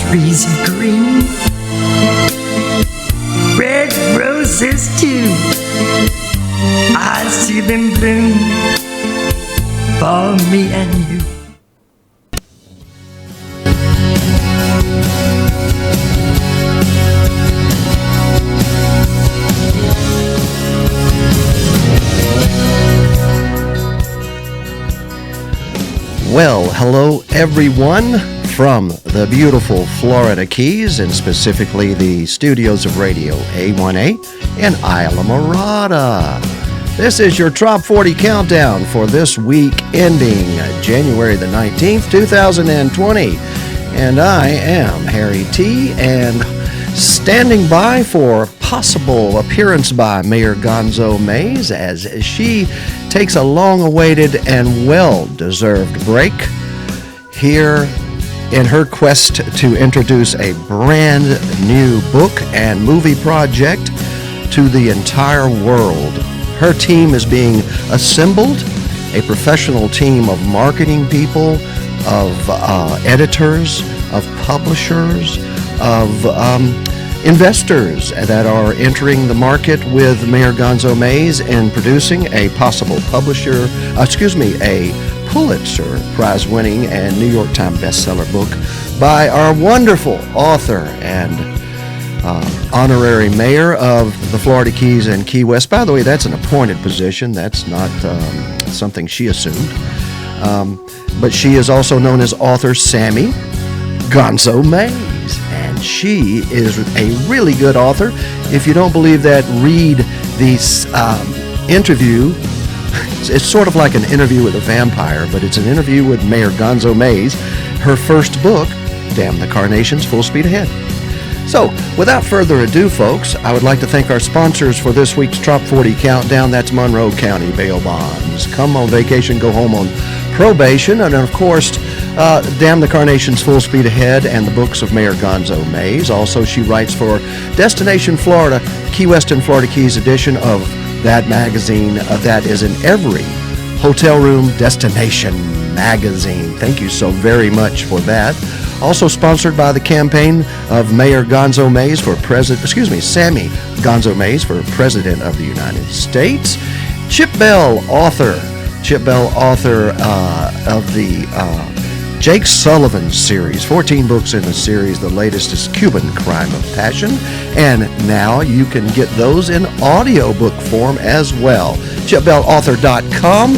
trees are green, red roses too. I see them bloom for me and you. Well, hello everyone from the beautiful Florida Keys, and specifically the studios of Radio A1A in Islamorada. This is your Top 40 Countdown for this week ending January the 19th, 2020. And I am Harry T., and standing by for possible appearance by Mayor Gonzo Mays as she takes a long-awaited and well-deserved break here in her quest to introduce a brand new book and movie project to the entire world. Her team is being assembled, a professional team of marketing people, of editors, of publishers, of investors that are entering the market with Mayor Gonzo Mays and producing a possible a Pulitzer Prize-winning and New York Times bestseller book by our wonderful author and honorary mayor of the Florida Keys and Key West. By the way, that's an appointed position. That's not something she assumed. But she is also known as author Sammy Gonzo Mays. And she is a really good author. If you don't believe that, read this interview. It's sort of like an interview with a vampire, but it's an interview with Mayor Gonzo Mays, her first book, Damn the Carnations, Full Speed Ahead. So, without further ado, folks, I would like to thank our sponsors for this week's Top 40 Countdown. That's Monroe County Bail Bonds. Come on vacation, go home on probation. And, of course, Damn the Carnations, Full Speed Ahead, and the books of Mayor Gonzo Mays. Also, she writes for Destination Florida, Key West and Florida Keys edition of that magazine that is in every hotel room destination magazine. Thank you so very much for that. Also sponsored by the campaign of Mayor Gonzo Mays for Sammy Gonzo Mays for President of the United States. Chip Bell, author of the Jake Sullivan series, 14 books in the series. The latest is Cuban Crime of Passion, and now you can get those in audiobook form as well. ChipBellAuthor.com.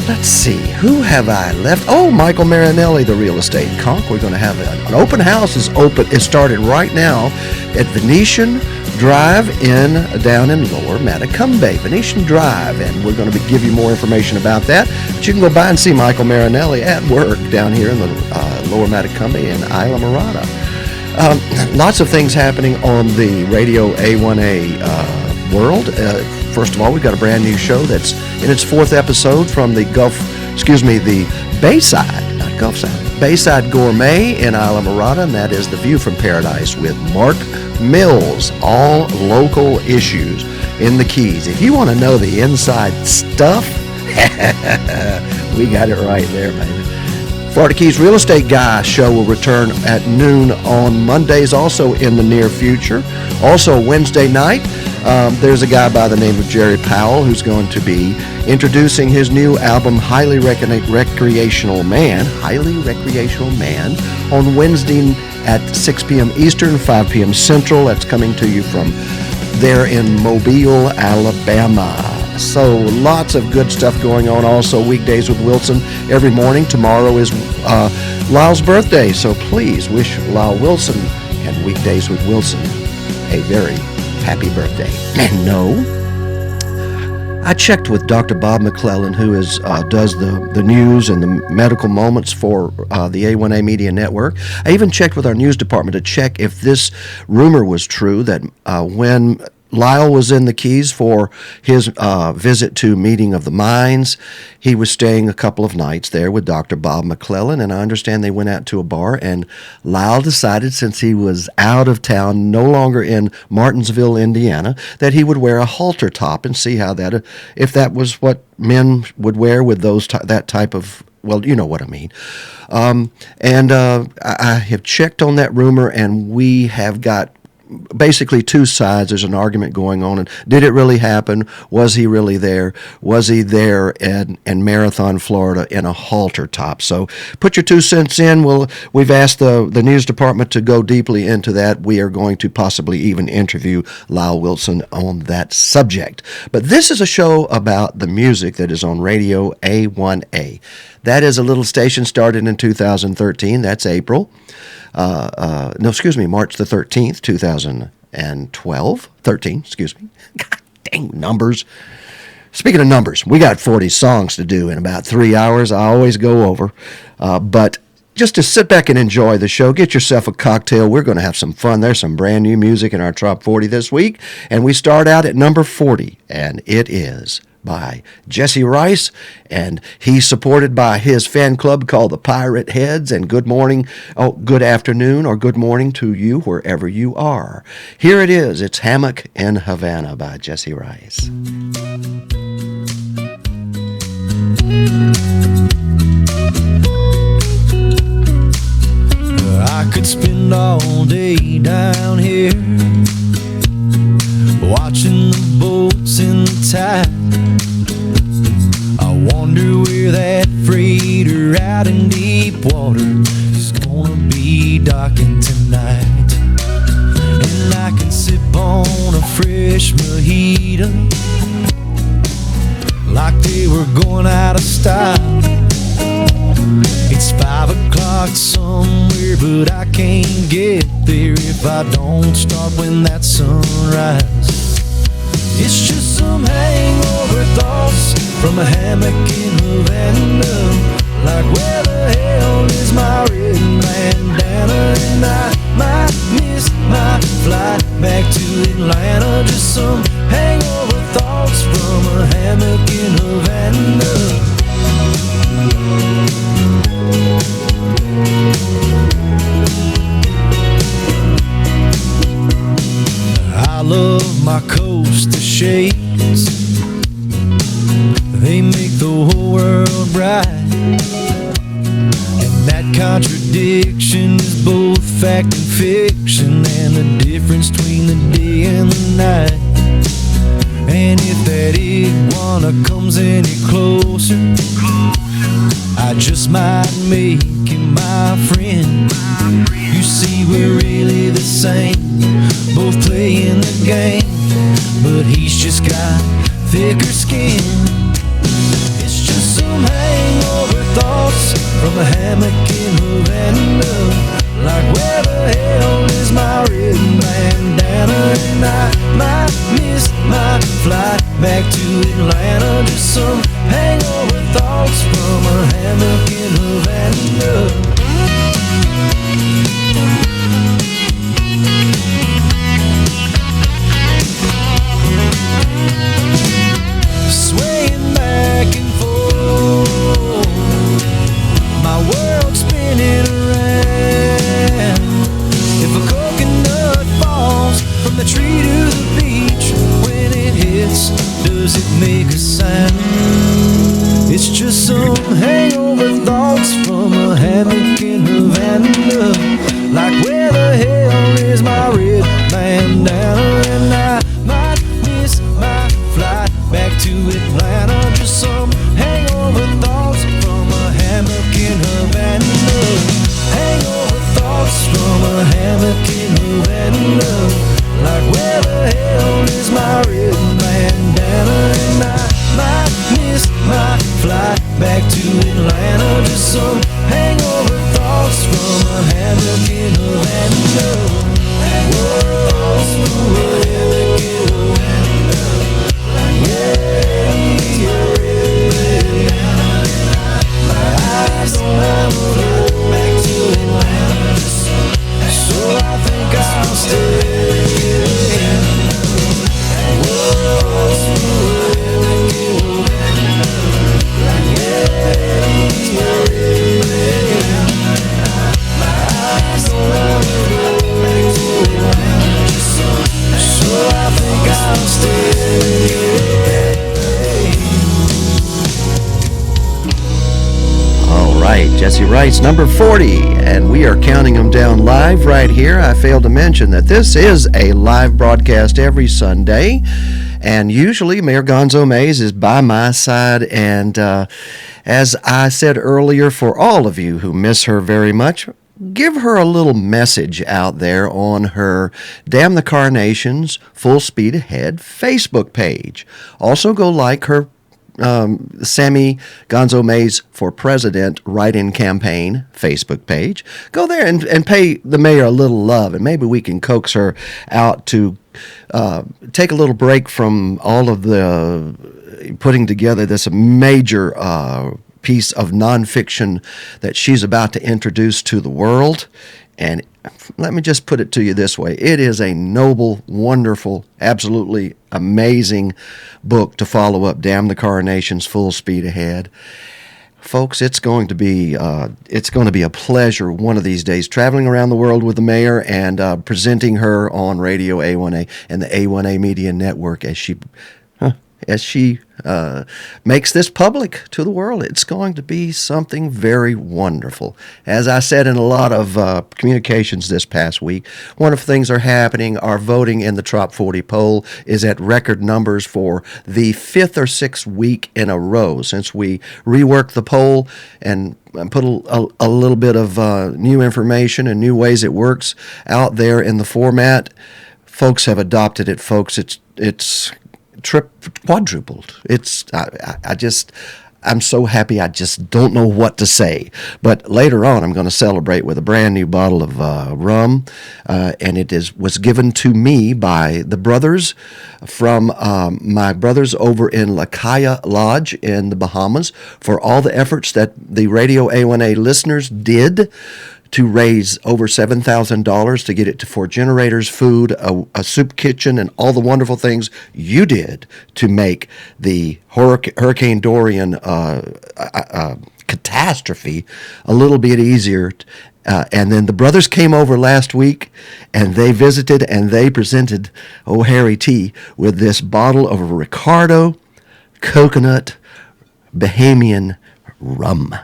Let's see, who have I left? Oh, Michael Marinelli, the real estate conch. We're going to have an open house. It started right now at Venetian Drive down in Lower Matacumbe, Venetian Drive, and we're going to give you more information about that. But you can go by and see Michael Marinelli at work down here in the Lower Matacumbe in Islamorada. Lots of things happening on the Radio A1A world. First of all, we've got a brand new show that's in its fourth episode from the Bayside Gourmet in Islamorada, and that is The View from Paradise with Mark Mills. All local issues in the Keys. If you want to know the inside stuff, we got it right there, baby. Florida Keys Real Estate Guy show will return at noon on Mondays, also in the near future. Also Wednesday night, there's a guy by the name of Jerry Powell who's going to be introducing his new album, Highly Recreational Man, on Wednesday at 6 p.m. Eastern, 5 p.m. Central. That's coming to you from there in Mobile, Alabama. So lots of good stuff going on. Also Weekdays with Wilson every morning. Tomorrow is Lyle's birthday, so please wish Lyle Wilson and Weekdays with Wilson a very happy birthday. And no, I checked with Dr. Bob McClellan, who does the news and the medical moments for the A1A Media Network. I even checked with our news department to check if this rumor was true, that when Lyle was in the Keys for his visit to Meeting of the Minds, he was staying a couple of nights there with Dr. Bob McClellan, and I understand they went out to a bar, and Lyle decided, since he was out of town, no longer in Martinsville, Indiana, that he would wear a halter top and see how that, if that was what men would wear with that type of well, you know what I mean. I have checked on that rumor, and we have got basically two sides. There's an argument going on, and did it really happen? Was he really there? Was he there in Marathon, Florida, in a halter top? So put your 2 cents in. We've asked the news department to go deeply into that. We are going to possibly even interview Lyle Wilson on that subject. But this is a show about the music that is on radio A1A. That is a little station started in 2013. That's April. March the 13th, 2012. 13, excuse me. God dang, numbers. Speaking of numbers, we got 40 songs to do in about 3 hours. I always go over. But just to sit back and enjoy the show, get yourself a cocktail. We're going to have some fun. There's some brand new music in our Top 40 this week. And we start out at number 40, and it is by Jesse Rice, and he's supported by his fan club called the Pirate Heads. And good afternoon, or good morning to you wherever you are. Here it is. It's Hammock in Havana by Jesse Rice. I could spend all day down here watching the boats in the tide. I wonder where that freighter out in deep water is gonna be docking tonight. And I can sip on a fresh mojito like they were going out of style. It's 5 o'clock somewhere, but I can't get there if I don't start when that sunrise. It's just some hangover thoughts from a hammock in Havana. Like, where the hell is my red bandana? And I might miss my flight back to Atlanta. Just some hangover thoughts from a hammock in Havana. I love my coaster shades. They make the whole world bright. And that contradiction is both fact and fiction, and the difference between the day and the night. And if that iguana comes any closer, I just might make him my friend. You see, we're really the same, both playing the game, but he's just got thicker skin. It's just some hangover thoughts from a hammock in Havana. Like, where the hell is my red bandana? And I might miss my flight back to Atlanta. Just some hangover thoughts from a hammock in Havana. Swaying back and forth, my world spinning around. If a coconut falls from the tree to the beach, when it hits, does it make a sound? It's just some hangover thoughts from a hammock in Havana. Like, where the hell is my red bandana? And I might miss my flight back to Atlanta. Just some hangover thoughts from a hammock in Havana. Hangover thoughts from a hammock in Havana. Like, where the hell is my red bandana? And I might miss my flight back to Atlanta. Just some hangover thoughts from a hammock in Havana. Hangover thoughts from a hammock in Havana. Yeah. Jesse Wright's number 40, and we are counting them down live right here. I failed to mention that this is a live broadcast every Sunday, and usually Mayor Gonzo Mays is by my side, and as I said earlier, for all of you who miss her very much, give her a little message out there on her Damn the Carnations Full Speed Ahead Facebook page. Also go like her Sammy Gonzo Mays for President write-in campaign Facebook page. Go there and pay the mayor a little love, and maybe we can coax her out to take a little break from all of the putting together this major piece of nonfiction that she's about to introduce to the world. And let me just put it to you this way. It is a noble, wonderful, absolutely amazing book to follow up Damn the Carnations Full Speed Ahead. Folks, it's going to be a pleasure one of these days traveling around the world with the mayor and presenting her on Radio A1A and the A1A Media Network as she makes this public to the world. It's going to be something very wonderful. As I said in a lot of communications this past week, wonderful things are happening. Our voting in the Trop 40 poll is at record numbers for the 5th or 6th week in a row since we reworked the poll and put a little bit of new information and new ways it works out there in the format. Folks have adopted it, folks. It's quadrupled. I'm so happy I just don't know what to say. But later on, I'm going to celebrate with a brand new bottle of rum, and it was given to me by the brothers from my brothers over in Lakaya Lodge in the Bahamas for all the efforts that the Radio A1A listeners did to raise over $7,000 to get it for generators, food, a soup kitchen, and all the wonderful things you did to make the Hurricane Dorian catastrophe a little bit easier. And then the brothers came over last week, and they visited, and they presented Harry T. with this bottle of Ricardo Coconut Bahamian rum.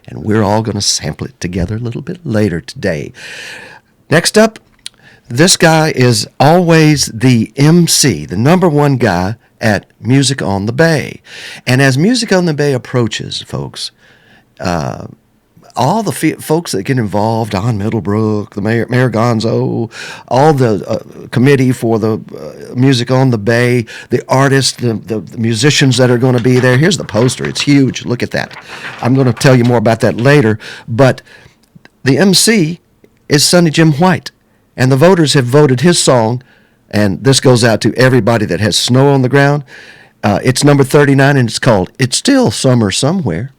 And we're all going to sample it together a little bit later today. Next up, this guy is always the MC, the number one guy at Music on the Bay. And as Music on the Bay approaches, folks, all the folks that get involved, Don Middlebrook, the Mayor Gonzo, all the committee for the Music on the Bay, the artists, the musicians that are going to be there. Here's the poster. It's huge. Look at that. I'm going to tell you more about that later. But the MC is Sonny Jim White, and the voters have voted his song, and this goes out to everybody that has snow on the ground. It's number 39, and it's called It's Still Summer Somewhere.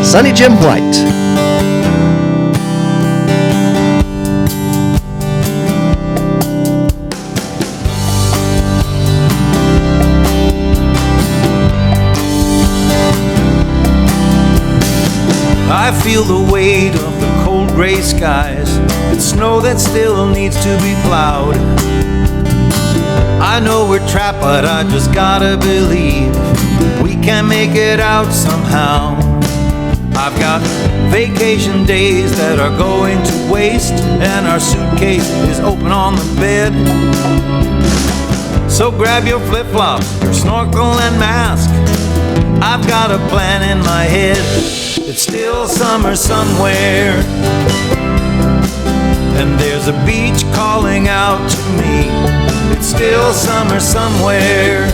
Sonny Jim White. I feel the weight of the cold gray skies and snow that still needs to be plowed. I know we're trapped, but I just gotta believe we can make it out somehow. I've got vacation days that are going to waste, and our suitcase is open on the bed. So grab your flip-flops, your snorkel and mask. I've got a plan in my head. It's still summer somewhere, and there's a beach calling out to me. It's still summer somewhere,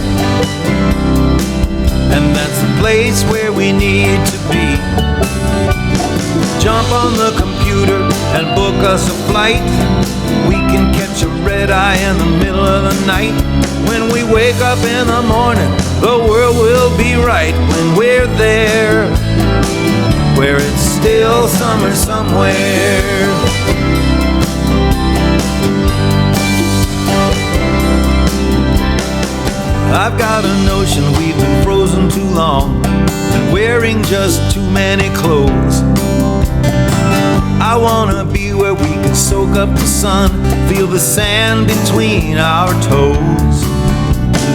and that's the place where we need to be. Jump on the computer and book us a flight. We can catch a red eye in the middle of the night. When we wake up in the morning, the world will be right when we're there, where it's still summer somewhere. I've got a notion we've been frozen too long and wearing just too many clothes. I wanna be where we can soak up the sun, feel the sand between our toes.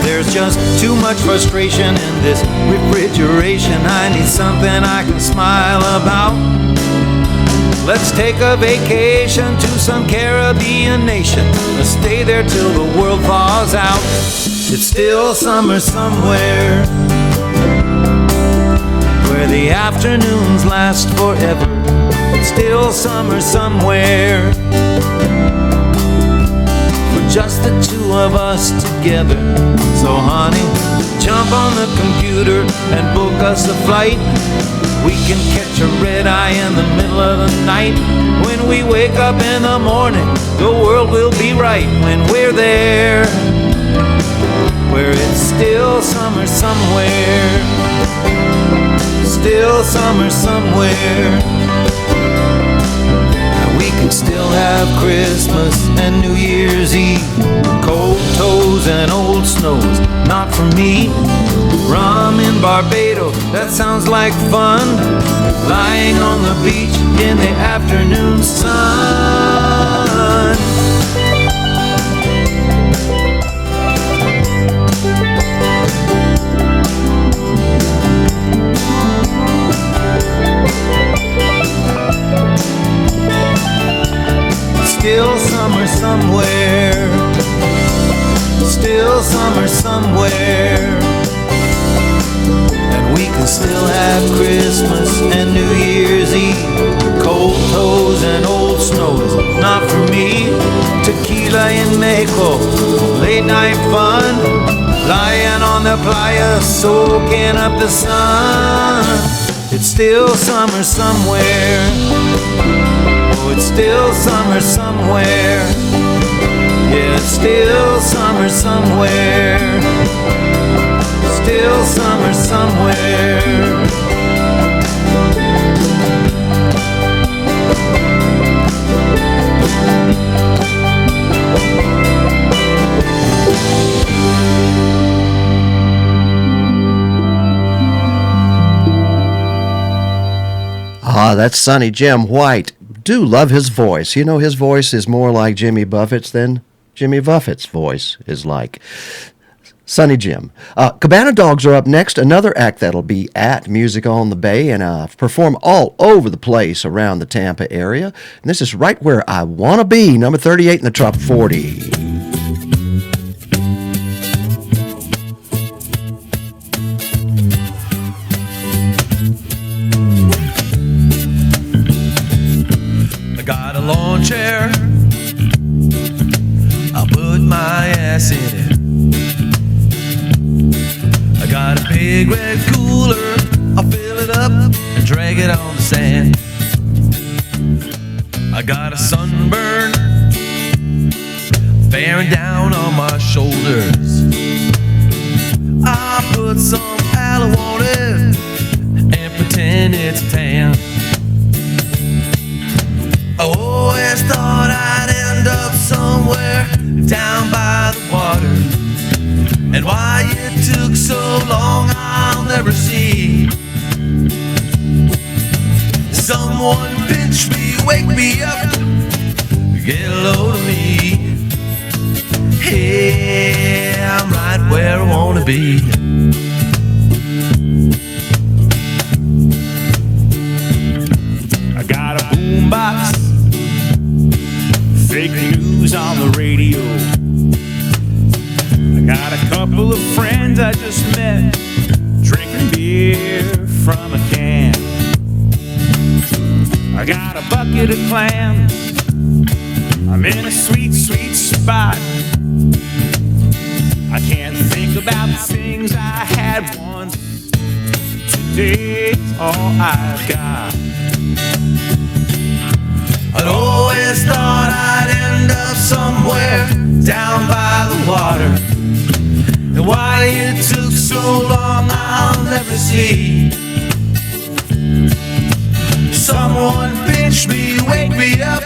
There's just too much frustration in this refrigeration. I need something I can smile about. Let's take a vacation to some Caribbean nation. Let's stay there till the world thaws out. It's still summer somewhere, where the afternoons last forever. It's still summer somewhere, for just the two of us together. So honey, jump on the computer and book us a flight. We can catch a red eye in the middle of the night. When we wake up in the morning, the world will be right when we're there, where it's still summer somewhere. Still summer somewhere. And we can still have Christmas and New Year's Eve. Cold toes and old snows, not for me. Rum in Barbados, that sounds like fun. Lying on the beach in the afternoon sun. Still summer somewhere. Still summer somewhere. And we can still have Christmas and New Year's Eve. Cold toes and old snows, not for me. Tequila in Mexico, late night fun. Lying on the playa, soaking up the sun. It's still summer somewhere. Oh, it's still summer somewhere. Yeah, it's still summer somewhere. Still summer somewhere. Ah, that's Sonny Jim White. Do love his voice. You know, his voice is more like Jimmy Buffett's than Jimmy Buffett's voice is like. Sonny Jim. Cabana Dogs are up next, another act that'll be at Music on the Bay and perform all over the place around the Tampa area. And this is right where I want to be, number 38 in the top 40. I got a lawn chair, I'll put my ass in it. I got a big red cooler, I'll fill it up and drag it on the sand. I got a sunburn bearing down on my shoulders. I put some aloe on it and pretend it's a tan. I always thought I'd end up somewhere down by the water, and why it took so long I'll never see. Someone pinch me, wake me up, get a load of me. Hey, I'm right where I wanna be. I got a boombox, fake news on the radio. I got a couple of friends I just met, drinking beer from a can. I got a bucket of clams, I'm in a sweet, sweet spot. I can't think about the things I had once. Today's all I've got. I'd always thought I'd end up somewhere down by the water, and why it took so long I'll never see. Someone pinch me, wake me up,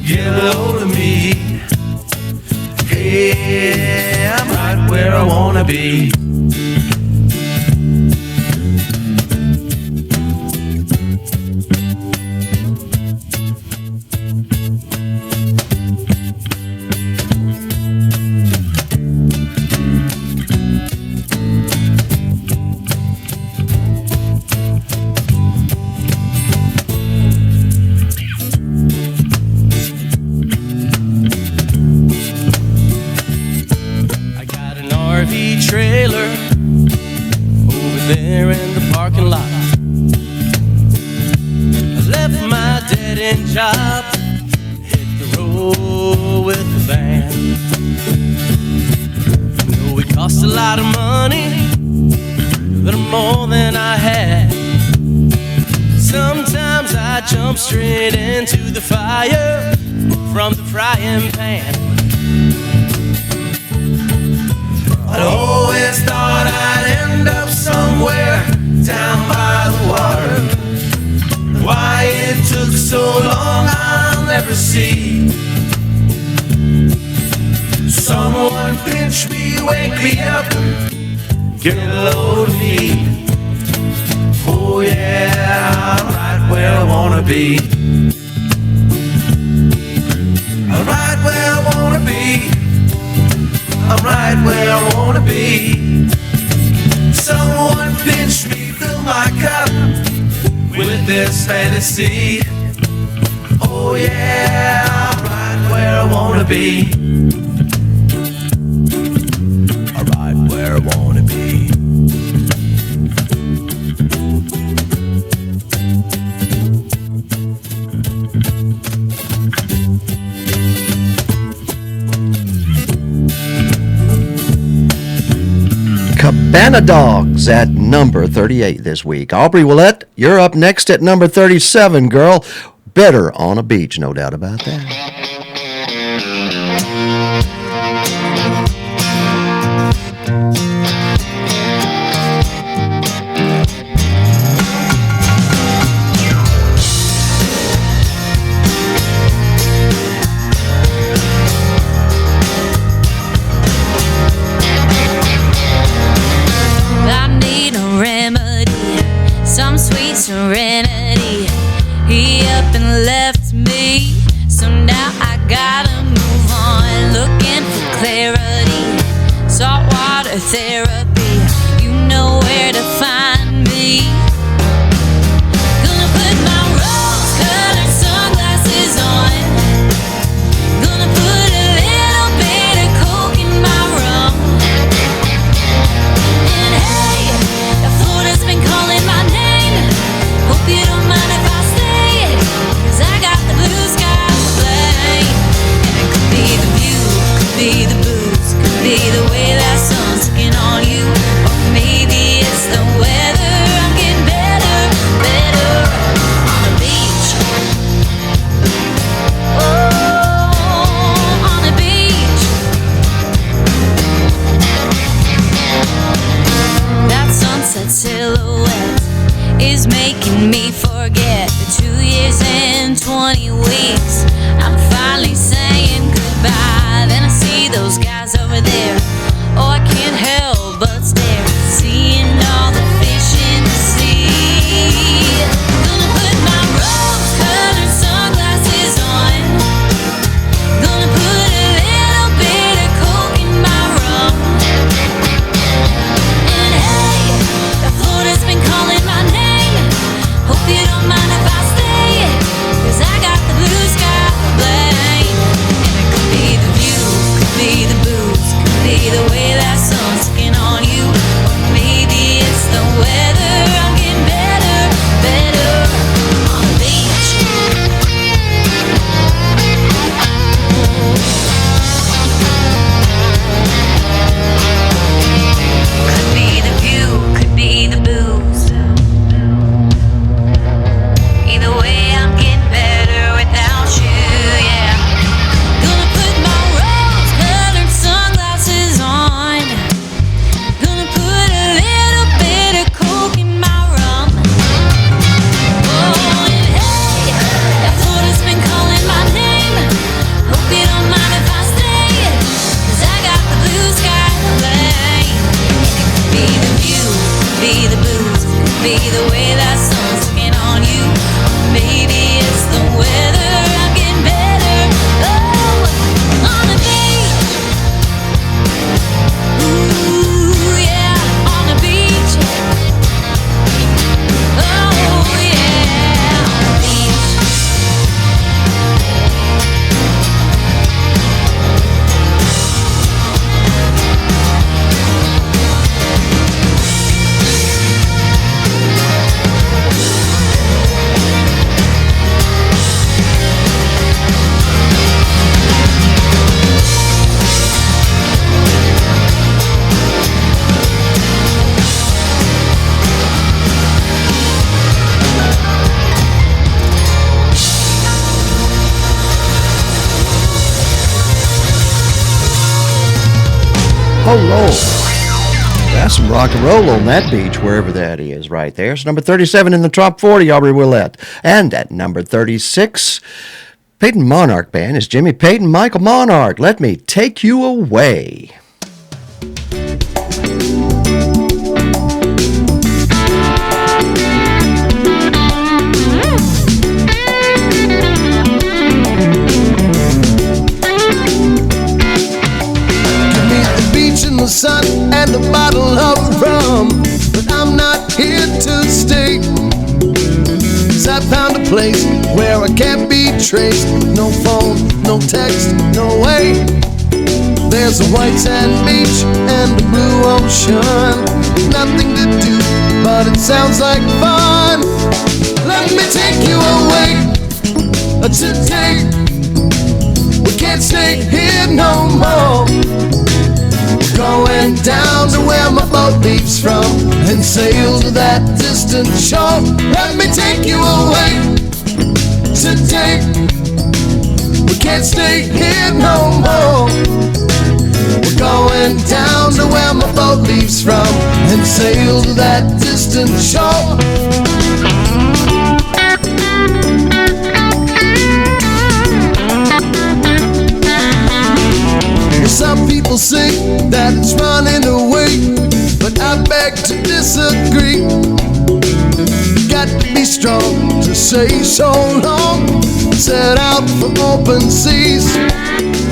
get a hold of me. Hey, I'm right where I wanna be. trailer over there in the parking lot. I left my dead-end job, hit the road with the band. You know it cost a lot of money, a little more than I had. Sometimes I jump straight into the fire from the frying pan. I'd always thought I'd end up somewhere down by the water. Why it took so long I'll never see. Someone pinch me, wake me up, get a load of me. Oh yeah, I'm right where I wanna be. I'm right where I wanna be. I'm right where I wanna be. Someone pinch me, fill my cup with this fantasy. Oh yeah, I'm right where I wanna be. I'm right where I wanna be. Cabana Dogs at number 38 this week. Aubrey Willette, you're up next at number 37, girl. Better on a Beach, no doubt about that. Some sweet serenity. He up and left me, so now I gotta move on. Looking for clarity, saltwater therapy. You know where to find me. Gonna put my rose-colored sunglasses on. Gonna put a little bit of coke in my rum. And hey, Florida's been calling my name. Hope you don't mind if I stay, 'cause I got the blue skies play. And it could be the view, could be the booze, could be the way that sun's looking on you. Or maybe it's the weather, I'm getting better, better on the beach. Oh, on the beach. That sunset silhouette is making me forget the 2 years and 20 weeks. I'm finally saying goodbye. Then I see those guys over there Oh, Lord. That's some rock and roll on that beach, wherever that is, right there. It's number 37 in the top 40, Aubrey Willette. And at number 36, Peyton Monarch Band is Jimmy Peyton, Michael Monarch. Let me take you away. The sun and a bottle of rum, but I'm not here to stay. 'Cause I found a place where I can't be traced. No phone, no text, no way. There's a white sand beach and a blue ocean. Nothing to do, but it sounds like fun. Let me take you away today. We can't stay here no more. Going down to where my boat leaves from and sail to that distant shore. Let me take you away today. We can't stay here no more. We're going down to where my boat leaves from and sail to that distant shore. Some people say that it's running away, but I beg to disagree. Got to be strong to say so long. Set out for open seas.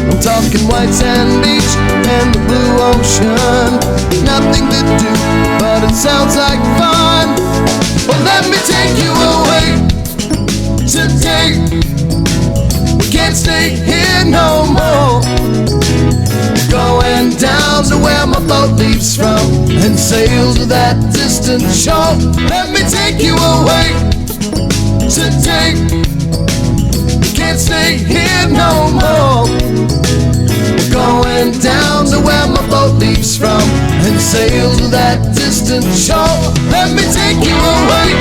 I'm talking white sand beach and the blue ocean. Nothing to do, but it sounds like fun. Well, let me take you away today. We can't stay here no more. Going down to where my boat leaves from and sail to that distant shore. Let me take you away today. Can't stay here no more. Going down to where my boat leaves from and sail to that distant shore. Let me take you away.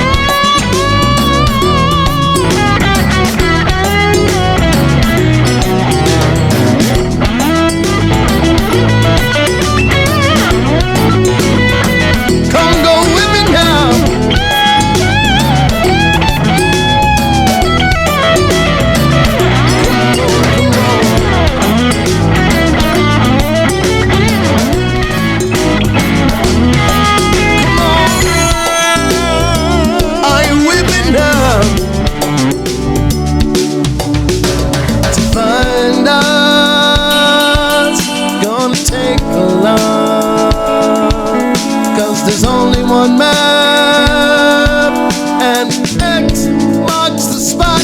There's only one map, and X marks the spot.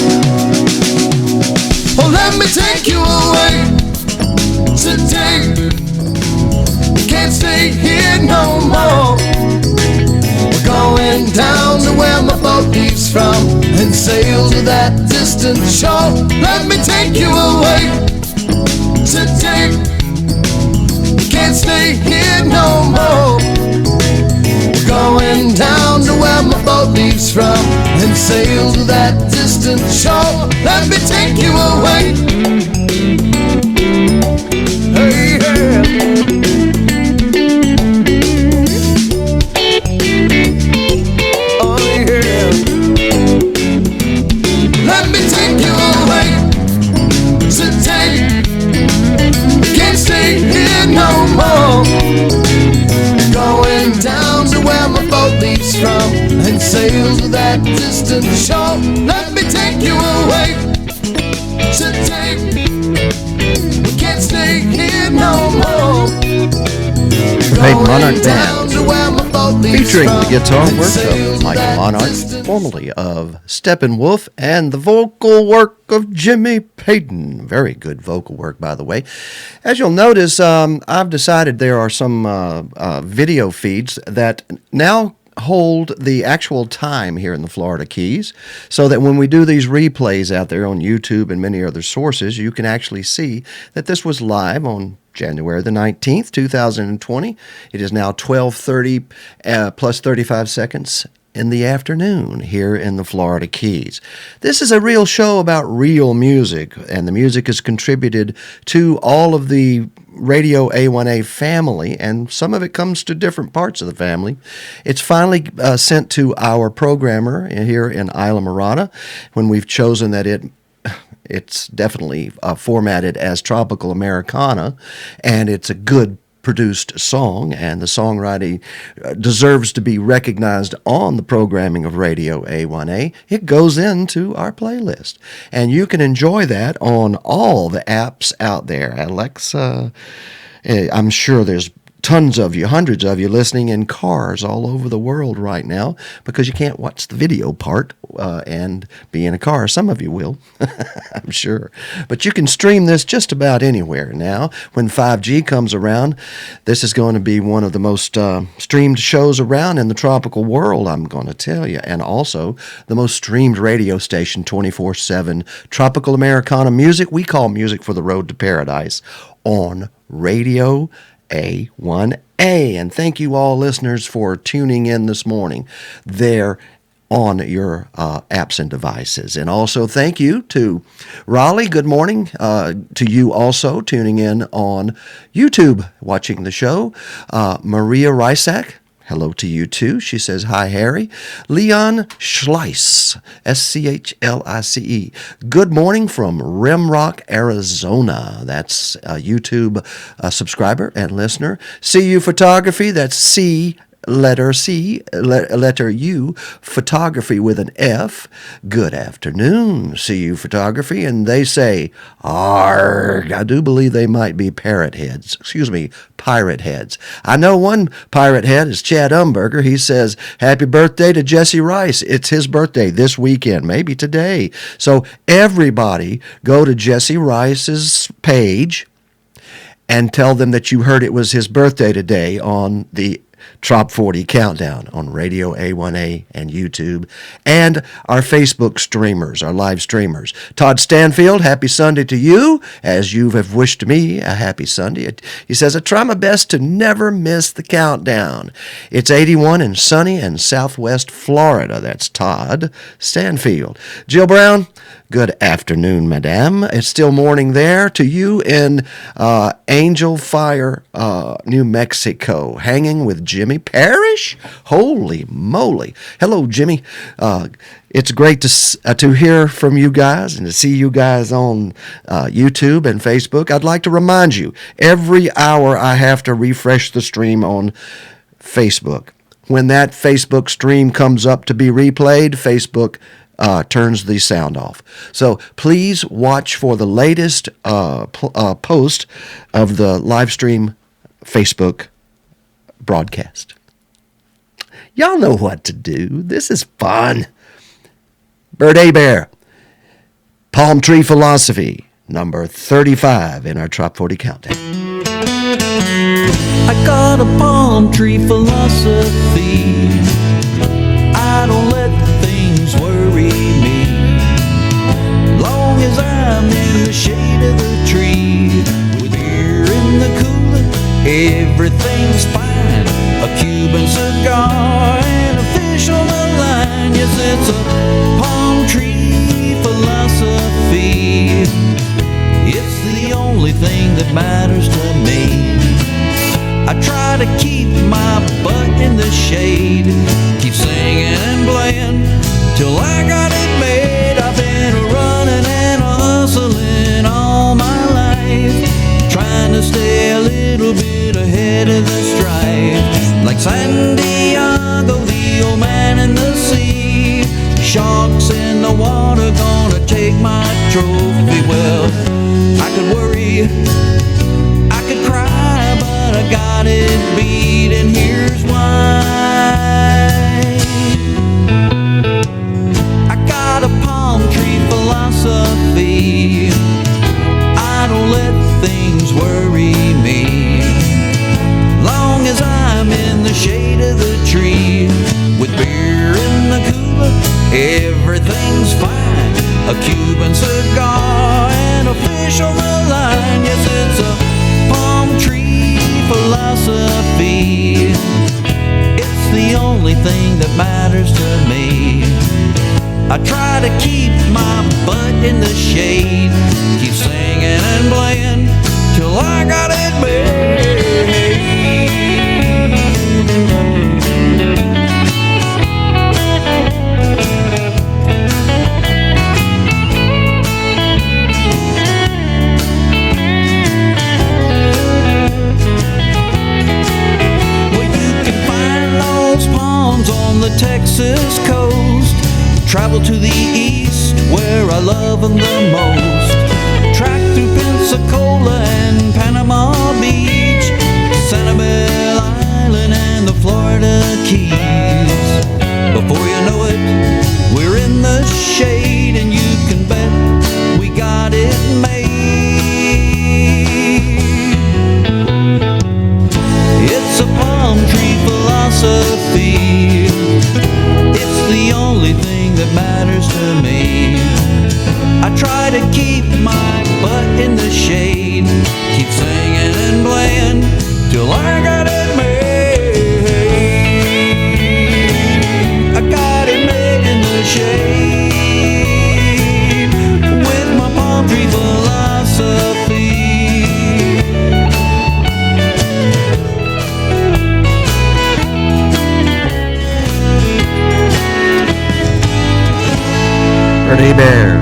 Oh, let me take you away today. Can't stay here no more. We're going down to where my boat leaves from and sail to that distant shore. Let me take you away today. Can't stay here no more. Going down to where my boat leaves from and sail to that distant shore. Let me take you away. Hey, yeah. Oh, yeah. Let me take you away today. Can't stay here no more. Going down to where my boat leaves from and sail to that distant shore. Let me take you away today. We can't stay here no more. Peyton Monarch Band, featuring the guitar work of Michael Monarch, formerly of Steppenwolf, and the vocal work of Jimmy Peyton. Very good vocal work, by the way. As you'll notice, I've decided there are some video feeds that now hold the actual time here in the Florida Keys, so that when we do these replays out there on YouTube and many other sources, you can actually see that this was live on January the 19th, 2020. It is now 12:30 plus 35 seconds in the afternoon here in the Florida Keys. This is a real show about real music, and the music is contributed to all of the Radio A1A family, and some of it comes to different parts of the family. It's finally sent to our programmer here in Islamorada when we've chosen that it's definitely formatted as Tropical Americana, and it's a good produced song, and the songwriting deserves to be recognized on the programming of Radio A1A. It goes into our playlist, and you can enjoy that on all the apps out there. Alexa, I'm sure there's tons of you, hundreds of you listening in cars all over the world right now because you can't watch the video part and be in a car. Some of you will, I'm sure. But you can stream this just about anywhere now. When 5G comes around, this is going to be one of the most streamed shows around in the tropical world, I'm going to tell you. And also the most streamed radio station 24/7. Tropical Americana music. We call music for the road to paradise on Radio A1A. And thank you all listeners for tuning in this morning there on your apps and devices. And also thank you to Raleigh. Good morning to you also tuning in on YouTube watching the show. Maria Rysak, hello to you too. She says, hi, Harry. Leon Schleiss, Schlice. Good morning from Rimrock, Arizona. That's a YouTube subscriber and listener. CU Photography, that's letter U, photography with an F. Good afternoon, CU Photography. And they say, arg. I do believe they might be pirate heads. I know one pirate head is Chad Umberger. He says, happy birthday to Jesse Rice. It's his birthday this weekend, maybe today. So everybody go to Jesse Rice's page and tell them that you heard it was his birthday today on the Trop 40 Countdown on Radio A1A and YouTube, and our Facebook streamers, our live streamers. Todd Stanfield, happy Sunday to you, as you have wished me a happy Sunday. He says, I try my best to never miss the countdown. It's 81 and sunny in Southwest Florida. That's Todd Stanfield. Jill Brown, good afternoon, madame. It's still morning there to you in Angel Fire, New Mexico, hanging with Jimmy Parrish. Holy moly. Hello, Jimmy. It's great to hear from you guys and to see you guys on YouTube and Facebook. I'd like to remind you, every hour I have to refresh the stream on Facebook. When that Facebook stream comes up to be replayed, Facebook turns the sound off. So please watch for the latest post of the live stream Facebook broadcast. Y'all know what to do. This is fun. Bird A Bear, Palm Tree Philosophy, number 35 in our Trop 40 Countdown. I got a palm tree philosophy. I don't let things worry me. Long as I'm in the shade of the tree, with beer in the cooler, everything's fine. A Cuban cigar and a fish on the line. Yes, it's a palm tree philosophy. It's the only thing that matters to me. I try to keep my butt in the shade, keep singing and playing till I got it made. I've been running and hustling all my life, trying to stay a little bit ahead of the strife. Like Santiago, the old man in the sea, sharks in the water gonna take my trophy. Well, I could worry, I could cry, but I got it beat, and here's why. I got a palm tree philosophy. I don't let things worry me. Long as I'm in the shade of the tree, with beer in the cooler, everything's fine. A Cuban cigar and a fish on the line. Yes, it's a palm tree butt in the shade. Keep singing and playing till I got it made. On the Texas coast, travel to the east where I love them the most. Track through Pensacola and Panama Beach, Sanibel Island and the Florida Keys. Before you know it, we're in the shade, and you can bet we got it made. It's a palm tree philosophy. It's the only thing that matters to me. I try to keep my butt in the shade, keep singing and playing till I got it made. I got it made in the shade with my palm tree philosophy. Pretty Bear,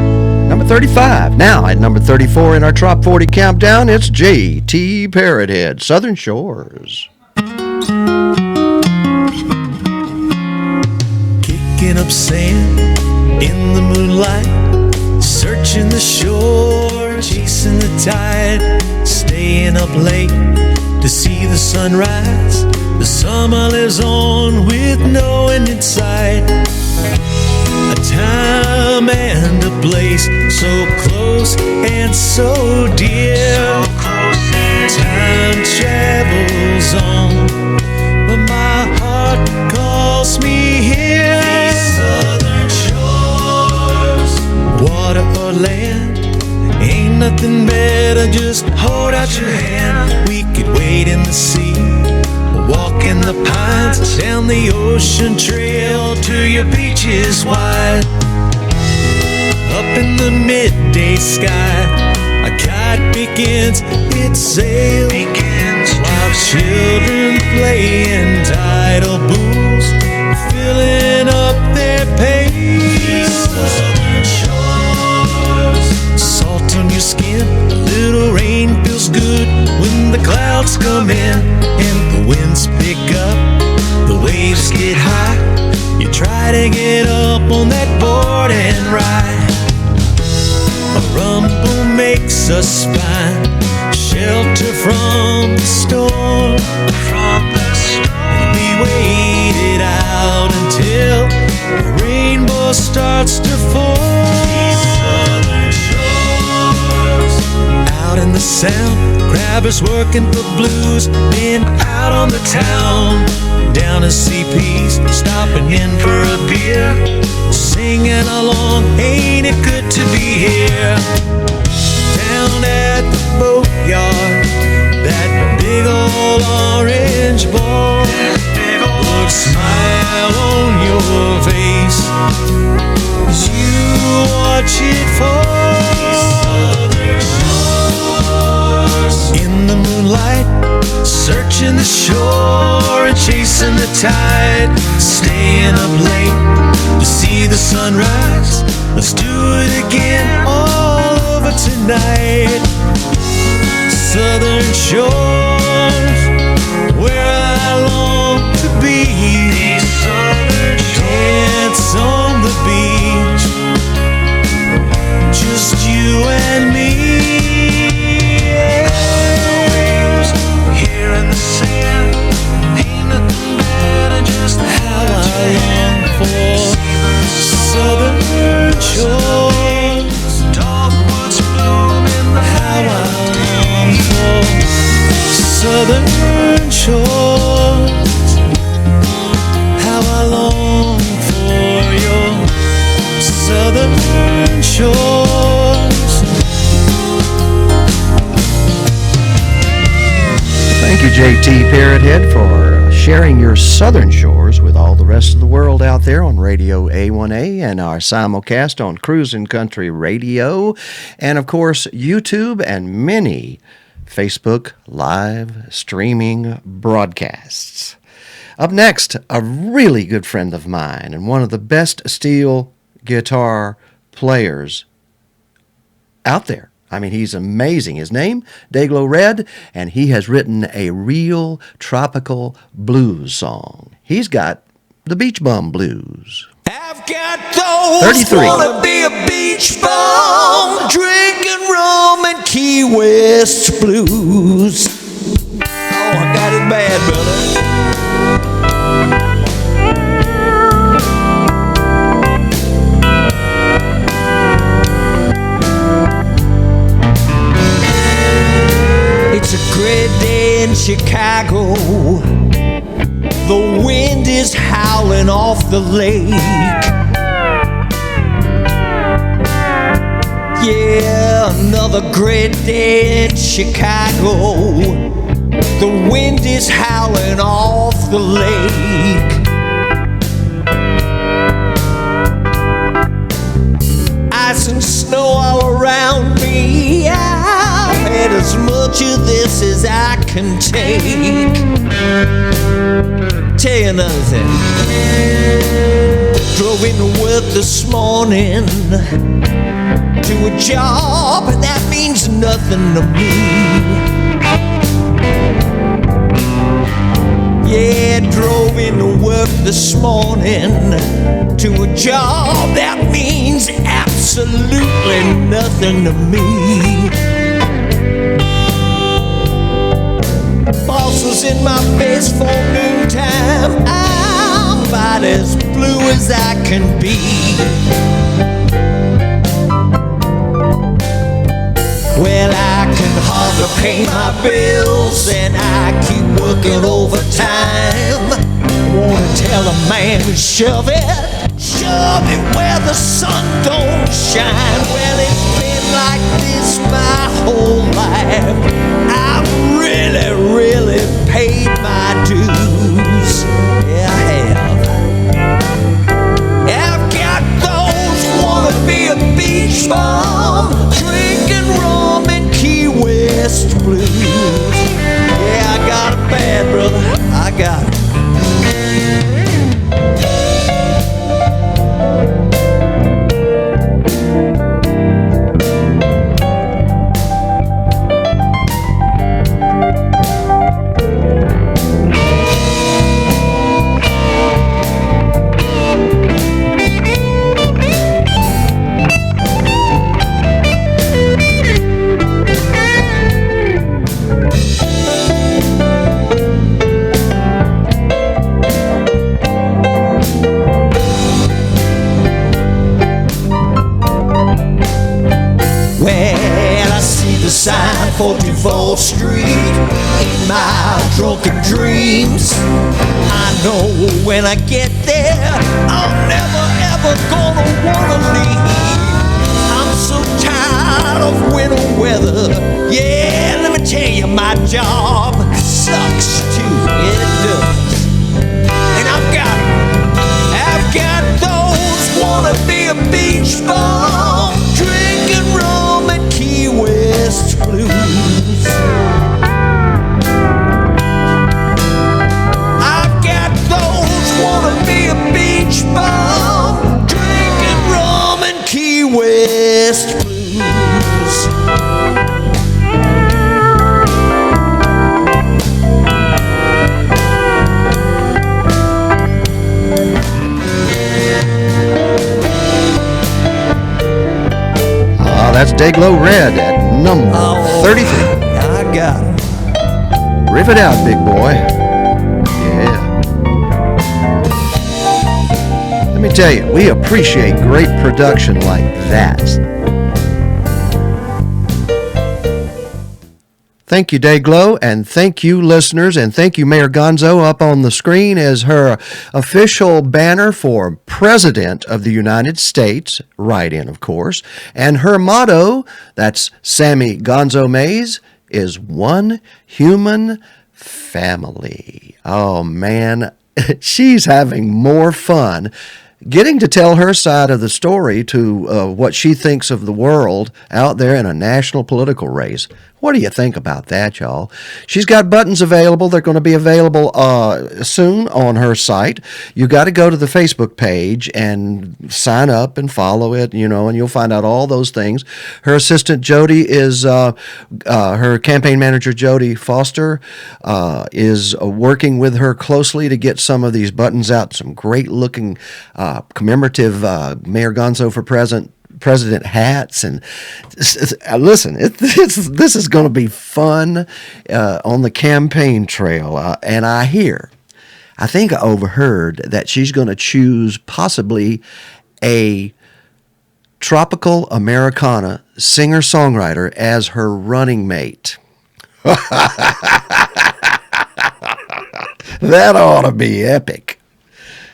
number 35. Now at number 34 in our Top 40 countdown, it's J.T. Parrothead, Southern Shores. Kicking up sand in the moonlight, searching the shore, chasing the tide, staying up late to see the sunrise. The summer lives on with no end in sight. A time and a place so close and so dear. Time travels on, but my heart calls me here. These southern shores, water or land, ain't nothing better, just hold out your hand. We could wade in the sea, walk in the pines, down the ocean trail to your beaches wide. Up in the midday sky, a kite begins its sail, while children play in tidal pools, filling up their pails. Salt on your skin, a little rain feels good when the clouds come in and the winds pick up, the waves get high. You try to get up on that board and ride. A rumble makes us find shelter from the storm. And we wait it out until the rainbow starts to form. Out in the sound, grabbers working for blues, been out on the town, down to CP's, stopping in for a beer, singing along, ain't it good to be here. Down at the boatyard, that big old orange ball, look, smile on your face as you watch it fall. In the moonlight, searching the shore and chasing the tide, staying up late to see the sunrise. Let's do it again all over tonight. Southern shores, where I long to be. Dance on the beach, just you and me. Here in the sand, ain't nothing better, just how I long for southern shores. Dogwoods bloom in the how I long for southern shores. How I long for your southern shores. Thank you, J.T. Parrothead, for sharing your southern shores with all the rest of the world out there on Radio A1A and our simulcast on Cruisin' Country Radio, and of course YouTube and many Facebook live streaming broadcasts. Up next, a really good friend of mine and one of the best steel guitar players out there. I mean, he's amazing. His name, Dayglow Red, and he has written a real tropical blues song. He's got the Beach Bum Blues. I've got those 33. wanna be a beach bum, drinking rum and Key West blues. Oh, I got it bad, brother. It's a great day in Chicago. The wind is howling off the lake. Yeah, another great day in Chicago. The wind is howling off the lake. Ice and snow all around me. I've had as much of this as I can take. Tell you another thing. Drove into work this morning to a job, and that means nothing to me. Yeah, drove into work this morning to a job that means absolutely nothing to me. Boss was in my face for noontime. I'm about as blue as I can be. Well, I can hardly pay my bills, and I keep working overtime. Wanna tell a man to shove it where the sun don't shine. Well, it's been like this my whole life. I've really paid my dues. Yeah, I have. I've got those wanna be a beach bum, drinking rum and Key West blues. Yeah, I got it bad, brother. I got it. Sign for Teaford Street in my drunken dreams. I know when I get there, I'm never ever gonna wanna leave. I'm so tired of winter weather. Yeah, let me tell you, my job sucks too. It does. And I've got those wanna be a beach bum, drinking rum and Key West blues. I've got those wanna be a beach bum, drinking rum and Key West blues. That's Dayglow Red at number 33. I got it. Riff it out, big boy. Yeah. Let me tell you, we appreciate great production like that. Thank you, Dayglow, and thank you, listeners, and thank you, Mayor Gonzo. Up on the screen is her official banner for President of the United States, write-in, of course, and her motto, that's Sammy Gonzo Mays, is one human family. Oh, man, she's having more fun getting to tell her side of the story to what she thinks of the world out there in a national political race. What do you think about that, y'all? She's got buttons available. They're going to be available soon on her site. You got to go to the Facebook page and sign up and follow it, and you'll find out all those things. Her assistant, Jody, is her campaign manager, Jody Foster, is working with her closely to get some of these buttons out. Some great-looking commemorative Mayor Gonzo for President hats, and listen, this is going to be fun on the campaign trail. And I think I overheard that she's going to choose possibly a tropical Americana singer-songwriter as her running mate. That ought to be epic.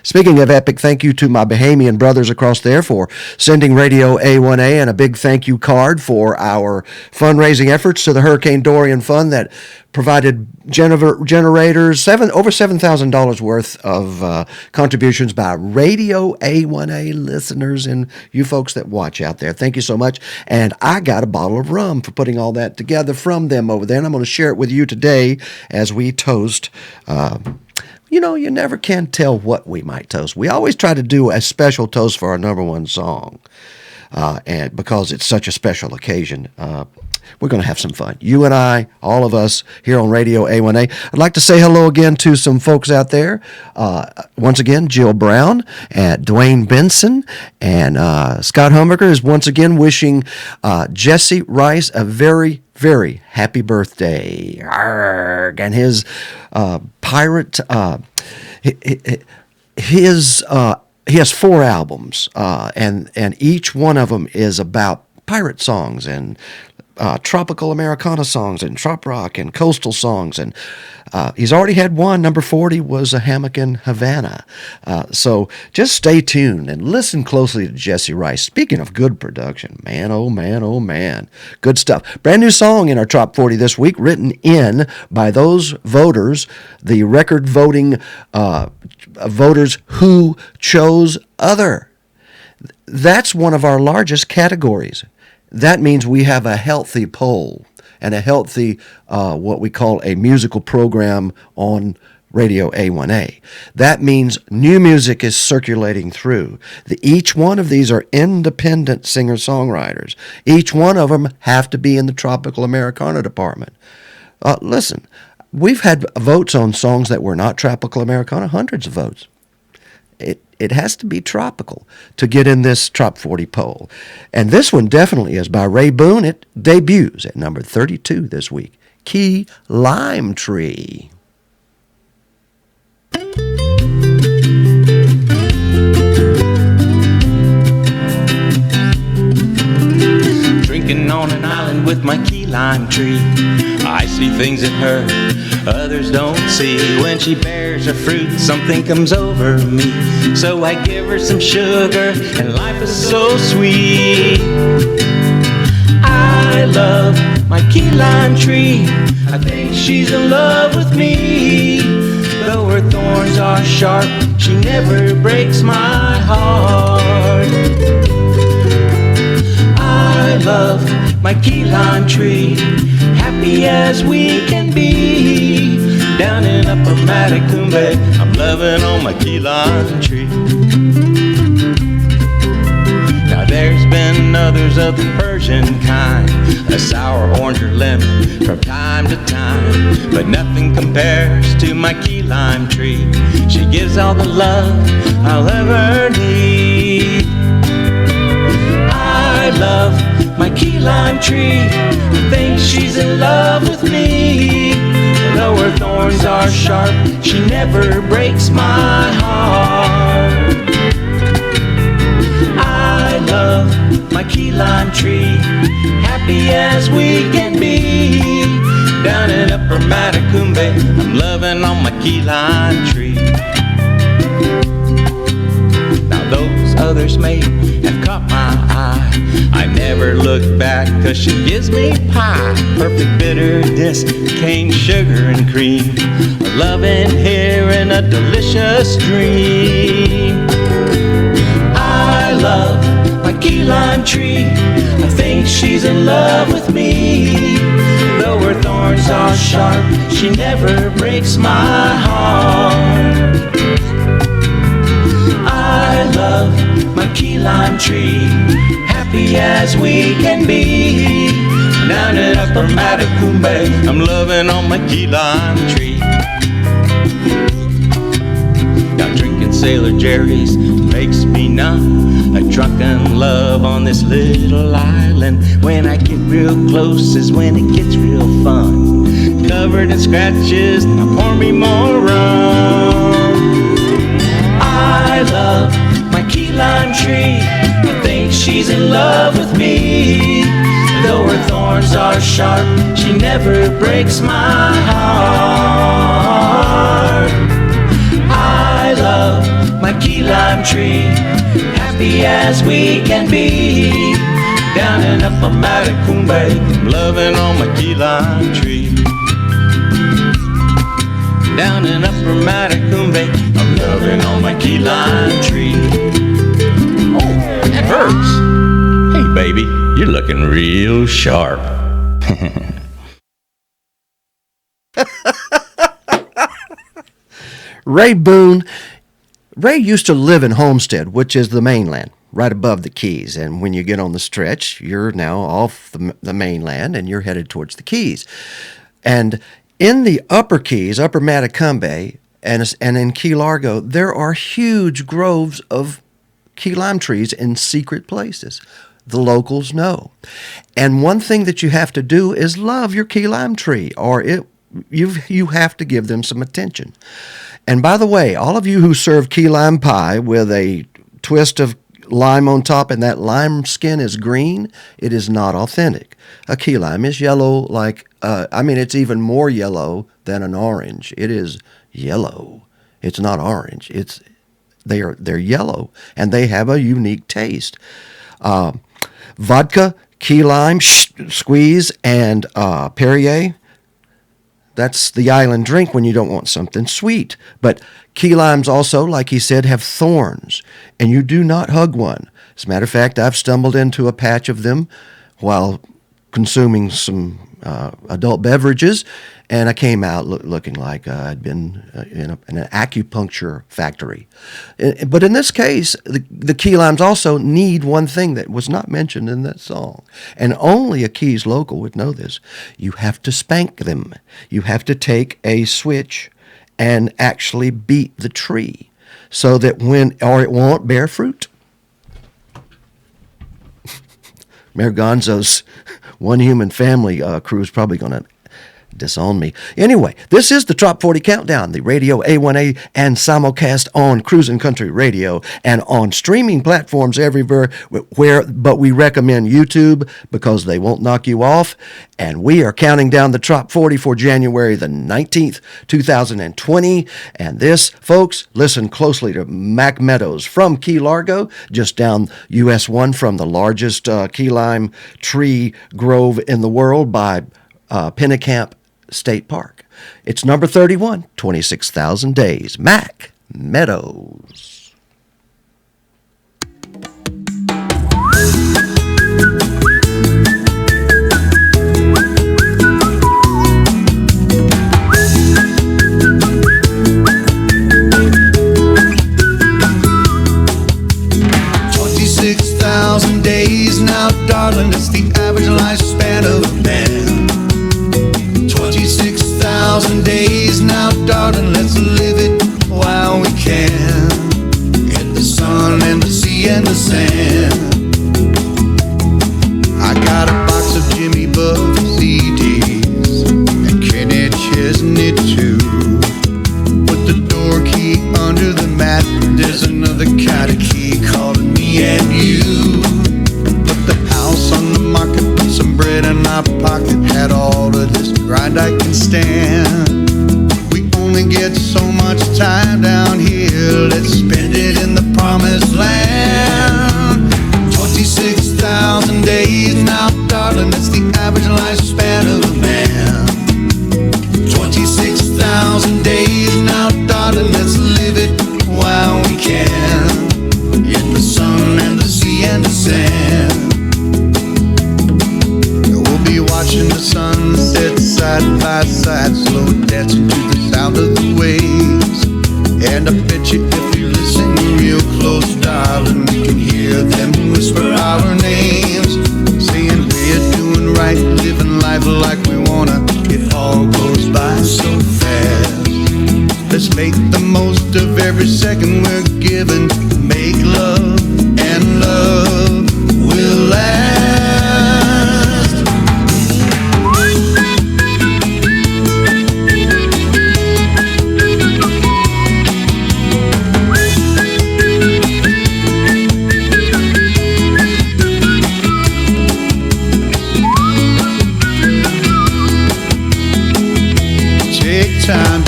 Speaking of epic, thank you to my Bahamian brothers across there for sending Radio A1A, and a big thank you card for our fundraising efforts to the Hurricane Dorian Fund that provided generators, over $7,000 worth of contributions by Radio A1A listeners and you folks that watch out there. Thank you so much. And I got a bottle of rum for putting all that together from them over there, and I'm going to share it with you today as we toast. You never can tell what we might toast. We always try to do a special toast for our number one song. And because it's such a special occasion, we're going to have some fun. You and I, all of us here on Radio A1A. I'd like to say hello again to some folks out there. Once again, Jill Brown and Dwayne Benson, and Scott Humberger is once again wishing Jesse Rice a very, very happy birthday. Arrgh. And his pirate, he has 4 albums, and each one of them is about pirate songs and tropical Americana songs and trop rock and coastal songs. And he's already had one. Number 40 was a Hammock in Havana. So just stay tuned and listen closely to Jesse Rice. Speaking of good production, man, oh man, oh man. Good stuff. Brand new song in our Top 40 this week, written in by those voters, the record voting voters who chose other. That's one of our largest categories. That means we have a healthy poll and a healthy, what we call a musical program on Radio A1A. That means new music is circulating through. Each one of these are independent singer-songwriters. Each one of them have to be in the Tropical Americana department. Listen, we've had votes on songs that were not Tropical Americana, hundreds of votes. It has to be tropical to get in this Top 40 poll. And this one definitely is by Ray Boone. It debuts at number 32 this week. Key Lime Tree. Drinking on an island with my key lime tree, I see things that her others don't see. When she bears her fruit, something comes over me. So I give her some sugar, and life is so sweet. I love my key lime tree. I think she's in love with me. Though her thorns are sharp, she never breaks my heart. I love my key lime tree, happy as we can be. Down in Upper Matacumbe, I'm loving on my key lime tree. Now there's been others of the Persian kind, a sour orange or lemon from time to time, but nothing compares to my key lime tree. She gives all the love I'll ever need. I love my key lime tree, I think she's in love with me. Though her thorns are sharp, she never breaks my heart. I love my key lime tree, happy as we can be. Down in Upper Matacumbe, I'm loving on my key lime tree. Now those others may have caught my eye. I never look back, 'cause she gives me pie. Perfect bitterness, cane sugar and cream, a loving here and a delicious dream. I love my key lime tree, I think she's in love with me. Though her thorns are sharp, she never breaks my heart. I love my key lime tree, happy as we can be. Down in Upper Matacumbe, I'm loving on my key lime tree. Now drinking Sailor Jerry's makes me numb. A drunken love on this little island. When I get real close is when it gets real fun. Covered in scratches, now pour me more rum. I love my key lime tree, I think she's in love with me. Though her thorns are sharp, she never breaks my heart. I love my key lime tree, happy as we can be. Down in Upper Matacumbe, I'm loving on my key lime tree. Down in Upper Matacumbe, I'm loving on my key lime tree. Oh, that hurts. Hey, baby, you're looking real sharp. Ray Boone. Ray used to live in Homestead, which is the mainland, right above the Keys. And when you get on the stretch, you're now off the mainland and you're headed towards the Keys. And in the upper Keys, Upper Matacumbe, and in Key Largo, there are huge groves of key lime trees in secret places. The locals know. And one thing that you have to do is love your key lime tree, or you have to give them some attention. And by the way, all of you who serve key lime pie with a twist of lime on top and that lime skin is green, it is not authentic. A key lime is yellow it's even more yellow than an orange. It is yellow. It's not orange. They're yellow, and they have a unique taste. Vodka, key lime, squeeze, and Perrier. That's the island drink when you don't want something sweet. But key limes also, like he said, have thorns, and you do not hug one. As a matter of fact, I've stumbled into a patch of them while consuming some adult beverages, and I came out looking like I'd been in an acupuncture factory. But in this case, the key limes also need one thing that was not mentioned in that song, and only a Keys local would know this. You have to spank them. You have to take a switch and actually beat the tree so that or it won't bear fruit. Mayor Gonzo's One Human Family crew is probably going to disown me. Anyway, this is the Top 40 Countdown, the Radio A1A and simulcast on Cruisin' Country Radio and on streaming platforms everywhere, but we recommend YouTube because they won't knock you off. And we are counting down the Top 40 for January the 19th, 2020. And this, folks, listen closely to Mac Meadows from Key Largo, just down US 1 from the largest key lime tree grove in the world by Pennicamp State Park. It's number 31, 26,000 Days. Mac Meadows. Days now, darling, it's the average lifespan of a man. 26,000 days now, darling, let's live it while we can. In the sun and the sea and the sand. I got a box of Jimmy Buff CDs and Kenny Chesney too. Put the door key under the mat, there's another kind of key calling me and you. On the market, put some bread in our pocket, had all of this grind I can stand. We only get so much time down here, let's spend it in the promised land. Just make the most of every second we're given. Make love, and love will last. Take time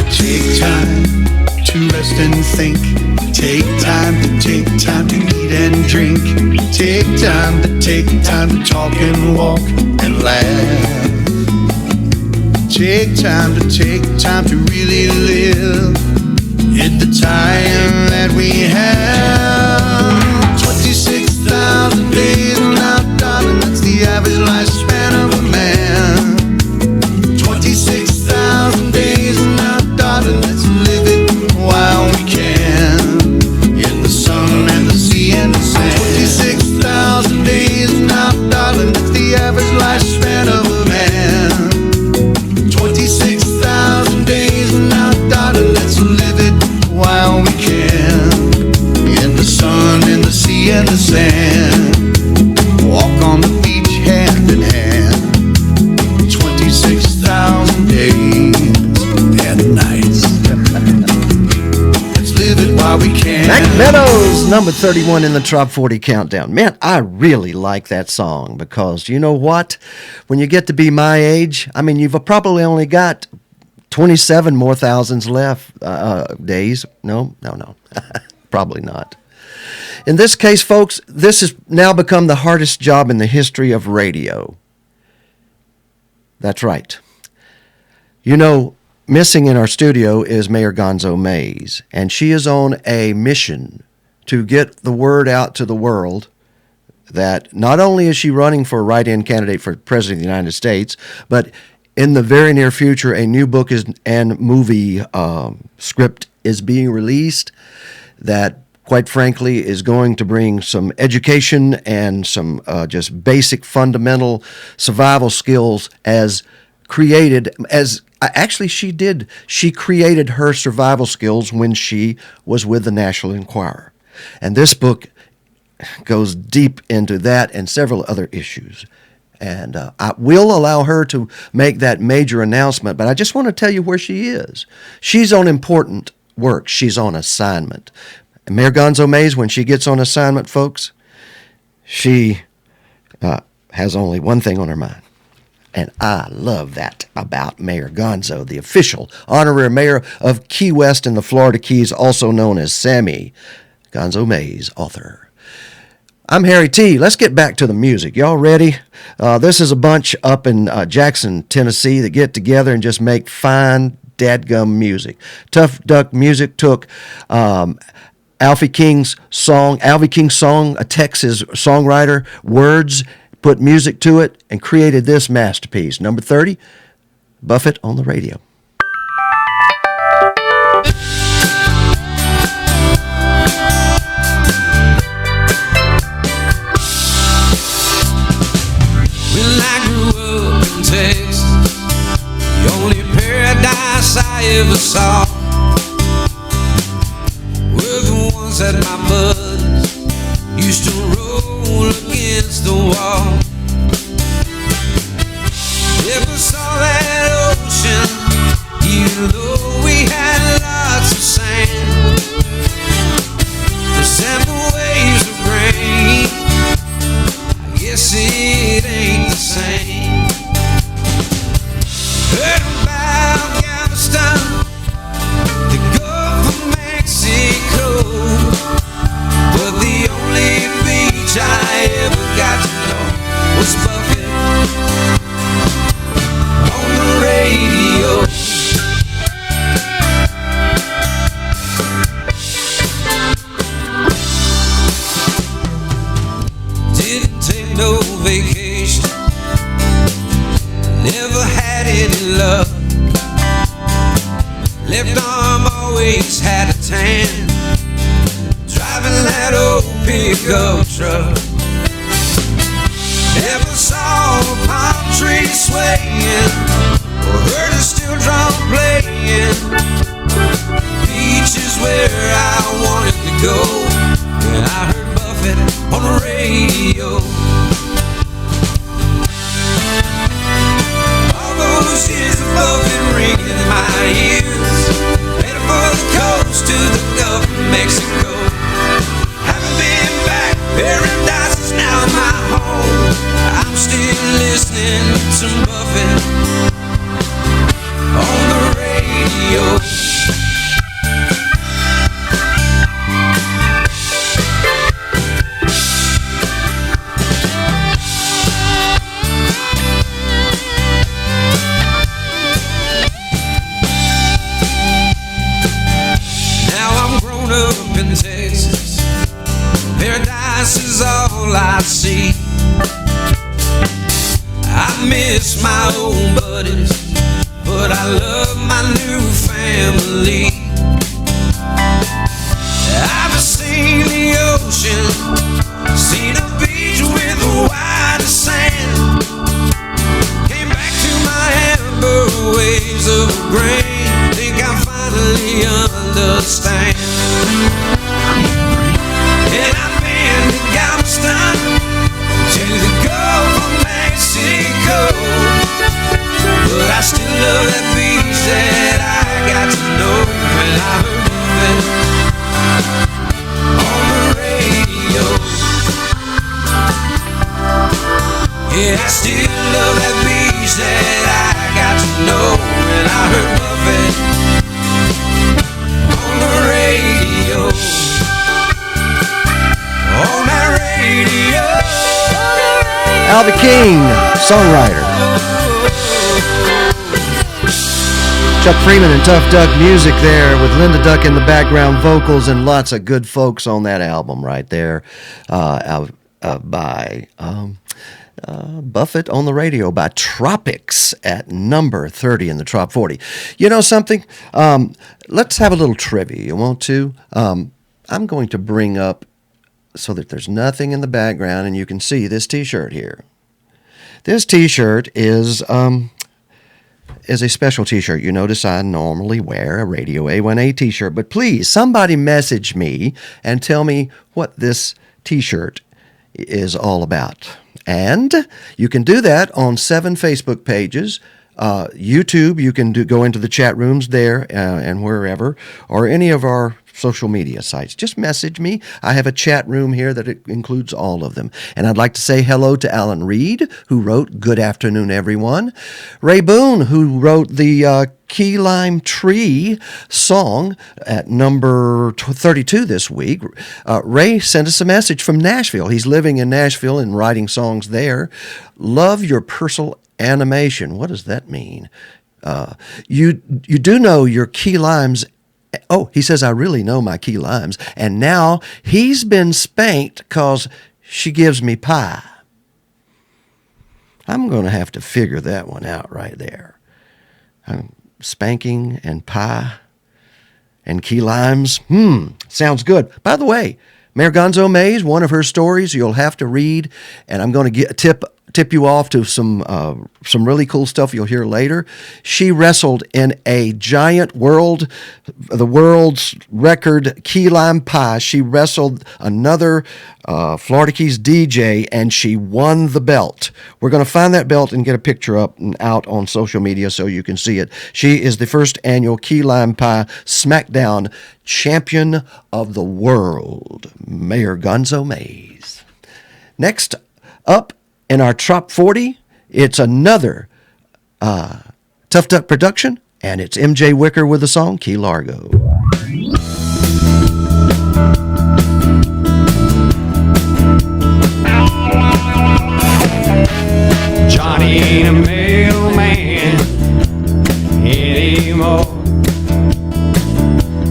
to rest and think. Take time to eat and drink. Take time to talk and walk and laugh. Take time to really live at the time that we have. 26,000 days now, darling, that's the average lifespan of a man. 26,000 days now, darling, let's live it while we can. In the sun and the sea and the sand. 26,000 days now, darling, that's the average lifespan of a man. 26,000 days now, darling, let's live it while we can. In the sun and the sea and the sand. Walk on the beach hand in hand. 26,000 days and nights. Let's live it while we can. Mac Meadows, number 31 in the Top 40 Countdown. Man, I really like that song because you know what? When you get to be my age, I mean, you've probably only got 27 more thousands left, days. No. Probably not. In this case, folks, this has now become the hardest job in the history of radio. That's right. You know, missing in our studio is Mayor Gonzo Mays, and she is on a mission to get the word out to the world that not only is she running for a write-in candidate for President of the United States, but in the very near future, a new book and movie script is being released that, quite frankly, is going to bring some education and some just basic fundamental survival skills she created her survival skills when she was with the National Enquirer. And this book goes deep into that and several other issues. And I will allow her to make that major announcement, but I just want to tell you where she is. She's on important work. She's on assignment. And Mayor Gonzo Mays, when she gets on assignment, folks, she has only one thing on her mind. And I love that about Mayor Gonzo, the official honorary mayor of Key West in the Florida Keys, also known as Sammy Gonzo Mays, author. I'm Harry T. Let's get back to the music. Y'all ready? This is a bunch up in Jackson, Tennessee that get together and just make fine dadgum music. Tough Duck Music took Alfie King's song, a Texas songwriter, words, put music to it, and created this masterpiece. Number 30, Buffett on the Radio. When I grew up in Texas, the only paradise I ever saw were the ones that my buddies used to roll against the wall. Never saw that ocean, even though we had lots of sand. The simple waves of rain, I guess it ain't the same. Heard about Galveston, the Gulf of Mexico, but the only beach I ever got to know was Buffett on the radio. Didn't take no vacation, never had any luck. Left arm always had a tan, driving that old pickup truck. Never saw a palm tree swaying or heard a steel drum playing where I wanted to go. And I heard Buffett on the radio. All those years of Buffett ringing in my ears, headed for the coast to the Gulf of Mexico. Haven't been back, paradise is now my home. I'm still listening to Buffett on the radio. Up in Texas, paradise is all I see. I miss my old buddies, but I love my new family. I've seen the ocean, seen a beach with the whitest sand. Came back to my amber waves of grain. Think I finally understand. And I've been to Galveston, to the Gulf of Mexico, but I still love that beach that I got to know when I heard Buffett on the radio. Yeah, I still love that beach that I got to know when I heard Buffett on the radio. On that radio. Al the King, songwriter. Chuck Freeman and Tough Duck music there with Linda Duck in the background vocals and lots of good folks on that album right there by Buffett on the Radio by Tropics at number 30 in the Trop 40. You know something? Let's have a little trivia. You want to? I'm going to bring up so that there's nothing in the background and you can see this T-shirt here. This T-shirt is a special T-shirt. You notice I normally wear a Radio A1A T-shirt, but please, somebody message me and tell me what this T-shirt is all about. And you can do that on 7 Facebook pages. YouTube, you can go into the chat rooms there and wherever, or any of our social media sites. Just message me. I have a chat room here that includes all of them. And I'd like to say hello to Alan Reed, who wrote Good Afternoon, Everyone. Ray Boone, who wrote the Key Lime Tree song at number 32 this week. Ray sent us a message from Nashville. He's living in Nashville and writing songs there. Love your personal animation. What does that mean? You do know your key limes. Oh, he says, I really know my key limes. And now he's been spanked because she gives me pie. I'm going to have to figure that one out right there. Spanking and pie and key limes. Sounds good. By the way, Mayor Gonzo Mays, one of her stories you'll have to read, and I'm going to tip you off to some really cool stuff you'll hear later. She wrestled in a giant the world's record key lime pie. She wrestled another Florida Keys DJ, and she won the belt. We're going to find that belt and get a picture up and out on social media so you can see it. She is the first annual key lime pie SmackDown champion of the world, Mayor Gonzo Mays. Next up, in our Trop 40, it's another Tough Duck production, and it's MJ Wicker with the song Key Largo. Johnny ain't a mailman anymore.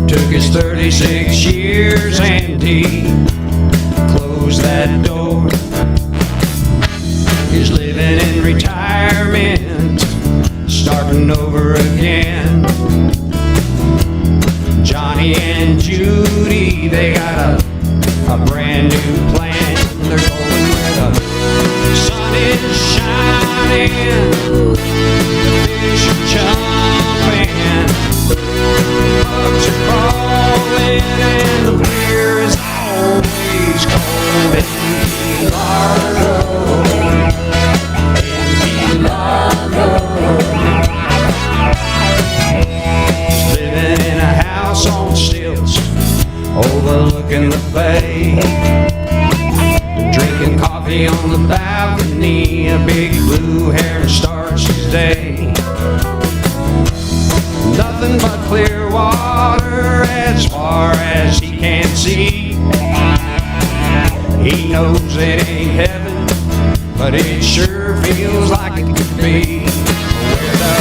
Took his 36 years and he closed that door. He's living in retirement, starting over again. Johnny and Judy, they got a brand new plan. They're going where the sun is shining, the fish are jumping, bugs are crawling water as far as he can see. He knows it ain't heaven, but it sure feels like it could be. Where the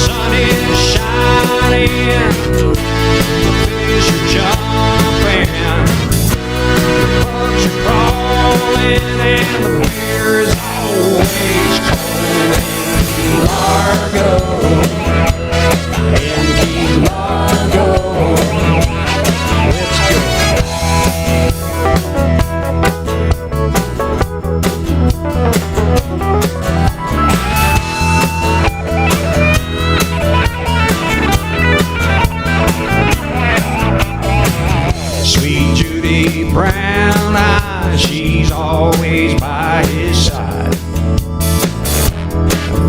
sun is shining, the fish are jumping, the bugs are crawling, and the beer is always cold. Largo, in Key Largo, let's go. Sweet Judy Brown Eyes, she's always by his side.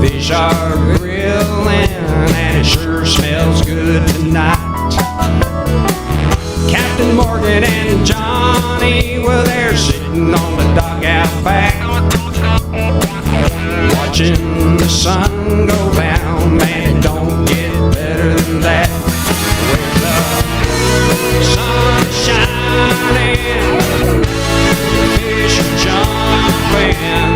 Fish are grilling and it sure smells good tonight. Captain Morgan and Johnny, well, they're sitting on the dock out back, watching the sun go down. Man, it don't get better than that. With the sun shining, the fish are jumping,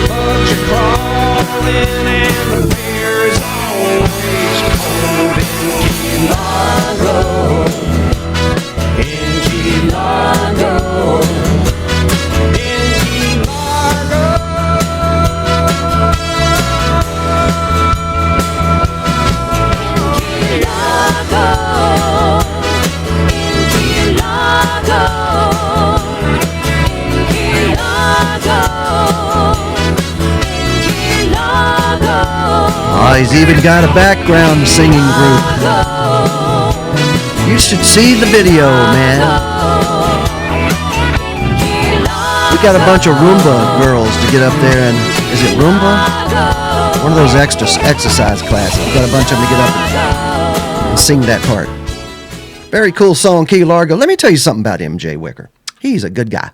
bugs are crawling, and the beer is always cold in Key Largo. In Key Largo. In Key Largo. Key Largo. In Key Largo. In Key Largo. He's even got a background singing group. You should see the video, man. We got a bunch of Roomba girls to get up there and, is it Roomba? One of those exercise classes. We got a bunch of them to get up and sing that part. Very cool song, Key Largo. Let me tell you something about MJ Wicker. He's a good guy.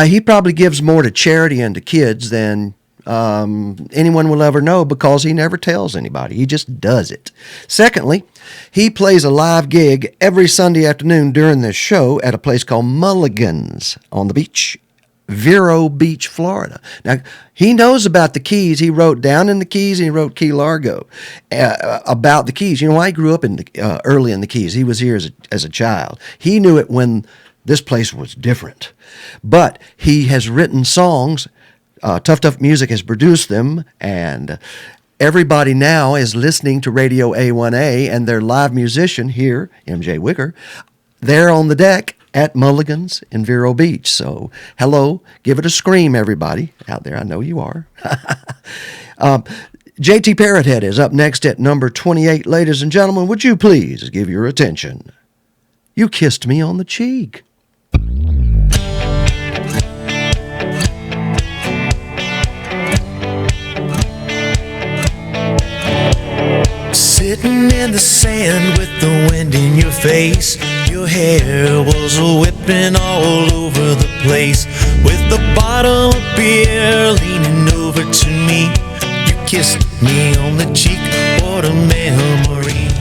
He probably gives more to charity and to kids than anyone will ever know, because he never tells anybody. He just does it. Secondly, he plays a live gig every Sunday afternoon during this show at a place called Mulligan's on the beach, Vero Beach, Florida. Now, he knows about the Keys. He wrote down in the Keys, and he wrote Key Largo about the Keys. You know, I grew up in early in the Keys. He was here as a child. He knew it when this place was different. But he has written songs. Tough Music has produced them, and everybody now is listening to Radio A1A, and their live musician here, MJ Wicker, they're on the deck at Mulligan's in Vero Beach. So, hello, give it a scream, everybody out there. I know you are. JT Parrothead is up next at number 28. Ladies and gentlemen, would you please give your attention? You Kissed Me on the Cheek. Sitting in the sand with the wind in your face, your hair was whipping all over the place. With the bottle of beer leaning over to me, you kissed me on the cheek, what a memory.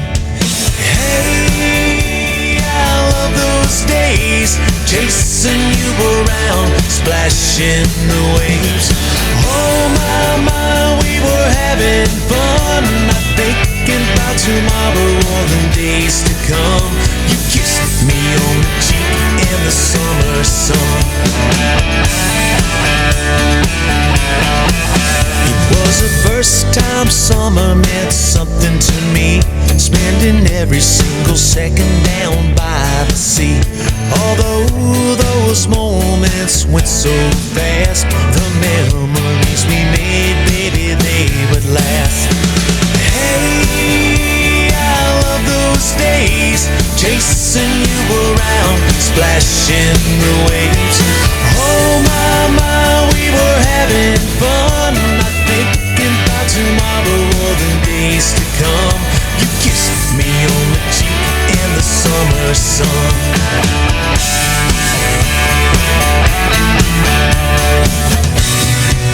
Hey, I love those days, chasing you around, splashing the waves. Oh my, we were having fun, not thinking about tomorrow or the days to come. You kissed me on the cheek in the summer sun. It was the first time summer meant something to me, spending every single second down by the sea. Although those moments went so fast, the memories we made, baby, they would last. Hey, I love those days, chasing you around, splashing the waves. Oh my, we were having fun, not thinking about tomorrow or the days to come. You kissed me on the cheek in the summer sun.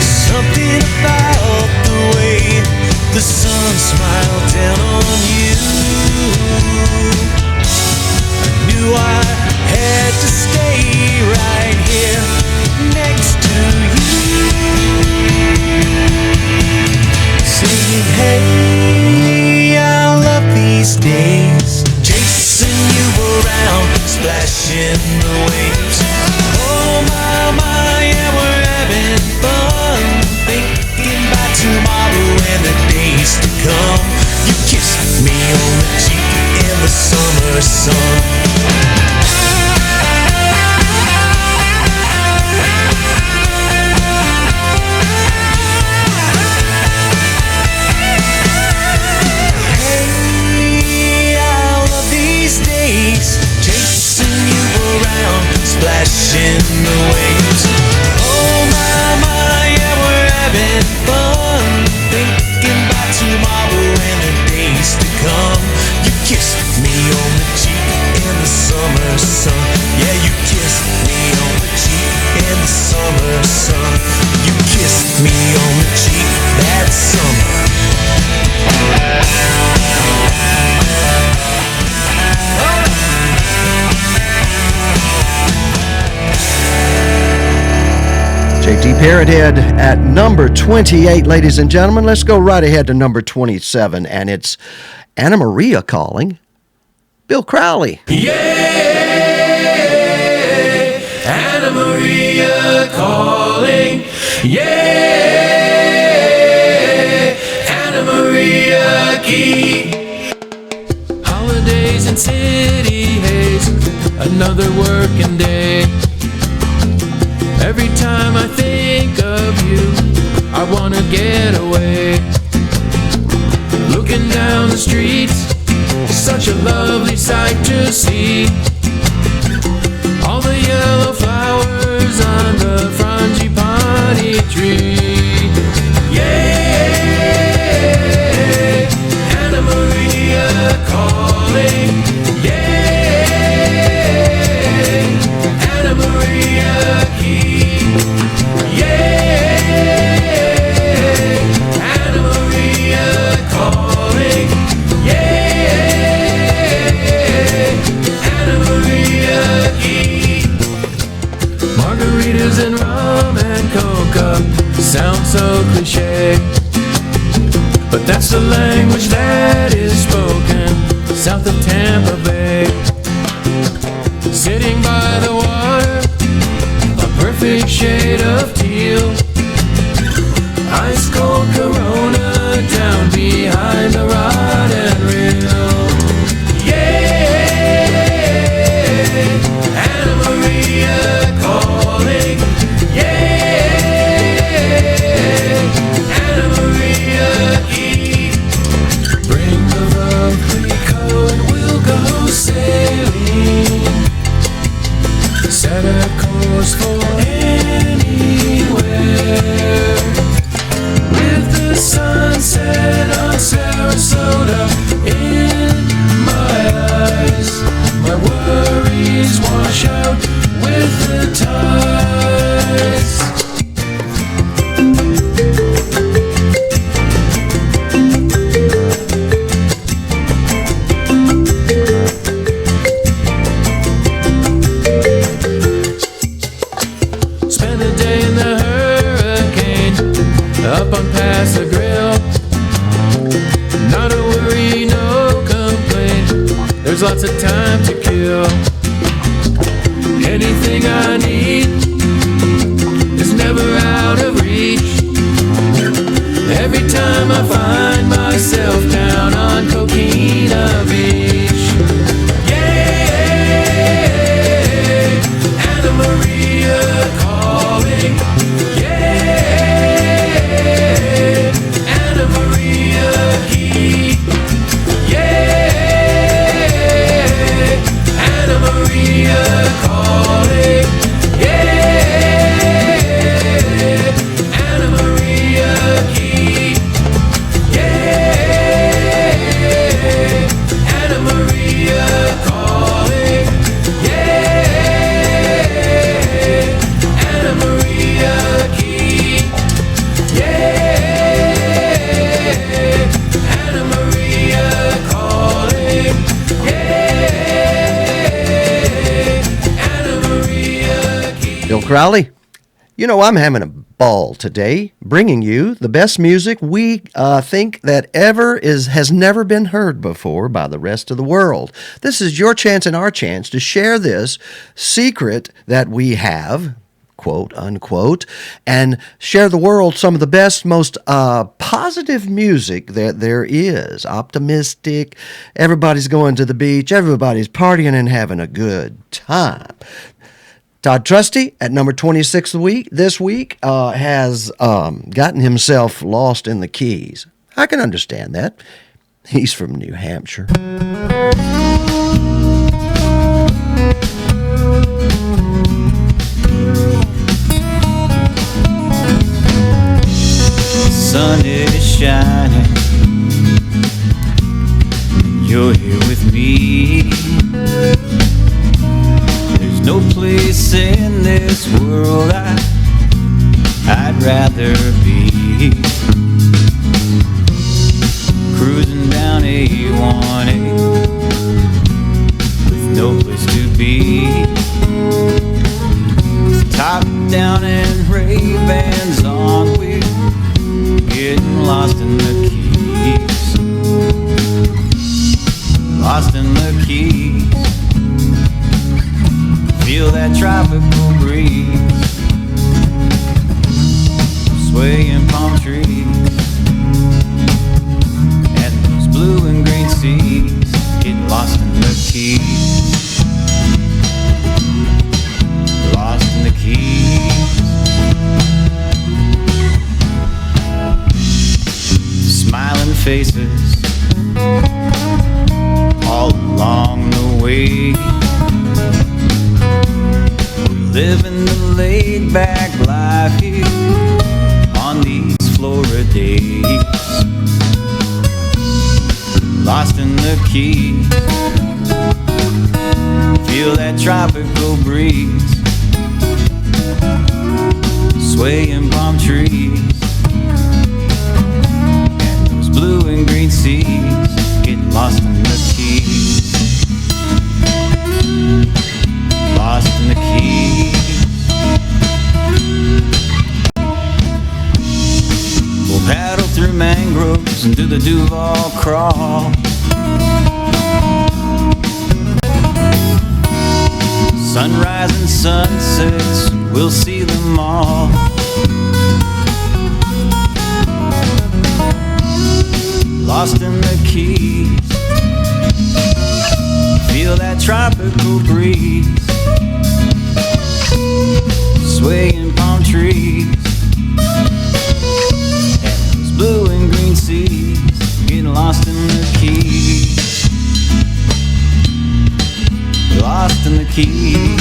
Something about the way the sun smiled down on you. days, chasing you around, splashing the waves. Oh my, yeah, we're having fun, thinking about tomorrow and the days to come. You kissed me on the cheek in the summer sun. Chasing you around, splashing the waves. Oh my, yeah, we're having fun, thinking about tomorrow and the days to come. You kissed me on the cheek in the summer sun. Yeah, you kissed me on the cheek in the summer sun. You kissed me on the cheek that summer. J.T. Parrothead at number 28, ladies and gentlemen. Let's go right ahead to number 27, and it's Anna Maria calling Bill Crowley. Yeah, Anna Maria calling. Yeah, Anna Maria Key. Holidays and city haze, another working day. Every time I think of you, I wanna get away. Looking down the streets, such a lovely sight to see. All the yellow flowers on the frangipani tree. Yeah, Anna Maria calling. Yeah, Anna Maria Key. Yeah, Anna Maria calling. Yeah, Anna Maria Key. Margaritas and rum and coca sound so cliche, but that's the language that is spoken south of Tampa Bay. Sitting by the water, perfect shade of teal, ice cold Corona down behind the rod and reel. Yeah, Anna Maria calling. Yeah, Anna Maria Key. Bring the lovely coat, we'll go sailing. Set a course for anywhere, with the sunset on Sarasota in my eyes. My worries wash out with the tides. Spend a day in the hurricane, up on Paso Grill. Not a worry, no complaint, there's lots of time to kill. Anything I need is never out of reach. Every time I find myself down on Coquina Beach. Yeah, Anna Maria calling. Yeah, Anna Maria Key. Yeah, Anna Maria calling. Yeah, Anna Maria Key. Yeah, Anna Maria calling. Yeah, Anna Maria Key. Yeah, Anna Maria calling. Yeah, Anna Maria Key. Bill Crowley You know, I'm having a ball today, bringing you the best music we think that has never been heard before by the rest of the world. This is your chance and our chance to share this secret that we have, quote unquote, and share the world some of the best, most positive music that there is. Optimistic. Everybody's going to the beach. Everybody's partying and having a good time. Todd Trusty at number 26 this week has gotten himself lost in the Keys. I can understand that. He's from New Hampshire. Sun is shining, you're here with me. There's no place in this world I'd rather be. Cruising down A1A with no place to be. Top down and Ray-Bans on, we're getting lost in the Keys. Lost in the Keys. Feel that tropical breeze, swaying palm trees, and those blue and green seas. Get lost in the Keys. Lost in the Keys. Smiling faces all along the way. Living the laid-back life here on these Florida days. Lost in the Keys. Feel that tropical breeze, swaying palm trees, and those blue and green seas. Get lost in the Keys. Lost in the Keys. We'll paddle through mangroves and do the Duval crawl. Sunrise and sunsets, we'll see them all. Lost in the Keys. Feel that tropical breeze, swaying palm trees, and those blue and green seas. Getting lost in the Keys. Lost in the Keys.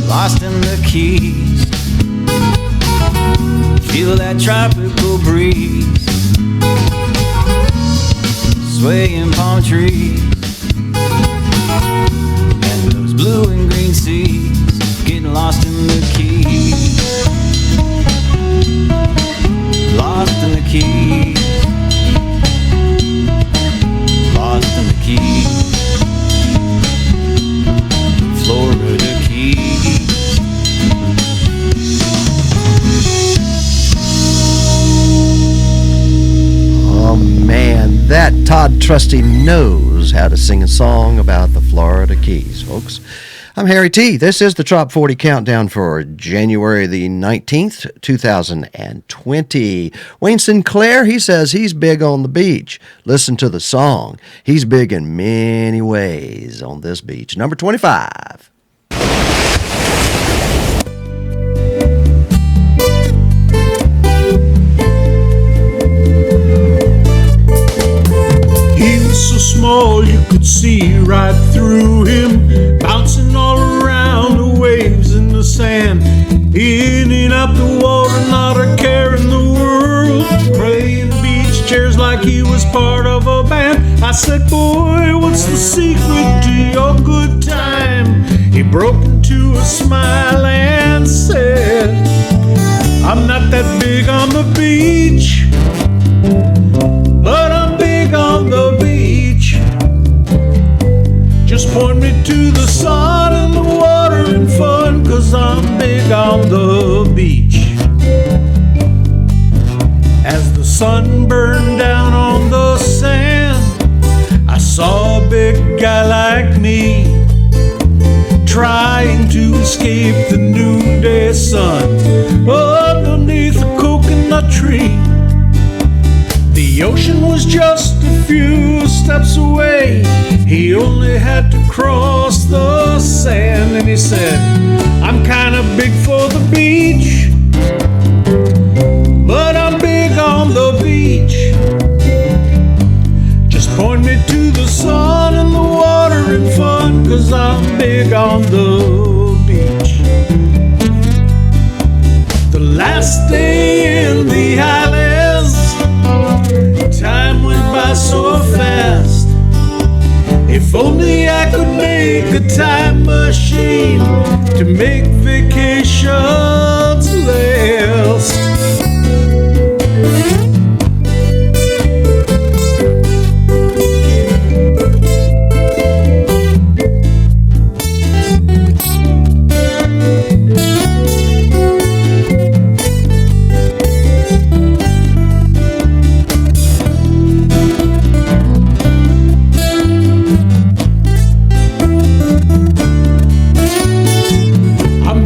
Lost in the Keys. Feel that tropical breeze, swaying palm trees, and those blue and green seas. Getting lost in the Keys. Lost in the Keys. Lost in the Keys. Florida Keys. Oh man, that Todd Trusty knows how to sing a song about the Florida Keys, folks. I'm Harry T. This is the Trop 40 Countdown for January the 19th, 2020. Wayne Sinclair, he says he's big on the beach. Listen to the song. He's big in many ways on this beach. Number 25. He was so small you could see right through him, bouncing all around the waves in the sand, in and out the water, not a care in the world, playing beach chairs like he was part of a band. I said, boy, what's the secret to your good time. He broke into a smile and said, I'm not that big on the beach, but I'm big on the beach. Just point me to the sun and the water and fun, 'cause I'm big on the beach. As the sun burned down on the sand, I saw a big guy like me trying to escape the noonday sun underneath a coconut tree. The ocean was just a few steps away. He only had to cross the sand, and he said, I'm kinda big for the beach, but I'm big on the beach. Just point me to the sun and the water and fun, 'cause I'm big on the beach. The last day in the islands, time went by so fast. If only I could make a time machine to make vacations last.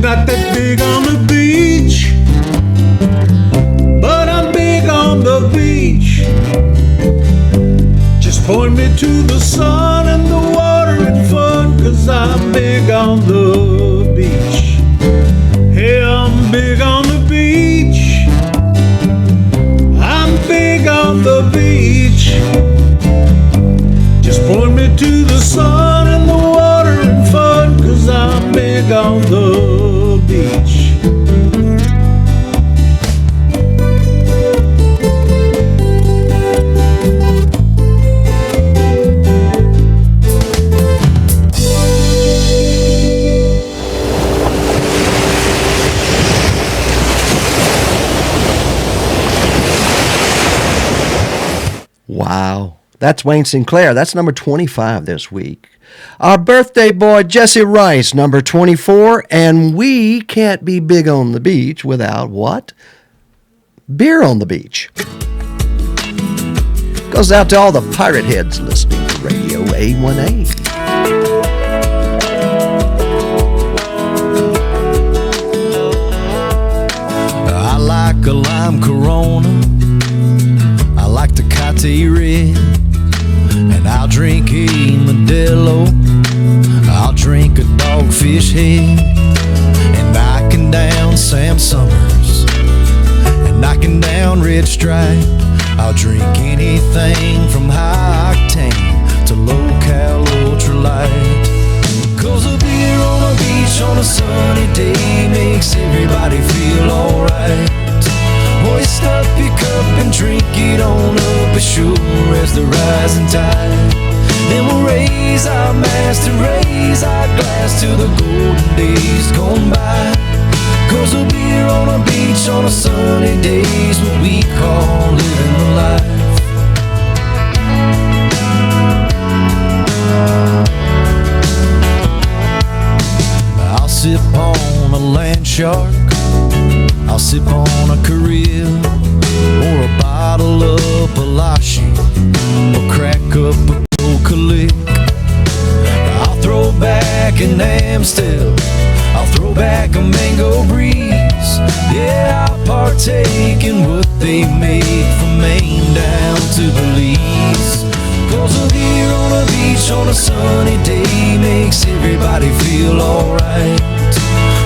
Not that big on the beach, but I'm big on the beach. Just point me to the sun and the water and fun, 'cause I'm big on the beach. Hey, I'm big on the beach. I'm big on the beach. Just point me to the sun and the water and fun, 'cause I'm big on the beach. Wow. That's Wayne Sinclair. That's number 25 this week. Our birthday boy, Jesse Rice, number 24. And we can't be big on the beach without what? Beer on the beach. Goes out to all the pirate heads listening to Radio A1A. I like a lime Corona, I like the Cate Red, and I'll drink a Modelo, I'll drink a Dogfish Head, and knocking down Sam Summers, and knocking down Red Stripe. I'll drink anything from high octane to low-cal ultralight. 'Cause a beer on a beach on a sunny day makes everybody feel alright. Hoist up your cup and drink it on up as sure as the rising tide. Then we'll raise our mass to raise our glass to the golden days gone by. 'Cause a beer on a beach on a sunny day is what we call living the life. I'll sip on a land shark, I'll sip on a Carib, or a bottle of Palachi, or crack up a Coca Lick. I'll throw back an Amstel, I'll throw back a Mango Breeze. Yeah, I'll partake in what they make from Maine down to Belize. 'Cause a beer on a beach on a sunny day makes everybody feel alright.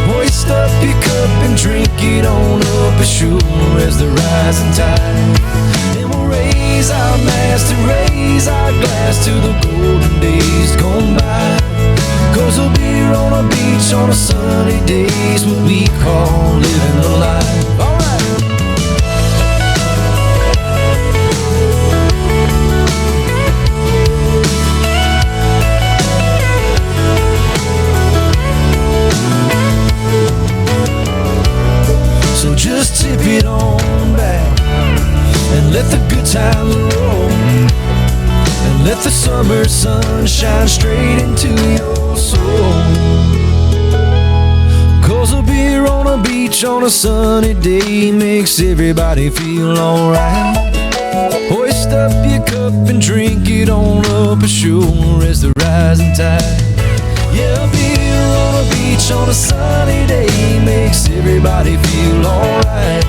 Hoist up your cup and drink it on up as sure as the rising tide. Then we'll raise our mass to raise our glass to the golden days gone by. 'Cause a beer on a beach on a sunny day is what we call living the life. All right. Let the good times roll, and let the summer sun shine straight into your soul. 'Cause a beer on a beach on a sunny day makes everybody feel alright. Hoist up your cup and drink it on up ashore as the rising tide. Yeah, a beer on a beach on a sunny day makes everybody feel alright.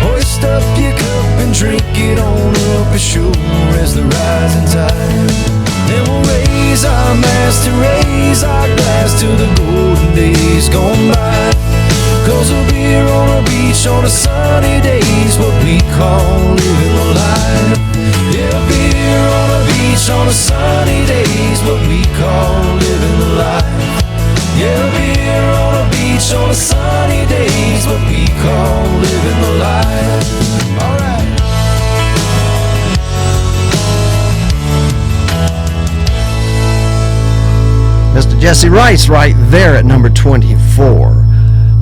Hoist up your cup and drink it on up ashore as the rising tide. Then we'll raise our mass to raise our glass to the golden days gone by. 'Cause a beer on a beach on a sunny day's what we call living a life. Yeah, a beer on a beach on a sunny day's what we call living a life. Yeah, a beer on a beach on a sunny day's what we call living the life. All right. Mr. Jesse Rice right there at number 24.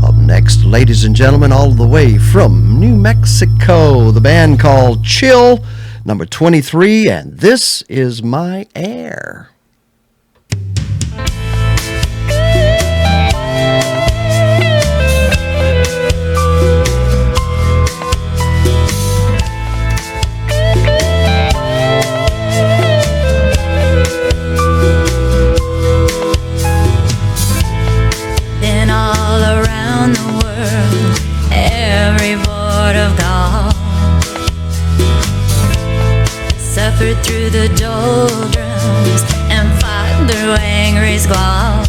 Up next, ladies and gentlemen, all the way from New Mexico, the band called Chill, number 23, and This Is My Air. Through the doldrums and fought through angry squalls.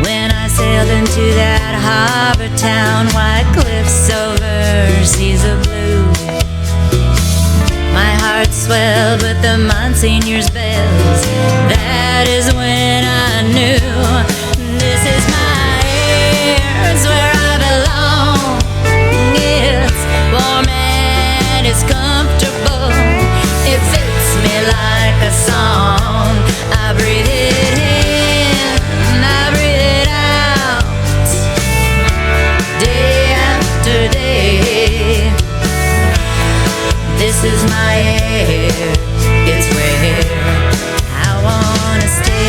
When I sailed into that harbor town, white cliffs over seas of blue, my heart swelled with the Monsignor's bells. That is when I knew this is my air, it's where I belong. It's warm and it's comfortable. It fits me like a song. I breathe it in, I breathe it out, day after day. This is my air, it's where I wanna stay.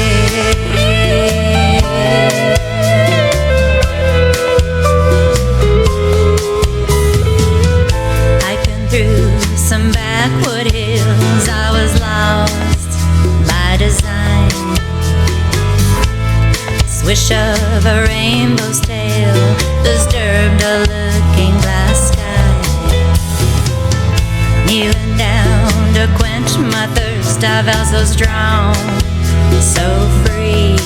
Some backwood hills, I was lost by design. Swish of a rainbow's tail disturbed a looking glass sky. Kneeling down to quench my thirst, I felt so strong, so free.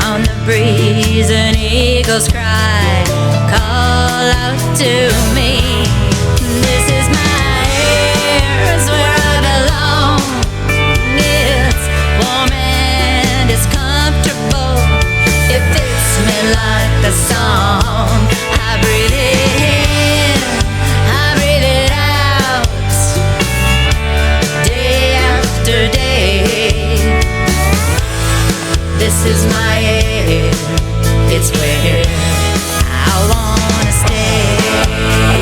On the breeze an eagle's cry call out to me. This is my air, it's where I belong. It's warm and it's comfortable. It fits me like a song. I breathe it in, I breathe it out, day after day. This is my air, it's where I wanna stay.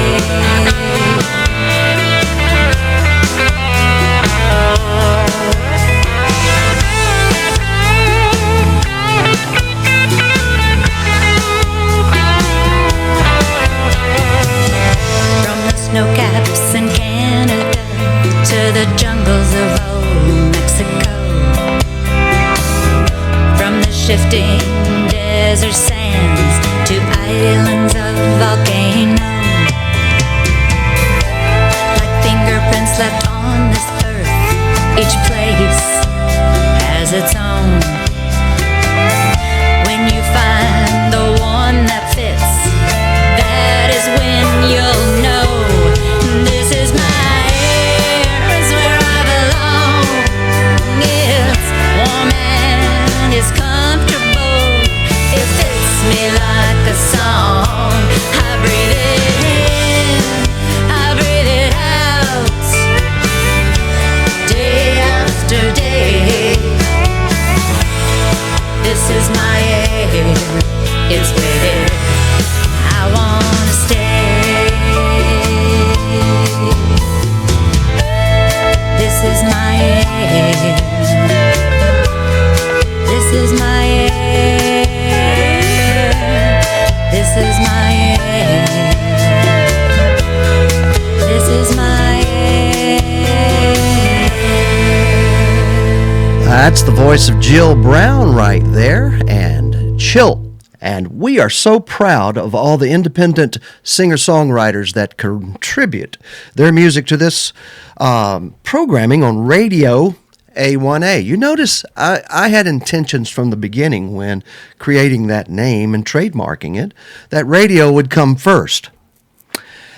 That's the voice of Jill Brown right there, and Chill. And we are so proud of all the independent singer-songwriters that contribute their music to this programming on Radio A1A. You notice I had intentions from the beginning when creating that name and trademarking it, that radio would come first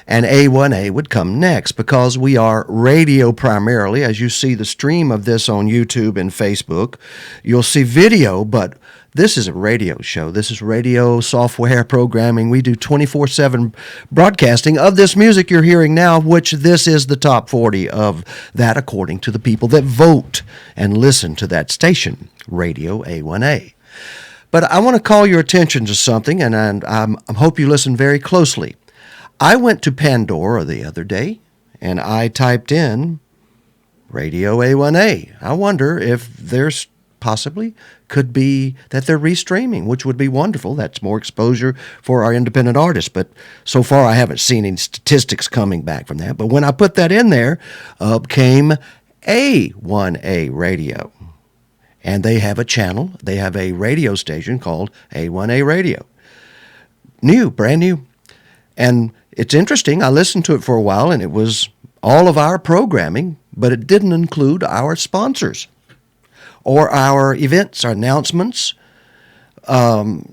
and A1A would come next, because we are radio primarily. As you see the stream of this on YouTube and Facebook, you'll see video, but this is a radio show. This is radio software programming. We do 24/7 broadcasting of this music you're hearing now, which this is the top 40 of that according to the people that vote and listen to that station, Radio A1A. But I want to call your attention to something, and I hope you listen very closely. I went to Pandora the other day, and I typed in Radio A1A. I wonder if there's possibly could be that they're restreaming, which would be wonderful. That's more exposure for our independent artists. But so far, I haven't seen any statistics coming back from that. But when I put that in there, up came A1A Radio. And they have a channel. They have a radio station called A1A Radio. New, brand new. And it's interesting. I listened to it for a while, and it was all of our programming, but it didn't include our sponsors or our events, our announcements, or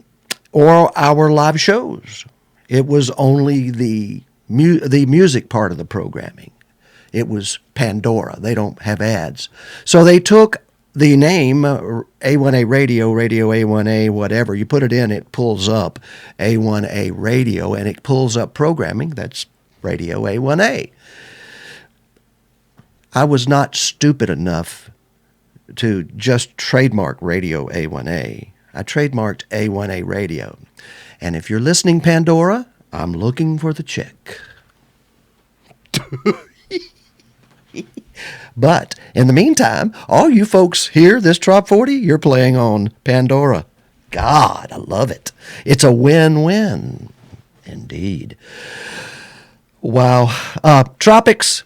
our live shows. It was only the music part of the programming. It was Pandora. They don't have ads. So they took the name A1A Radio, Radio A1A, whatever. You put it in, it pulls up A1A Radio, and it pulls up programming. That's Radio A1A. I was not stupid enough to just trademark Radio A1A. I trademarked A1A Radio. And if you're listening, Pandora, I'm looking for the check. But in the meantime, all you folks here, this Top 40, you're playing on Pandora. God, I love it. It's a win-win. Indeed. Wow. Tropics,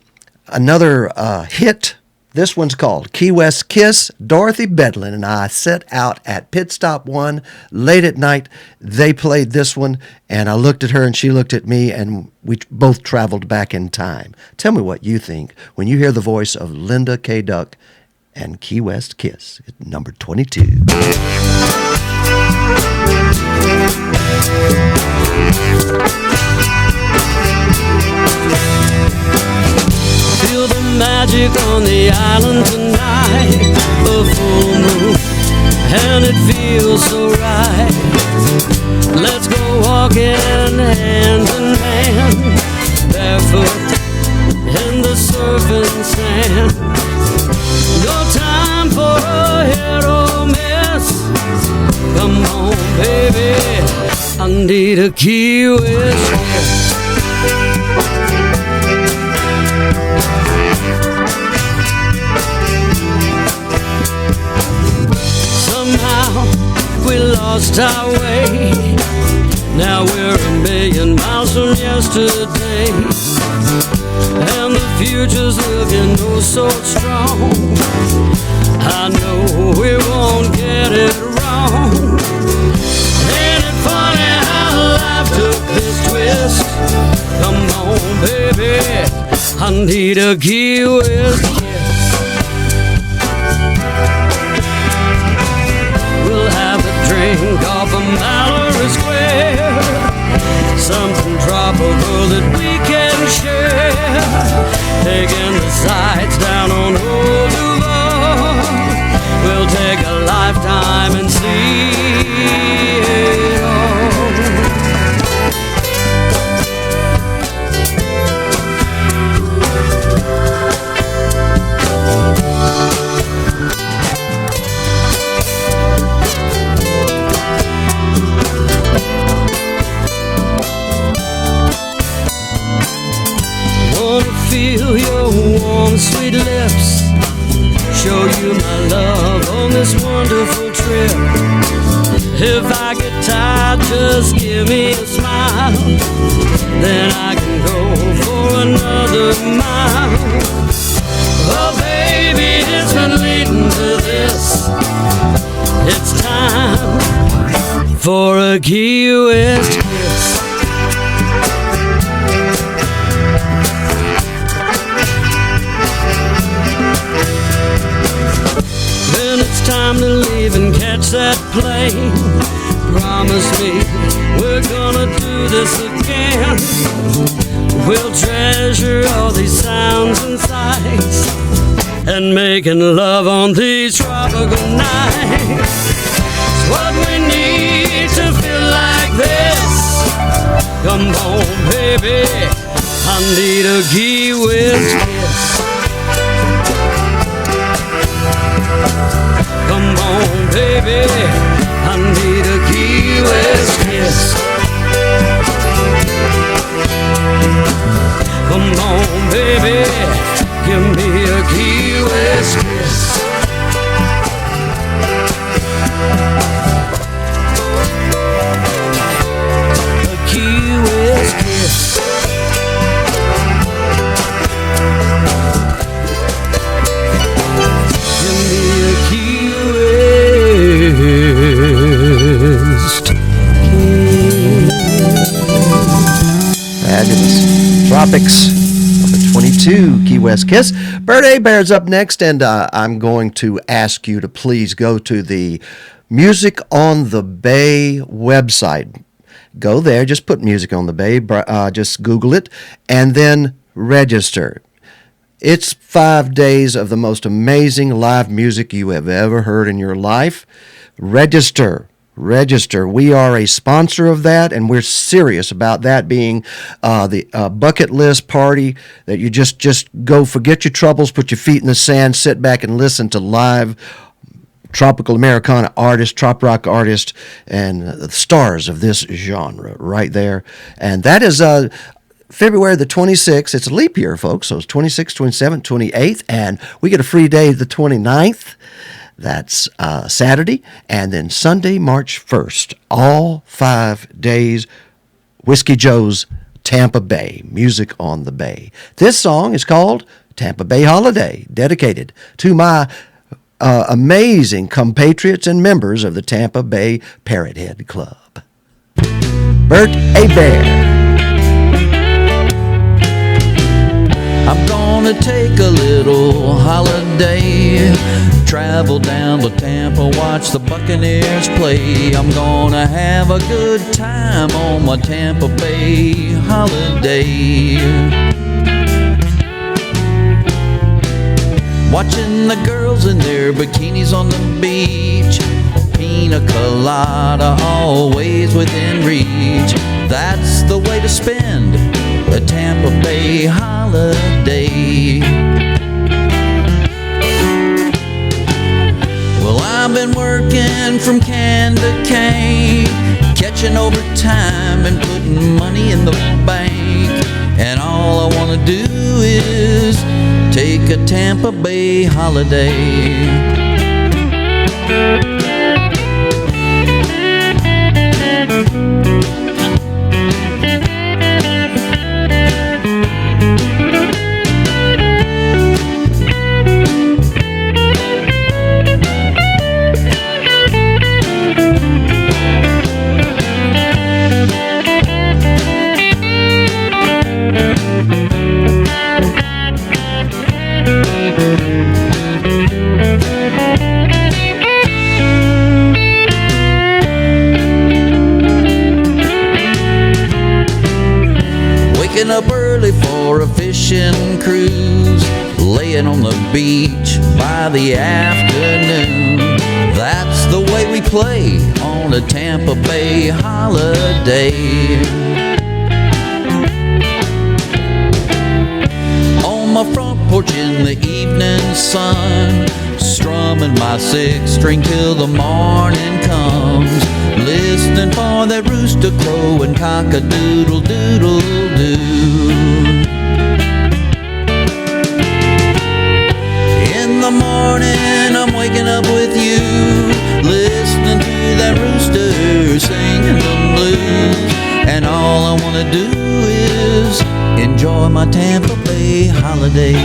another hit. This one's called Key West Kiss. Dorothy Bedlin and I set out at Pit Stop 1 late at night. They played this one, and I looked at her and she looked at me, and we both traveled back in time. Tell me what you think when you hear the voice of Linda K. Duck and Key West Kiss, number 22. Feel the magic on the island tonight, a full moon, and it feels so right. Let's go walking hand in hand, barefoot in the surfing sand. No time for a hit or miss. Come on, baby, I need a Key West kiss. We lost our way. Now we're a million miles from yesterday, and the future's looking oh so strong. I know we won't get it wrong. Ain't it funny how life took this twist? Come on, baby, I need a Key West kiss. Drink off a Mallory Square, something tropical that we can share. Taking the sights down on Old Duval, we'll take a lifetime and see it all. Feel your warm, sweet lips, show you my love on this wonderful trip. If I get tired, just give me a smile, then I can go for another mile. Oh baby, it's been leading to this. Key West kiss. Then it's time to leave and catch that plane. Promise me we're gonna do this again. We'll treasure all these sounds and sights, and making love on these tropical nights. It's what we need to feel like this. Come on, baby, I need a Key West kiss. Come on, baby, I need a Key West kiss. Come on, baby, give me a Key West kiss. A Key West kiss. Give me a Key West kiss. Fabulous. Tropics, number 22, Key West Kiss. Bird A Bear's up next, and I'm going to ask you to please go to the Music on the Bay website. Go there, just put Music on the Bay, just Google it, and then register. It's 5 days of the most amazing live music you have ever heard in your life. Register. We are a sponsor of that, and we're serious about that being the bucket list party that you just go forget your troubles, put your feet in the sand, sit back and listen to live tropical Americana artists, trop rock artists, and the stars of this genre right there. And that is February the 26th. It's a leap year, folks, so it's 26th, 27th, 28th, and we get a free day the 29th. That's Saturday, and then Sunday, March 1st. All 5 days, Whiskey Joe's Tampa Bay, Music on the Bay. This song is called Tampa Bay Holiday, dedicated to my amazing compatriots and members of the Tampa Bay Parrot Head Club. Bert A. Bear. I'm gonna take a little holiday, travel down to Tampa, watch the Buccaneers play. I'm gonna have a good time on my Tampa Bay holiday, watching the girls in their bikinis on the beach, pina colada always within reach. That's the way to spend a Tampa Bay holiday. Well, I've been working from can to cane, catching overtime and putting money in the bank, and all I want to do is take a Tampa Bay holiday. Waking up early for a fishing cruise, laying on the beach by the afternoon. That's the way we play on a Tampa Bay holiday. On my front porch in the evening sun, strumming my six-string till the morning comes, listening for that rooster crow and cock-a-doodle-doodle-doo. In the morning I'm waking up with you, listening to that rooster singing the blues, and all I want to do is enjoy my Tampa Bay holiday.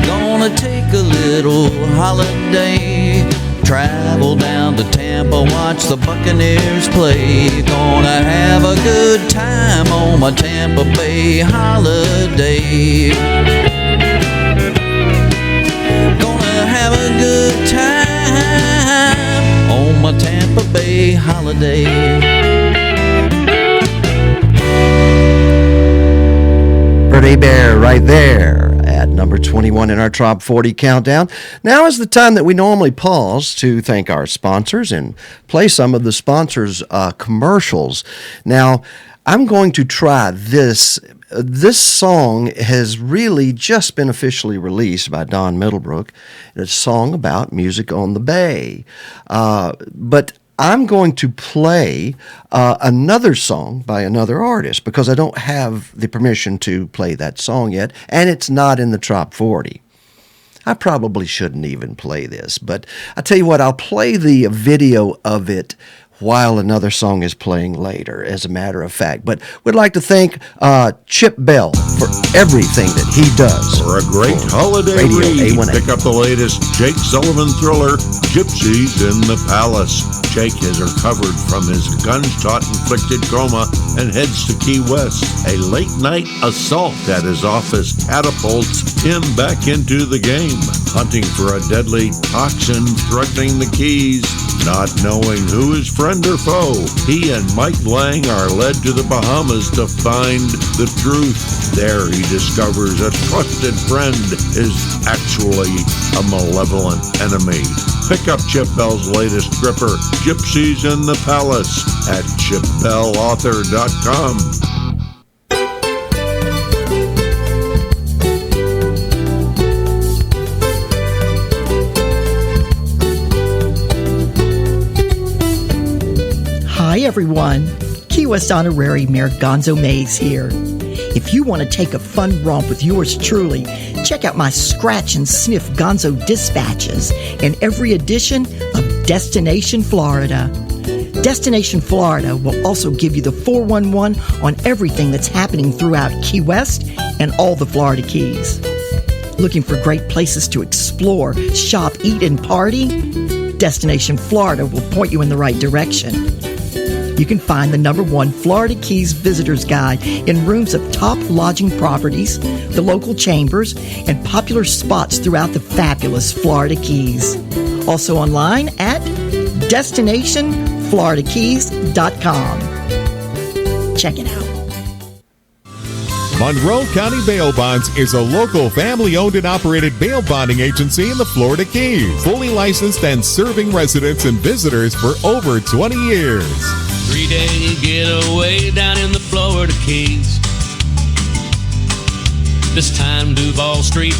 Gonna take a little holiday, travel down to Tampa, watch the Buccaneers play. Gonna have a good time on my Tampa Bay holiday. Gonna have a good time on my Tampa Bay holiday. Pretty Bear right there at number 21 in our Top 40 countdown. Now is the time that we normally pause to thank our sponsors and play some of the sponsors' commercials. Now, I'm going to try this. This song has really just been officially released by Don Middlebrook. It's a song about music on the bay. But I'm going to play another song by another artist because I don't have the permission to play that song yet, and it's not in the Top 40. I probably shouldn't even play this, but I tell you what, I'll play the video of it while another song is playing later, as a matter of fact. But we'd like to thank Chip Bell for everything that he does. For a great holiday Radio read, A1A. pick up the latest Jake Sullivan thriller, Gypsies in the Palace. Jake has recovered from his gunshot-inflicted coma and heads to Key West. A late-night assault at his office catapults him back into the game, hunting for a deadly toxin threatening the Keys. Not knowing who is friend or foe, he and Mike Lang are led to the Bahamas to find the truth. There he discovers a trusted friend is actually a malevolent enemy. Pick up Chip Bell's latest gripper, Gypsies in the Palace, at chipbellauthor.com. Hi everyone, Key West Honorary Mayor Gonzo Mays here. If you want to take a fun romp with yours truly, check out my Scratch and Sniff Gonzo dispatches in every edition of Destination Florida. Destination Florida will also give you the 411 on everything that's happening throughout Key West and all the Florida Keys. Looking for great places to explore, shop, eat, and party? Destination Florida will point you in the right direction. You can find the #1 Florida Keys Visitor's Guide in rooms of top lodging properties, the local chambers, and popular spots throughout the fabulous Florida Keys. Also online at destinationfloridakeys.com. Check it out. Monroe County Bail Bonds is a local family-owned and operated bail bonding agency in the Florida Keys, fully licensed and serving residents and visitors for over 20 years. 3-day getaway down in the Florida Keys. This time Duval Street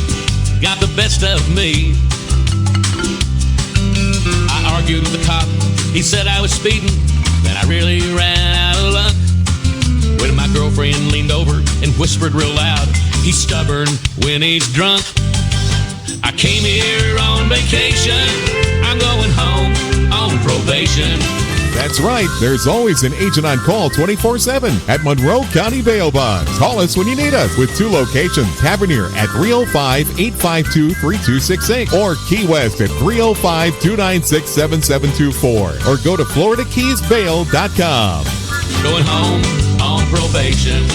got the best of me. I argued with the cop. He said I was speeding, then I really ran out of luck. When my girlfriend leaned over and whispered real loud, he's stubborn when he's drunk. I came here on vacation. I'm going home on probation. That's right. There's always an agent on call 24/7 at Monroe County Bail Bonds. Call us when you need us with 2 locations. Tavernier at 305-852-3268 or Key West at 305-296-7724 or go to FloridaKeysBail.com. Going home on probation.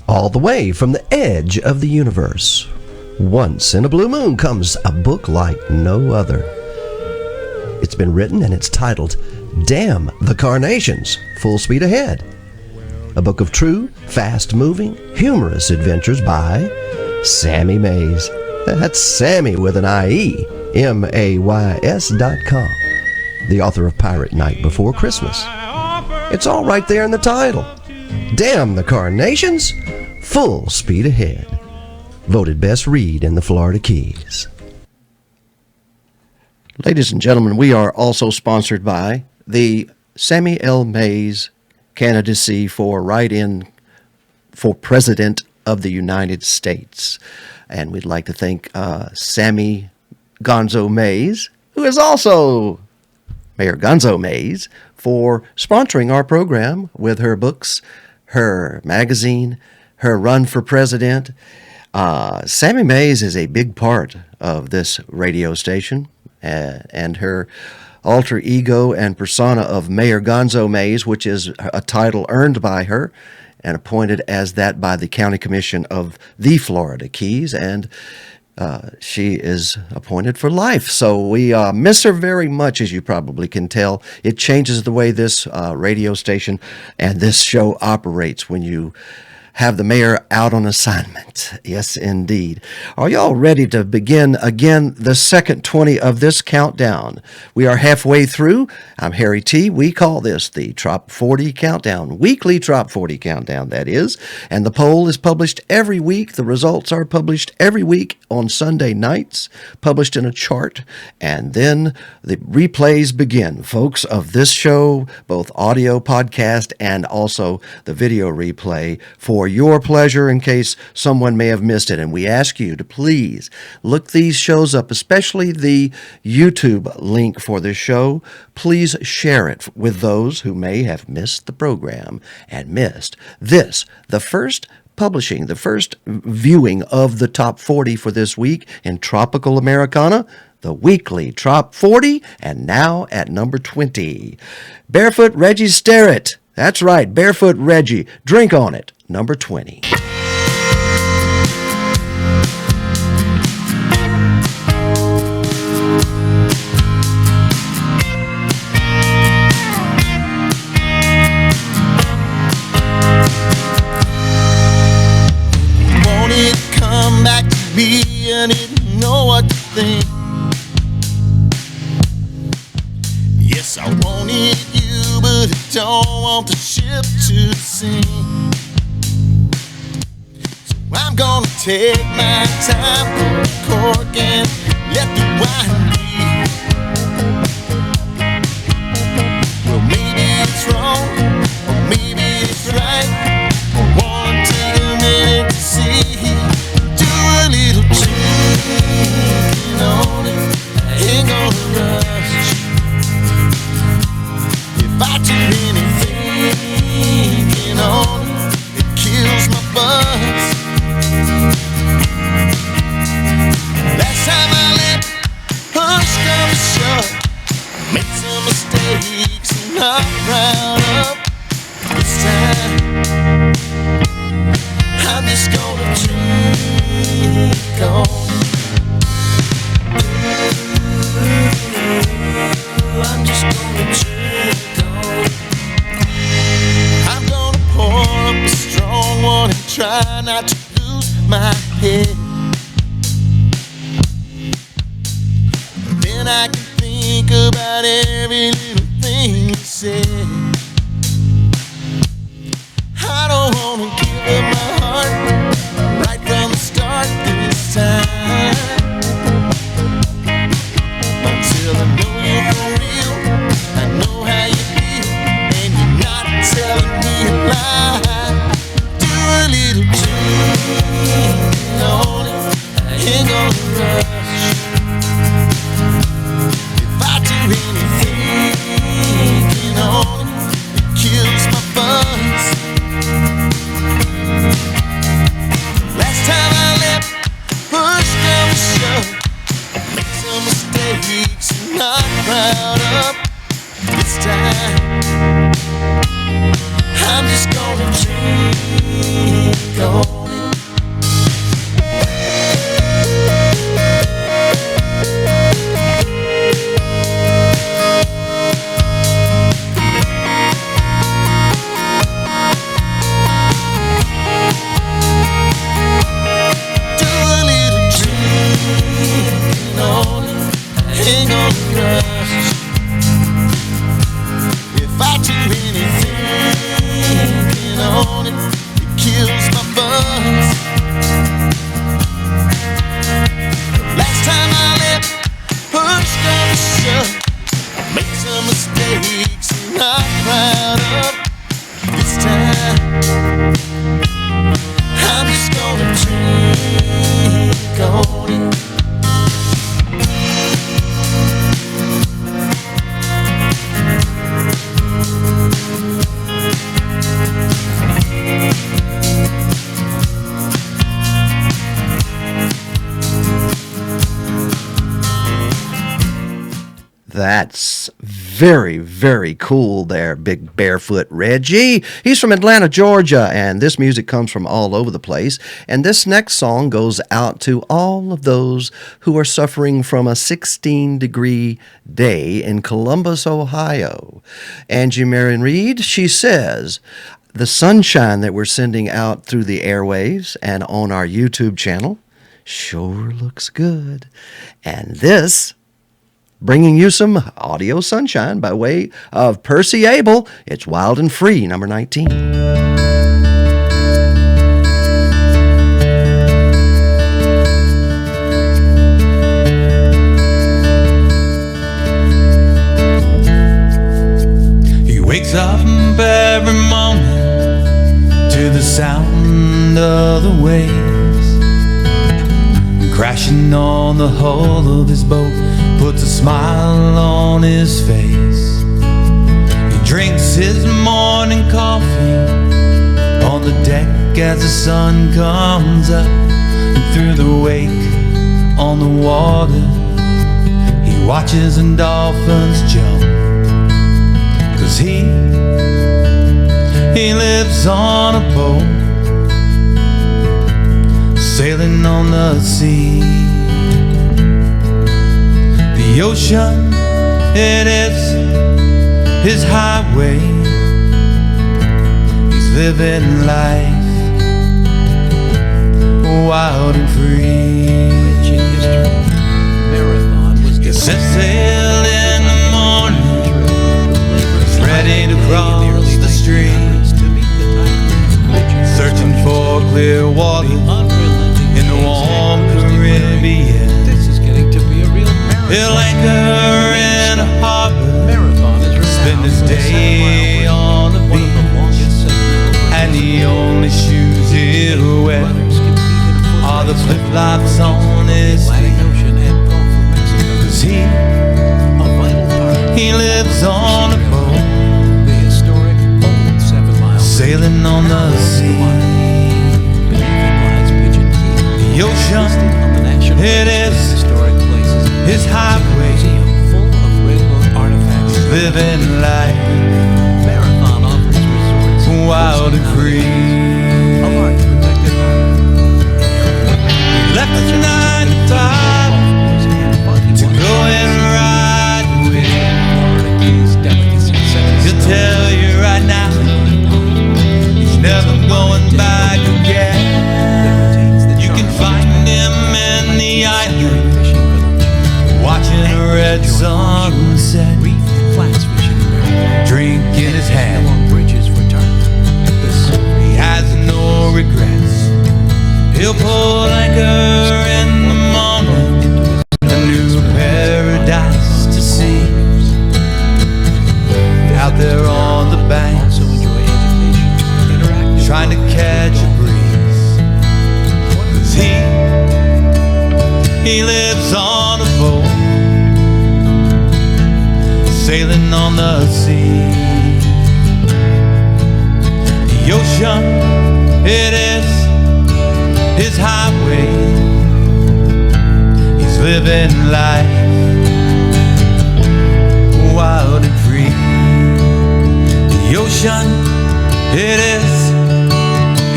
All the way from the edge of the universe. Once in a blue moon comes a book like no other. It's been written and it's titled Damn the Carnations, Full Speed Ahead. A book of true, fast-moving, humorous adventures by Sammy Mays. That's Sammy with an I-E, MAYS.com. The author of Pirate Night Before Christmas. It's all right there in the title. Damn the Carnations, Full Speed Ahead. Voted best read in the Florida Keys. Ladies and gentlemen, we are also sponsored by the Sammy L. Mays candidacy for write-in for President of the United States. And we'd like to thank Sammy Gonzo Mays, who is also Mayor Gonzo Mays, for sponsoring our program with her books, her magazine, her run for president. Sammy Mays is a big part of this radio station, and her alter ego and persona of Mayor Gonzo Mays, which is a title earned by her and appointed as that by the County Commission of the Florida Keys, and she is appointed for life. So we miss her very much, as you probably can tell. It changes the way this radio station and this show operates when you have the mayor out on assignment. Yes, indeed. Are y'all ready to begin again the second 20 of this countdown? We are halfway through. I'm Harry T. We call this the Trop 40 Countdown, weekly Trop 40 Countdown, that is. And the poll is published every week. The results are published every week on Sunday nights, published in a chart. And then the replays begin, folks, of this show, both audio podcast and also the video replay for your pleasure in case someone may have missed it. And we ask you to please look these shows up, especially the YouTube link for this show. Please share it with those who may have missed the program and missed this, the first viewing of the Top 40 for this week in Tropical Americana, the weekly Trop 40, and now at number 20. Barefoot Reggie Starrett. That's right, Barefoot Reggie. Drink on it. Number 20. Wanted to come back to me, I didn't know what to think. Yes, I wanted you, but I don't want the ship to sink. So I'm gonna take my time, pour a cork and let the wine breathe. Well, maybe it's wrong, or maybe it's right. I wanna take a minute to see, do a little drinking on it, ain't gonna rush. If I do anything thinking on it, it kills my buzz. Last time I let push come to shove, made some mistakes and not proud of. This time I'm just gonna drink on it. I'm just gonna drink on it. I'm gonna pour up a strong one and try not to lose my head. Then I can think about every little thing you said. I don't wanna give up my heart right from the start this time. Until I know you're for real, I know how you feel, and you're not telling me a lie. Do a little drinking on it, I ain't gonna rush. If I do anything thinking on it, it kills my buzz. Last time I let push come to shove, make some mistakes I'm not proud of. This time I'm just gonna drink on it. Do a little drinking on it, ain't gonna rush. If I do anything thinking on it, it kills my buzz. That's very, very cool there, Big Barefoot Reggie. He's from Atlanta, Georgia, and this music comes from all over the place. And this next song goes out to all of those who are suffering from a 16-degree day in Columbus, Ohio. Angie Marion Reed, she says, the sunshine that we're sending out through the airwaves and on our YouTube channel sure looks good. And this, bringing you some audio sunshine by way of Percy Abel. It's Wild and Free, number 19. He wakes up every morning to the sound of the waves crashing on the hull of his boat. Puts a smile on his face. He drinks his morning coffee on the deck as the sun comes up. And through the wake on the water, he watches the dolphins jump. 'Cause he lives on a boat, sailing on the sea. The ocean, it is his highway. He's living life wild and free. He sets sail in the morning, he's ready to cross the stream, searching for clear water in the warm Caribbean. He'll anchor in a harbor, spend his day on the beach, and the only shoes he'll wear are the flip-flops on his feet. 'Cause he lives on a boat, sailing on the sea. The ocean, it is his highway, full of railroad artifacts, living life, Marathon offers resorts, wild and free. A large protected he left his 9 to 5 to go and ride with. He'll tell you right now, he's never going back again. You can find him in the island, watching a red sunset, drink in his hand. He has no regrets. He'll pull anchor in the morning, a new paradise to see. Out there on the banks, trying to catch a breeze. 'Cause he lives on a boat, sailing on the sea. The ocean, it is his highway. He's living life wild and free. The ocean, it is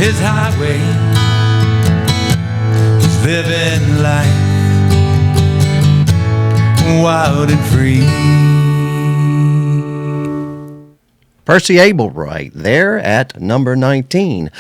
his highway. He's living life wild and free. Percy Abel right there at number 19.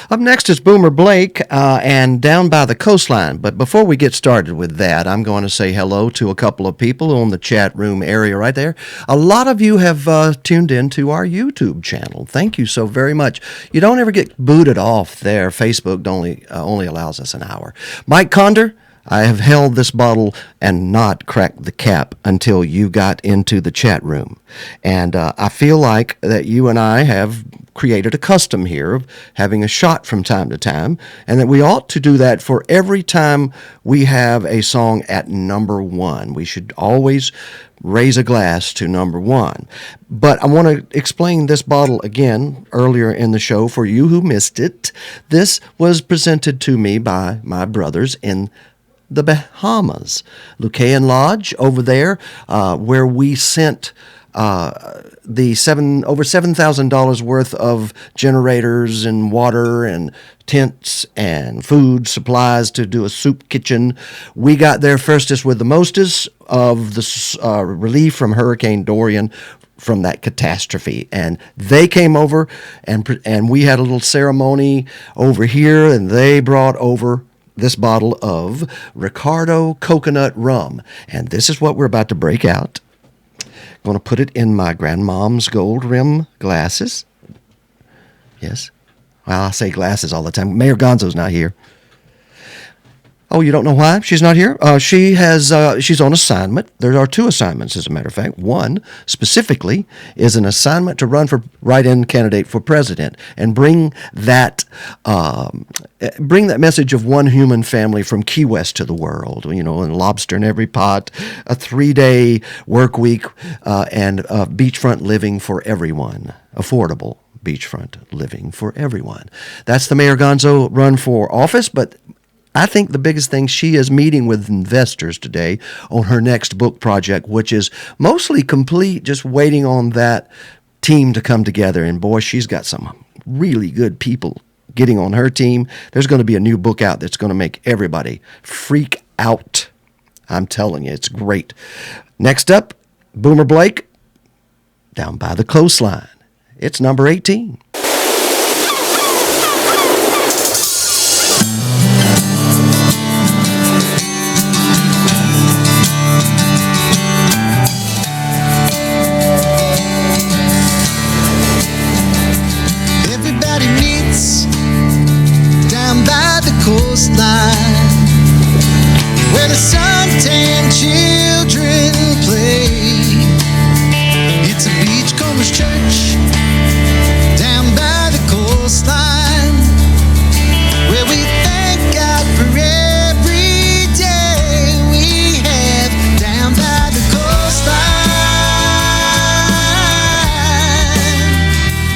Up next is Boomer Blake and Down by the Coastline. But before we get started with that, I'm going to say hello to a couple of people on the chat room area right there. A lot of you have tuned in to our YouTube channel. Thank you so very much. You don't ever get booted off there. Facebook only allows us an hour. Mike Conder, I have held this bottle and not cracked the cap until you got into the chat room. And I feel like that you and I have created a custom here of having a shot from time to time, and that we ought to do that for every time we have a song at number one. We should always raise a glass to number one. But I want to explain this bottle again earlier in the show for you who missed it. This was presented to me by my brothers in the Bahamas. Lucayan Lodge over there, where we sent the over $7,000 worth of generators and water and tents and food supplies to do a soup kitchen. We got there firstest with the mostest of the relief from Hurricane Dorian from that catastrophe, and they came over and we had a little ceremony over here, and they brought over this bottle of Ricardo coconut rum, and this is what we're about to break out. I'm going to put it in my grandmom's gold rim glasses. Yes. Well, I say glasses all the time. Mayor Gonzo's not here. Oh, you don't know why she's not here? She's on assignment. There are 2 assignments, as a matter of fact. One, specifically, is an assignment to run for write-in candidate for president and bring that message of one human family from Key West to the world. You know, and lobster in every pot, a 3-day work week, and beachfront living for everyone. Affordable beachfront living for everyone. That's the Mayor Gonzo run for office, but I think the biggest thing, she is meeting with investors today on her next book project, which is mostly complete, just waiting on that team to come together. And boy, she's got some really good people getting on her team. There's going to be a new book out that's going to make everybody freak out. I'm telling you, it's great. Next up, Boomer Blake, Down by the Coastline. It's number 18. Coastline, where the suntan children play. It's a beachcombers church down by the coastline, where we thank God for every day we have down by the coastline,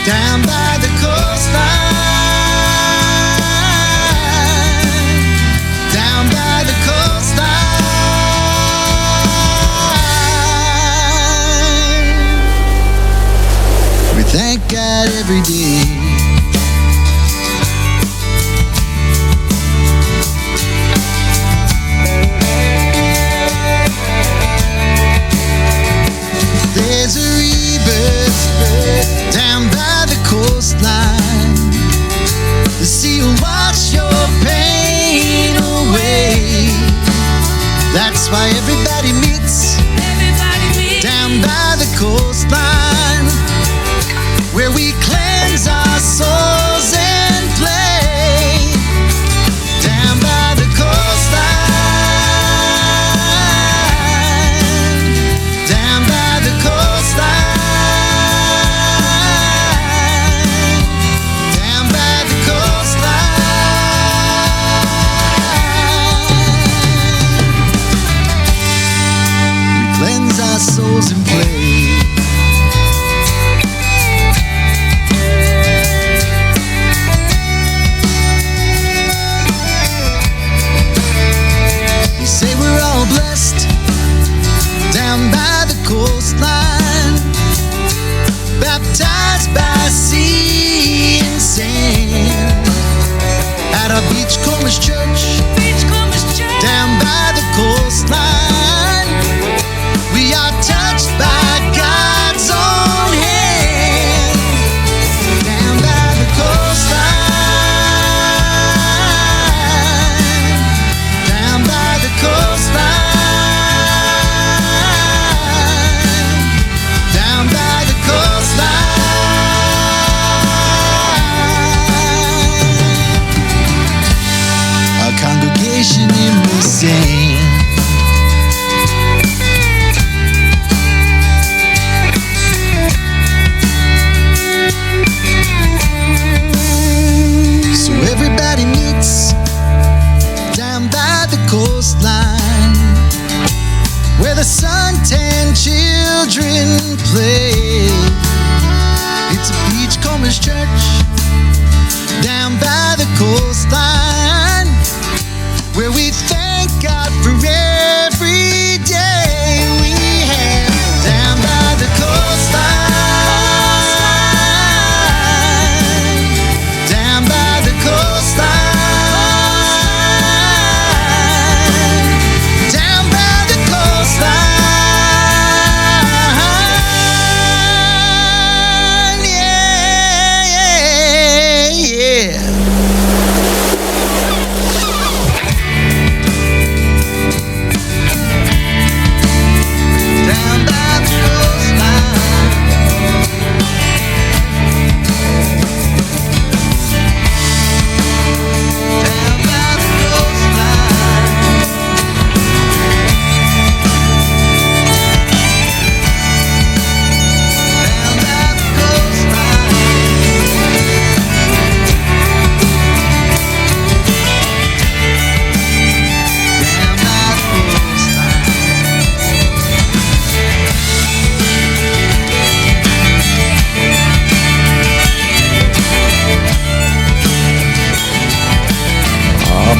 down by the coastline. Thank God every day. There's a rebirth down by the coastline. The sea will wash your pain away. That's why everybody meets down by the coastline, where we cleanse our souls and play. Down by the coastline, down by the coastline, down by the coastline. We cleanse our souls and play. Blessed down by the coastline, baptized by sea and sand, at our beachcombers church down by the coastline. We are touched by God's own hand, down by the coastline, down by the coastline. Congregation in the sand. So everybody meets down by the coastline, where the suntan children play. It's a beachcombers church down by the coastline, where we thank God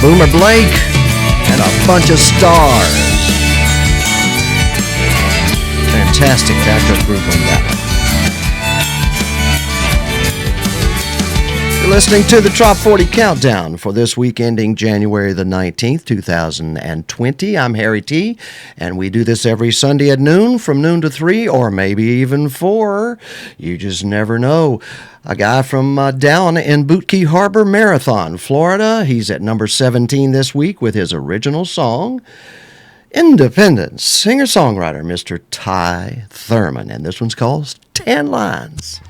Boomer Blake and a bunch of stars. Fantastic backup group on that one. You're listening to the Top 40 Countdown for this week ending January the 19th, 2020. I'm Harry T., and we do this every Sunday at noon, from noon to 3, or maybe even 4. You just never know. A guy from down in Boot Key Harbor, Marathon, Florida. He's at number 17 this week with his original song, Independent singer-songwriter Mr. Ty Thurman, and this one's called 10 Lines.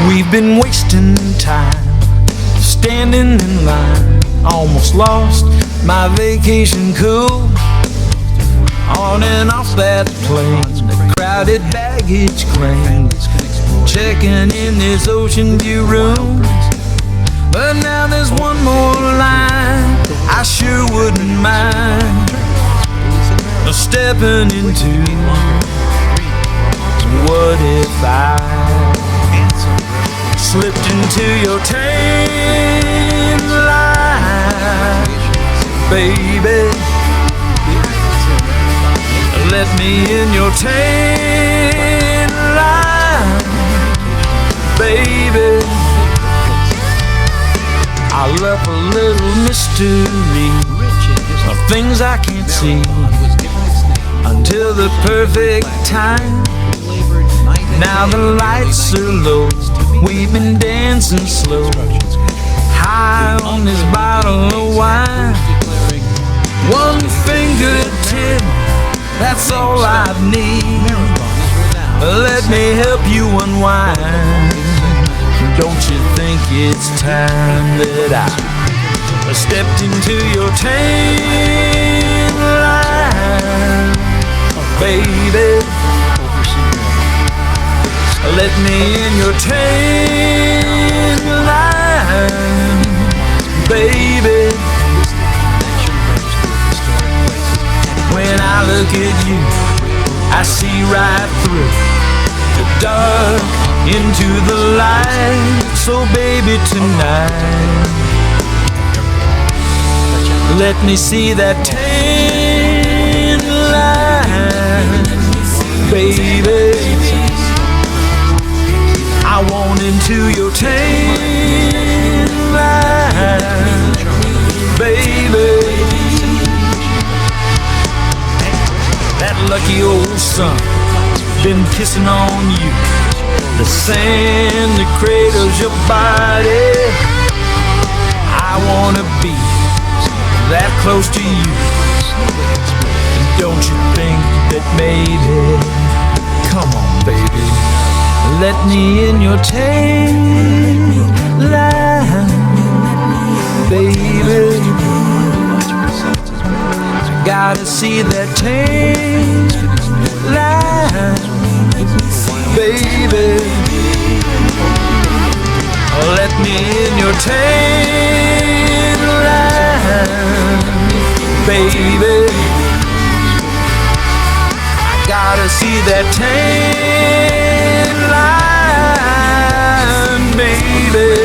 We've been wasting time, standing in line, almost lost my vacation cool. On and off that plane, the crowded baggage claim, checking in this ocean view room. But now there's one more line I sure wouldn't mind stepping into. What if I slipped into your tan line, baby? Let me in your tan line, baby. I left a little mystery of things I can't see until the perfect time. Now the lights are low, we've been dancing slow, high on this bottle of wine. One fingertip, that's all I need. Let me help you unwind. Don't you think it's time that I stepped into your tan line, baby? Let me in your tan line, baby. When I look at you, I see right through the dark into the light. So baby, tonight, let me see that tan line, baby. I want into your tan line, baby. That lucky old sun been kissing on you, the sand that cradles your body. I wanna be that close to you. And don't you think that maybe, come on baby, let me in your tan line, baby. Gotta see that tan line, baby. Let me in your tan line, baby. Gotta see that tan line, baby.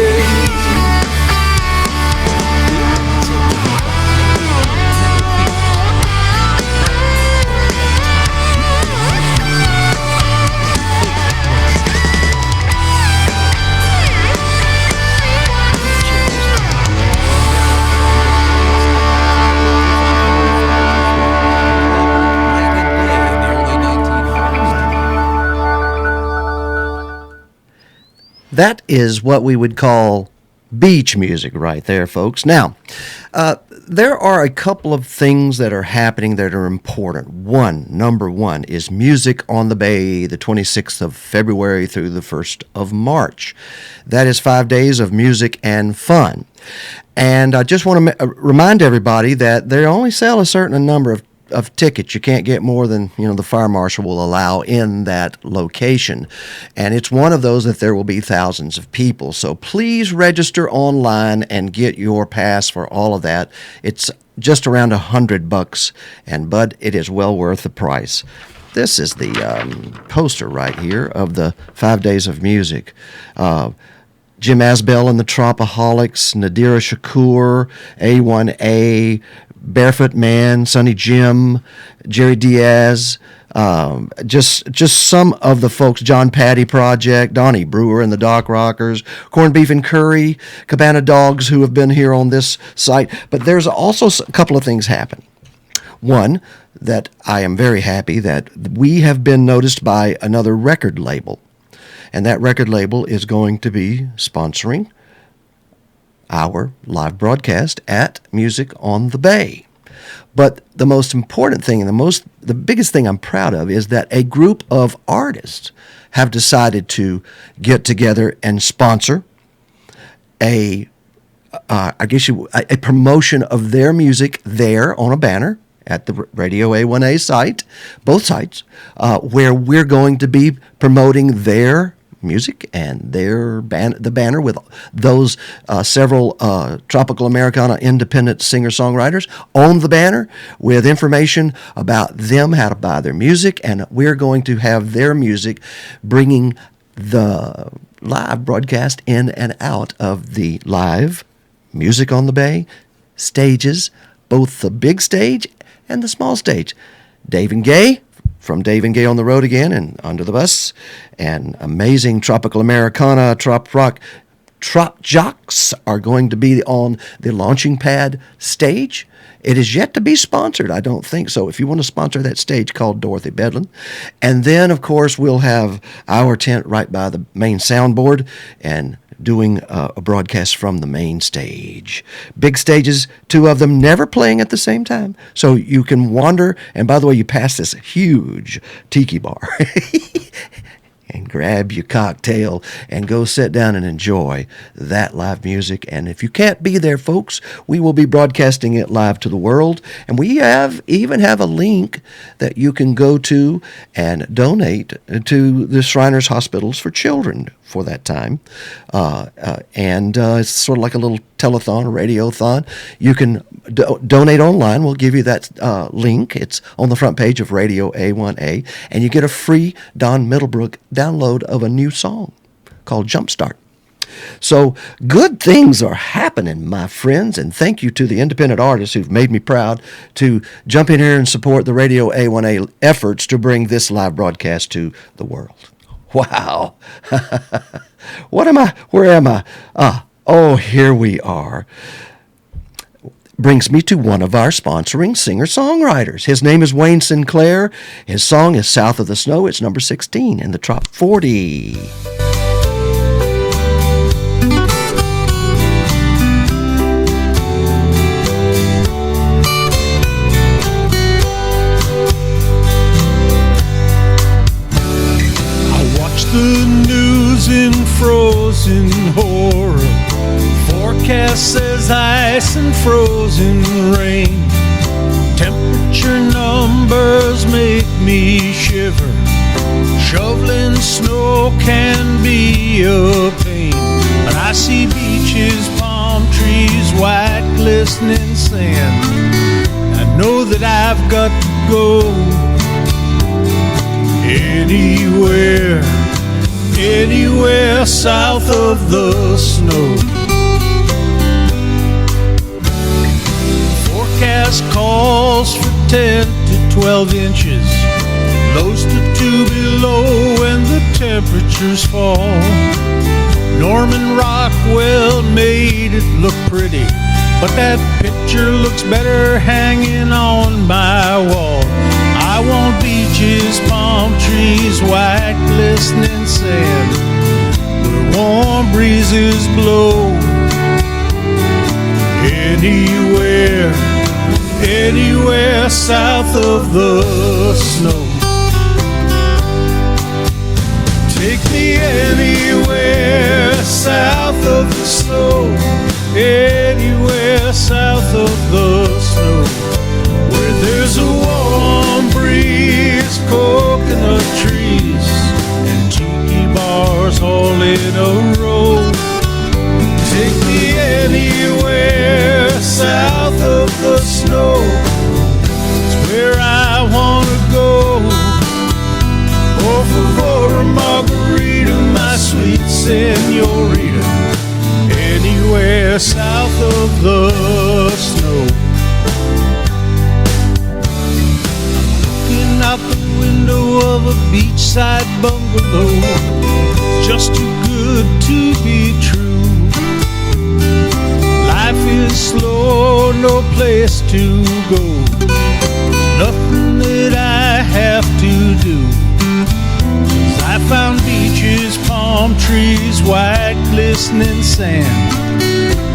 That is what we would call beach music right there, folks. Now, there are a couple of things that are happening that are important. Number one, is Music on the Bay, the 26th of February through the 1st of March. That is 5 days of music and fun. And I just want to remind everybody that they only sell a certain number of tickets. You can't get more than, the fire marshal will allow in that location. And it's one of those that there will be thousands of people. So please register online and get your pass for all of that. It's just around $100, but it is well worth the price. This is the poster right here of the 5 Days of Music. Jim Asbell and the Tropaholics, Nadira Shakur, A1A, Barefoot Man, Sonny Jim, Jerry Diaz, just some of the folks, John Patty Project, Donnie Brewer and the Dock Rockers, Corned Beef and Curry, Cabana Dogs, who have been here on this site. But there's also a couple of things happen. One, that I am very happy that we have been noticed by another record label. And that record label is going to be sponsoring our live broadcast at Music on the Bay. But the most important thing and the biggest thing I'm proud of is that a group of artists have decided to get together and sponsor a promotion of their music there on a banner at the Radio A1A site, both sites, where we're going to be promoting their music and the banner with those several Tropical Americana independent singer-songwriters on the banner with information about them, how to buy their music, and we're going to have their music bringing the live broadcast in and out of the live Music on the Bay stages, both the big stage and the small stage. Dave and Gay, from Dave and Gay on the Road Again and Under the Bus, and amazing Tropical Americana, Trop Rock, Trop Jocks are going to be on the launching pad stage. It is yet to be sponsored, I don't think so. If you want to sponsor that stage, call Dorothy Bedlin. And then, of course, we'll have our tent right by the main soundboard and doing a broadcast from the main stage. Big stages, 2 of them never playing at the same time. So you can wander, and by the way, you pass this huge tiki bar and grab your cocktail and go sit down and enjoy that live music. And if you can't be there, folks, we will be broadcasting it live to the world. And we even have a link that you can go to and donate to the Shriners Hospitals for Children for that time. It's sort of like a little telethon, a radiothon. You can donate online. We'll give you that link. It's on the front page of Radio A1A, and you get a free Don Middlebrook download of a new song called Jumpstart. So good things are happening, my friends, and thank you to the independent artists who've made me proud to jump in here and support the Radio A1A efforts to bring this live broadcast to the world. Wow. Where am I? Here we are. Brings me to one of our sponsoring singer-songwriters. His name is Wayne Sinclair. His song is South of the Snow. It's number 16 in the Top 40. The news in frozen horror. Forecast says ice and frozen rain. Temperature numbers make me shiver. Shoveling snow can be a pain. But I see beaches, palm trees, white glistening sand. I know that I've got to go anywhere south of the snow. Forecast calls for 10 to 12 inches, lows to 2 below when the temperatures fall. Norman Rockwell made it look pretty, but that picture looks better hanging on my wall. I want beaches, palm trees, white glistening sand, where warm breezes blow. Anywhere south of the snow. Take me anywhere south of the snow. Anywhere south of the snow, where there's a warm breeze, coconut trees, and tiki bars all in a row. Take me anywhere south of the snow. It's where I wanna go. senorita, anywhere south of the snow. Looking out the window of a beachside bungalow, just too good to be true. Life is slow, no place to go, nothing that I have to do. I found beaches, palm trees, white glistening sand,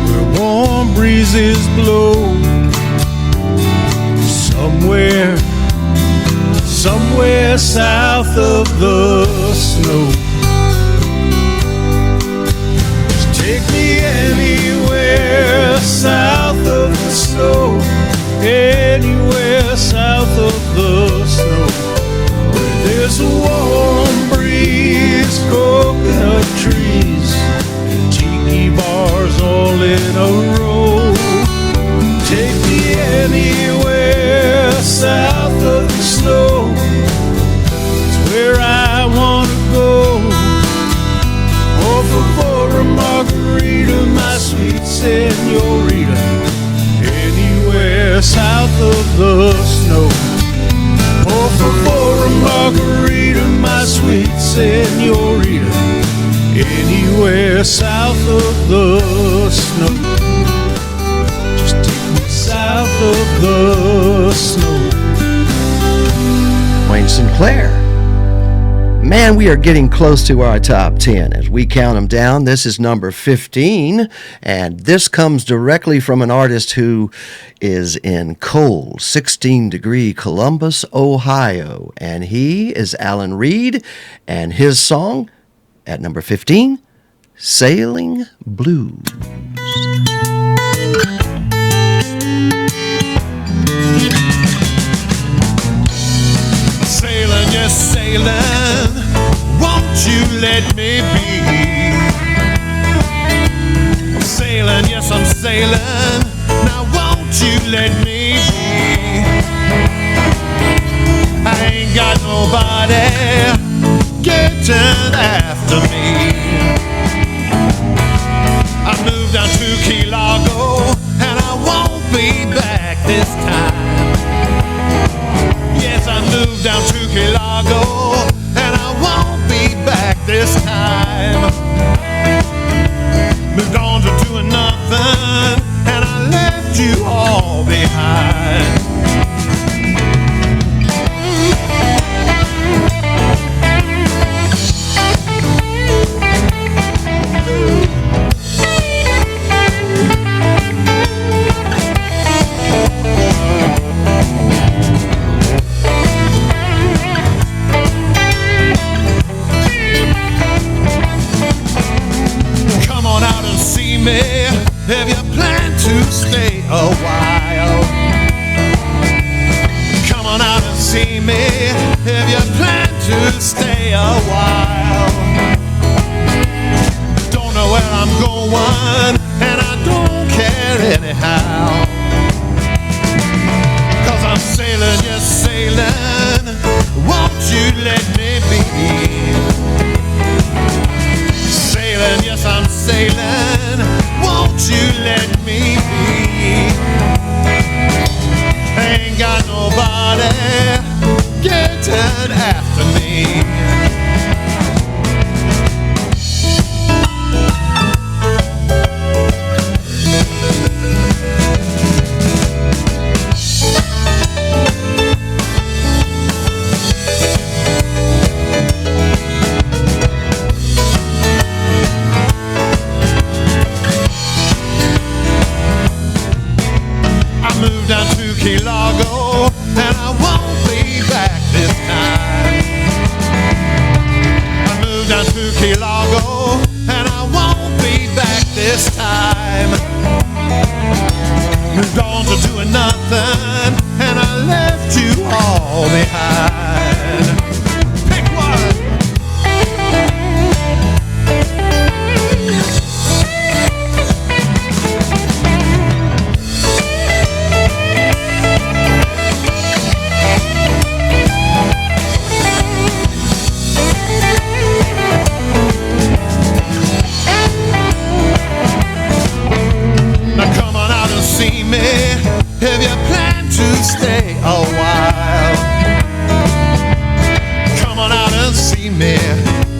where warm breezes blow. Somewhere south of the snow. Just take me anywhere south of the snow, anywhere south of the snow, where there's a warm breeze, coconut trees, tiki bars all in a row. Take me anywhere south of the snow, it's where I want to go. Oh, for a margarita, my sweet senorita, anywhere south of the snow. Oh, for a margarita, my sweet senorita, anywhere south of the snow. Just take me south of the snow. Wayne Sinclair. Man, we are getting close to our top 10. As we count them down, this is number 15, and this comes directly from an artist who is in cold 16-degree Columbus, Ohio, and he is Alan Reed, and his song at number 15, Sailing Blues. Sailing, yes, sailing, won't you let me be? I'm sailing, yes, I'm sailing, now won't you let me be? I ain't got nobody getting after me. I moved down to Key Largo, and I won't be back this time. Yes, I moved down to Key Largo, and I won't be back this time. Moved on to doing nothing, and I left you all behind. Me if you plan to stay a while. Come on out and see me if you plan to stay a while. Don't know where I'm going, and I don't care anyhow. 'Cause I'm sailing, yes, sailing, won't you let me be? Sailing, yes, I'm sailing, won't you let me be? Ain't got nobody getting after me. Down to Key Largo, and I won't be back this time. if you plan to stay a while. Come on out and see me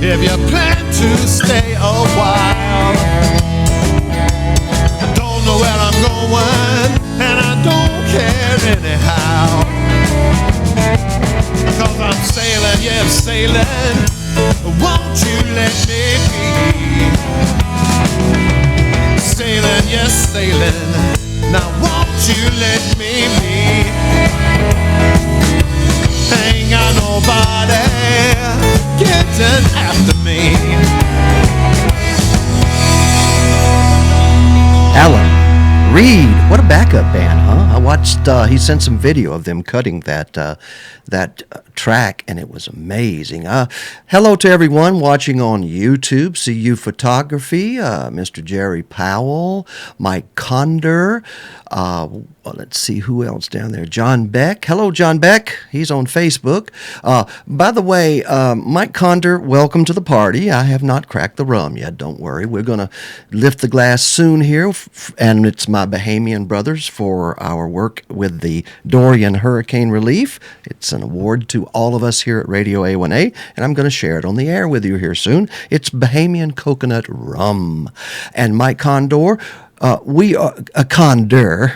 if you plan to stay a while. I don't know where I'm going, and I don't care anyhow. Cause I'm sailing, yeah, sailing. Won't you let me be? Sailing, yes, sailing. Now won't you let me be? Ain't got nobody getting after me. Alan Reed, what a backup band, huh? I watched, he sent some video of them cutting that track, and it was amazing. Hello to everyone watching on YouTube, CU Photography, Mr. Jerry Powell, Mike Conder, let's see who else down there, John Beck. Hello, John Beck. He's on Facebook. By the way, Mike Conder, welcome to the party. I have not cracked the rum yet, don't worry. We're going to lift the glass soon here, and it's my Bahamian brothers for our work with the Dorian hurricane relief. It's an award to all of us here at Radio A1A, and I'm going to share it on the air with you here soon. It's Bahamian coconut rum. And Mike Condor, we are a Condor.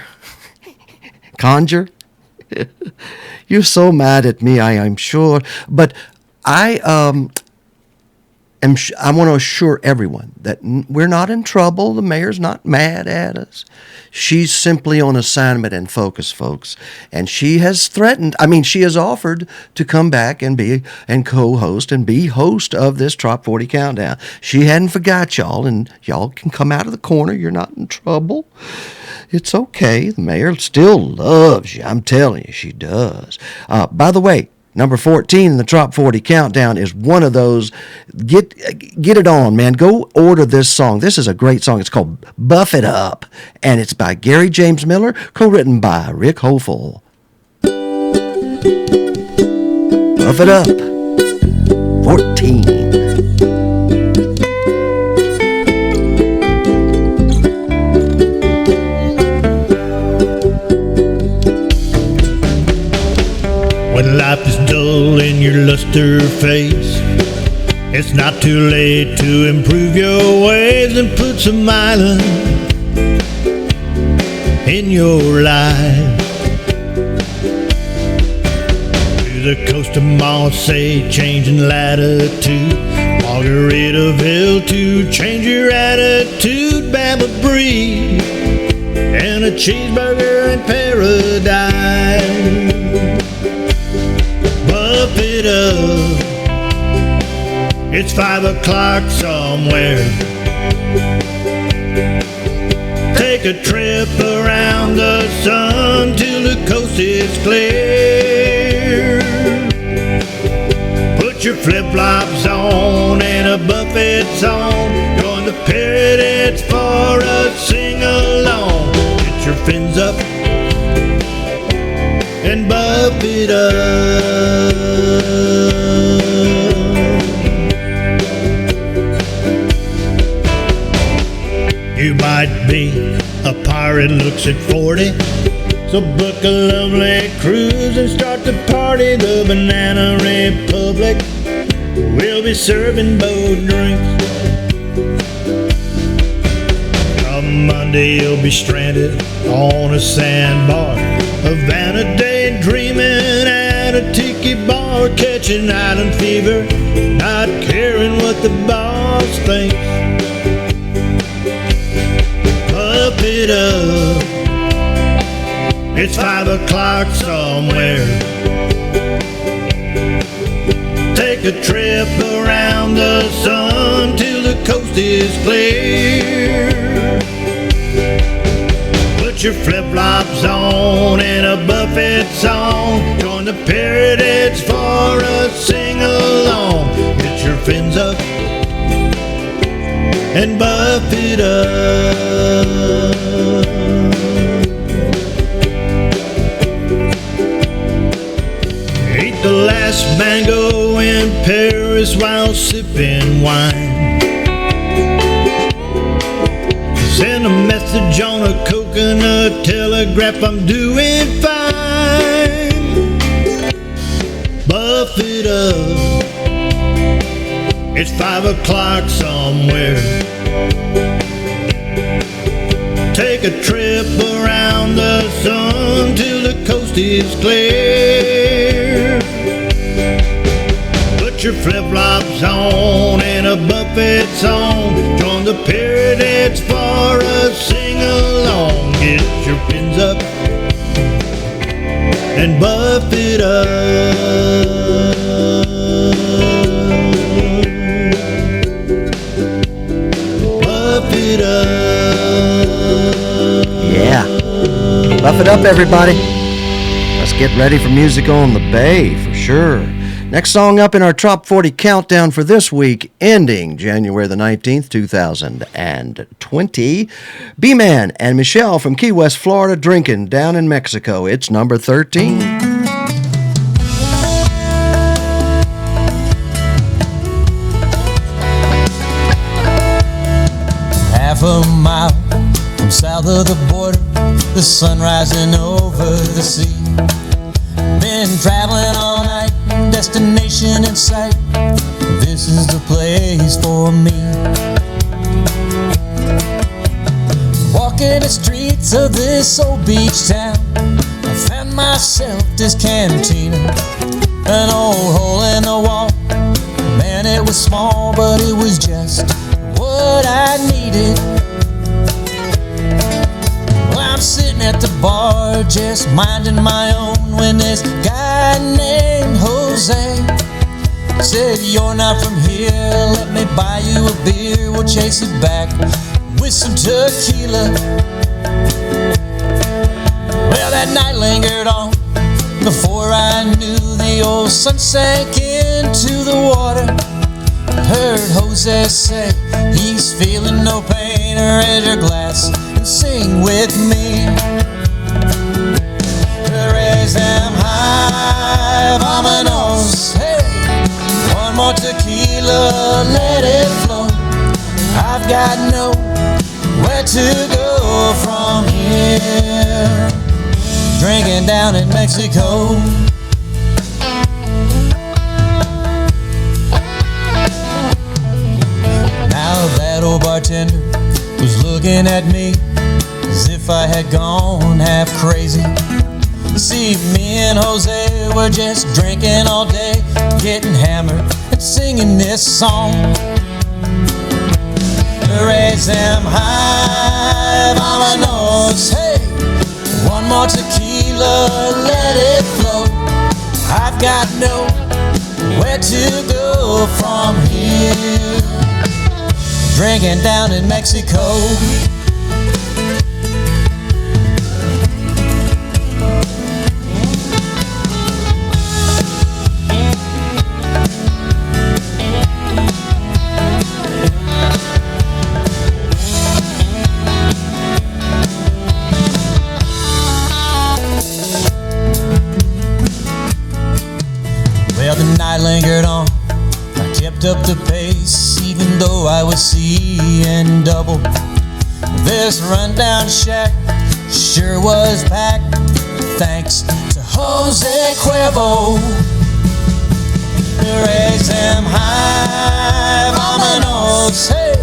Conjure? You're so mad at me, I'm sure. But I want to assure everyone that we're not in trouble. The mayor's not mad at us. She's simply on assignment and focus, folks. And she has threatened, she has offered to come back and be and co-host and be host of this Top 40 Countdown. She hadn't forgot y'all, and y'all can come out of the corner. You're not in trouble. It's okay. The mayor still loves you. I'm telling you, she does. By the way, number 14 in the Top 40 Countdown is one of those. Get it on, man. Go order this song. This is a great song. It's called Buff It Up, and it's by Gary James Miller, co-written by Rick Hofel. Buff It Up, 14. When life is dull in your luster face, it's not too late to improve your ways and put some island in your life. To the coast of Marseille, changing latitude, Margaritaville to change your attitude, Bama Brie, and a cheeseburger in paradise. Buff it up, it's 5 o'clock somewhere. Take a trip around the sun till the coast is clear. Put your flip-flops on and a Buffett song. Join the Pirates for a sing-along. Get your fins up and buff it up. You might be a pirate, looks at 40, so book a lovely cruise and start the party. The Banana Republic will be serving boat drinks. Come Monday you'll be stranded on a sandbar, Havana daydreaming at a tiki bar, catching island fever, not caring what the boss thinks. Buff it up, it's 5 o'clock somewhere. Take a trip around the sun till the coast is clear. Put your flip-flops on and a Buffett song. Join the Pirates for a sing-along. Get your fins up and buff it up. Ate the last mango in Paris while sipping wine. Send a Message on a coconut telegraph, I'm doing fine. Buff it up, it's 5 o'clock somewhere. Take a trip around the sun till the coast is clear. Put your flip-flops on and a buffet song. Join the Pirates for a sing-along. Get your pins up and buff it up. Buff it up. Yeah. Buff it up, everybody. Let's get ready for music on the bay, for sure. Next song up in our Top 40 countdown for this week, ending January the 19th, 2020. B-Man and Michelle from Key West, Florida, Drinking Down in Mexico. It's number 13. Half a mile from south of the border, the sun rising over the sea. Been traveling all night, destination in sight. This is the place for me. Walking the streets of this old beach town, I found myself this cantina, an old hole in the wall. Man, it was small, but it was just what I needed. Well, I'm sitting at the bar, just minding my own, when this guy named Jose said, "You're not from here, let me buy you a beer. We'll chase it back with some tequila." Well, that night lingered on. Before I knew, the old sun sank into the water. Heard Jose say he's feeling no pain. Raise your glass and sing with me. Raise them high, vámonos. Hey, one more tequila, let it flow. I've got nowhere to go from here. Drinking down in Mexico. Now that old bartender was looking at me as if I had gone half crazy. See, me and Jose were just drinking all day, getting hammered and singing this song. Raise them high, vámonos. Hey, one more tequila, let it flow. I've got nowhere to go from here. Drinking down in Mexico. I lingered on, I kept up the pace, even though I was seeing double. This rundown shack sure was packed, thanks to Jose Cuervo. Raise them high, vámonos. Hey,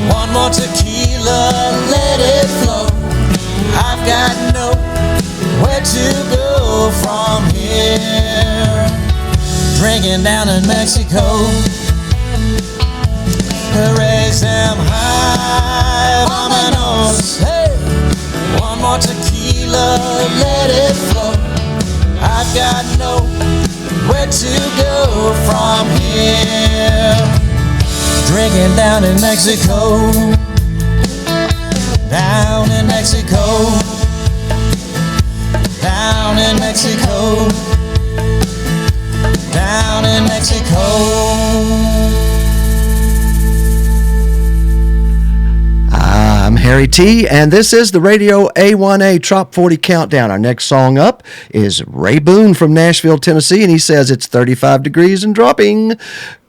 one more tequila, let it flow. I've got nowhere to go from here. Drinking down in Mexico. Raise them high, vámonos. Hey, one more tequila, let it flow. I've got nowhere to go from here. Drinking down in Mexico. Down in Mexico. Down in Mexico. Down in Mexico. I'm Harry T, and this is the Radio A1A Top 40 Countdown. Our next song up is Ray Boone from Nashville, Tennessee, and he says it's 35 degrees and dropping.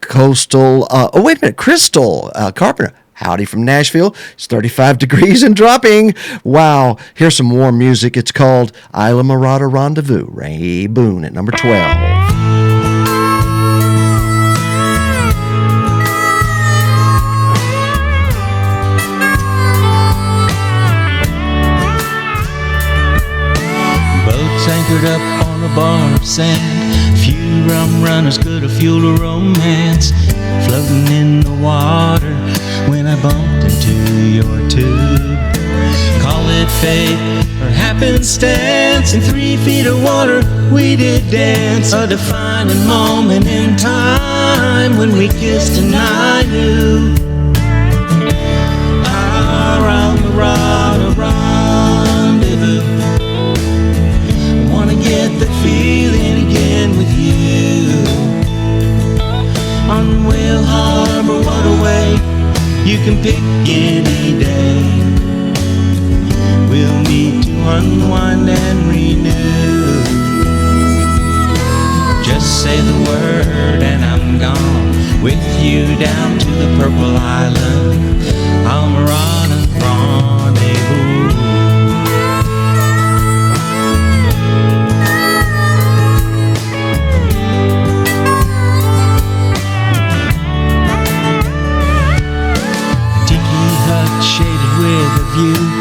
Crystal Carpenter. Howdy from Nashville. It's 35 degrees and dropping. Wow. Here's some warm music. It's called Isla Mirada Rendezvous. Ray Boone at number 12. Anchored up on a bar of sand, few rum runners could have fueled a romance, floating in the water when I bumped into your tube. Call it fate or happenstance, in 3 feet of water we did dance, a defining moment in time when we kissed and I knew our Mirada rendezvous. Get that feeling again with you. On Whale Harbor Waterway, you can pick any day. We'll meet to unwind and renew. Just say the word and I'm gone, with you down to the Purple Island, Almirada Rendezvous.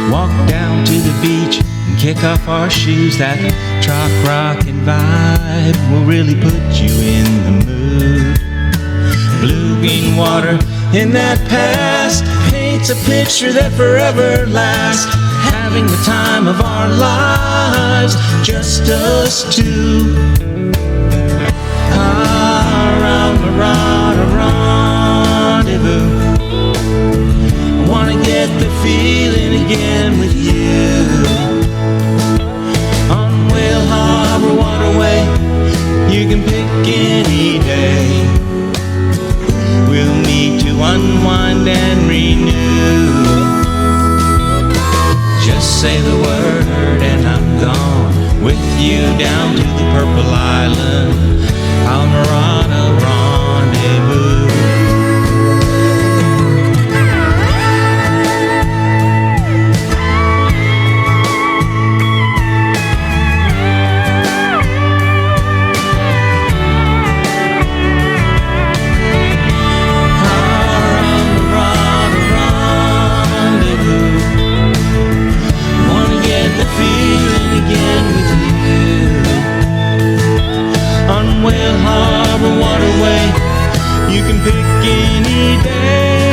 Walk down to the beach and kick off our shoes. That trop rockin' vibe will really put you in the mood. Blue-green water in that past paints a picture that forever lasts. Having the time of our lives, just us two. Our Mirada rendezvous. Wanna get the feeling again with you. On Whale Harbor Waterway, you can pick any day. We'll meet to unwind and renew. Just say the word and I'm gone, with you down to the Purple Island, Almirada Rendezvous. Whale Harbor Waterway, you can pick any day.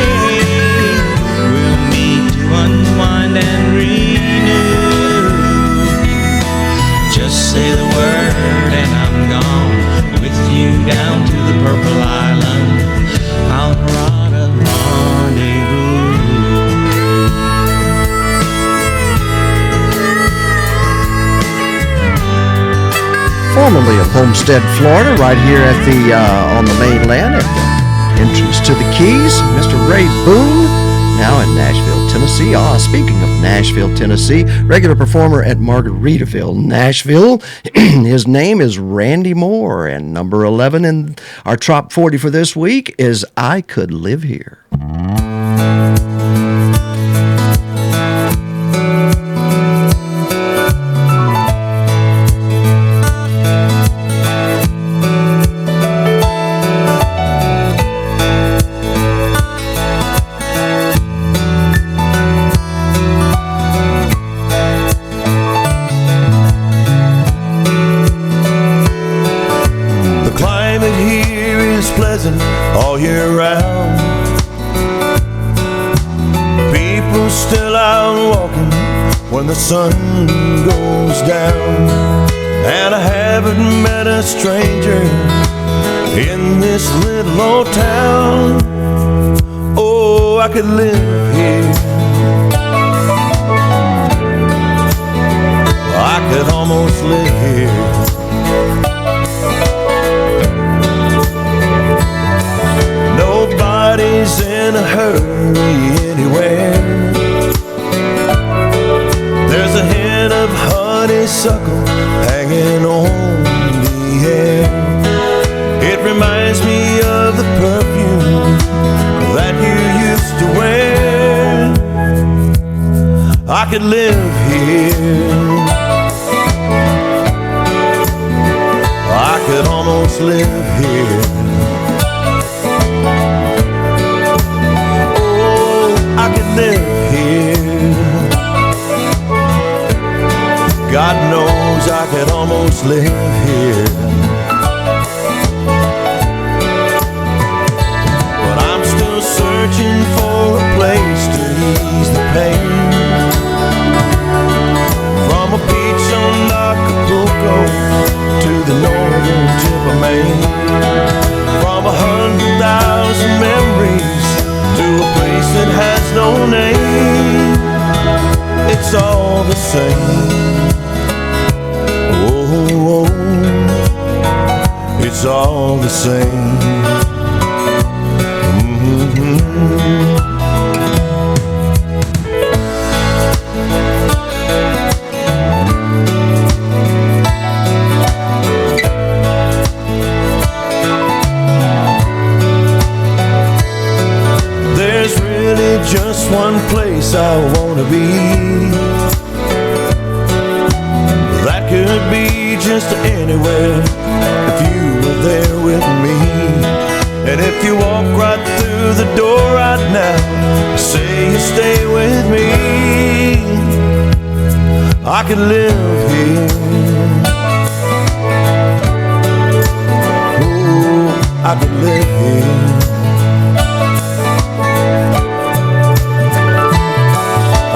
We'll meet to unwind and renew. Just say the word and I'm gone, with you down to the Purple Island, Almirada Rendezvous. Formerly of Homestead, Florida, right here at the on the mainland at the entrance to the Keys, Mr. Ray Boone, now in Nashville, Tennessee. Speaking of Nashville, Tennessee, regular performer at Margaritaville, Nashville. His name is Randy Moore, and number 11 in our top 40 for this week is I Could Live Here. All year round, people still out walking when the sun goes down, and I haven't met a stranger in this little old town. Oh, I could live here, I could almost live here. Nobody's in a hurry anywhere. There's a hint of honeysuckle hanging on the air. It reminds me of the perfume that you used to wear. I could live here. I could almost live here. Oh, I could live here. God knows I could almost live here. But I'm still searching for a place to ease the pain. From a beach on Acapulco to the northern tip of Maine. From 100,000 memories to a place that has no name. It's all the same. Oh, it's all the same. There's really just one place I wanna be. That could be just anywhere if you were there with me. And if you walk right through the door right now, say you stay with me, I could live here. Oh, I could live here.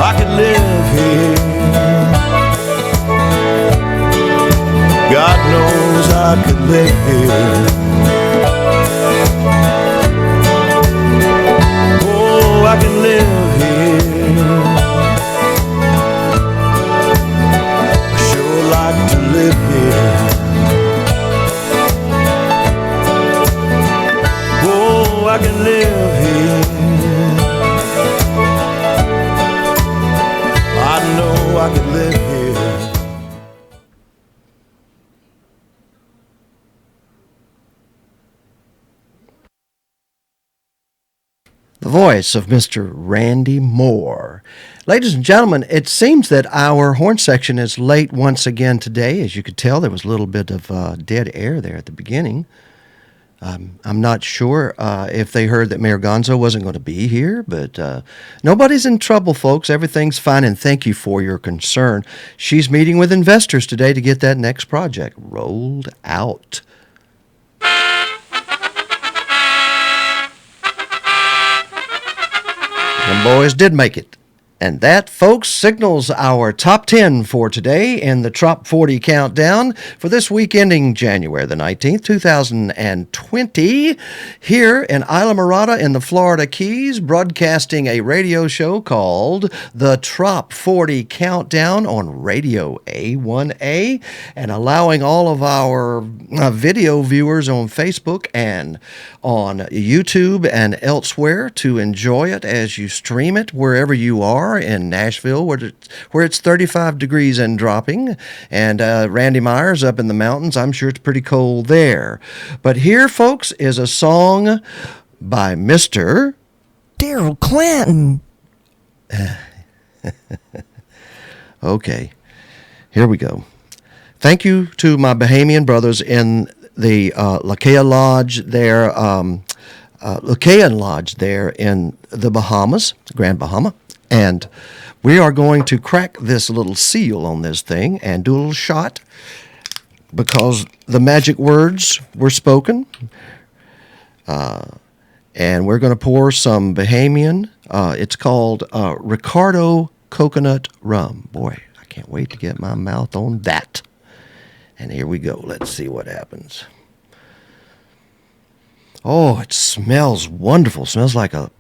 I could live here. God knows I could live here. Oh, I can live here. I sure like to live here. Oh, I can live here. I know I could live here. The voice of Mr. Randy Moore. Ladies and gentlemen, it seems that our horn section is late once again today. As you could tell, there was a little bit of dead air there at the beginning. I'm not sure if they heard that Mayor Gonzo wasn't going to be here, but nobody's in trouble, folks. Everything's fine, and thank you for your concern. She's meeting with investors today to get that next project rolled out. Them boys did make it. And that, folks, signals our top 10 for today in the Trop 40 Countdown for this week ending January the 19th, 2020, here in Islamorada in the Florida Keys, broadcasting a radio show called the Trop 40 Countdown on Radio A1A, and allowing all of our video viewers on Facebook and on YouTube and elsewhere to enjoy it as you stream it wherever you are in Nashville, where it's 35 degrees and dropping, and Randy Myers up in the mountains. I'm sure it's pretty cold there. But here, folks, is a song by Mr. Daryl Clanton. Okay, here we go. Thank you to my Bahamian brothers in the Lakeia Lodge there, Lakean Lodge there in the Bahamas, Grand Bahama. And we are going to crack this little seal on this thing and do a little shot because the magic words were spoken. And we're going to pour some Bahamian. It's called Ricardo Coconut Rum. Boy, I can't wait to get my mouth on that. And here we go. Let's see what happens. Oh, it smells wonderful. It smells like a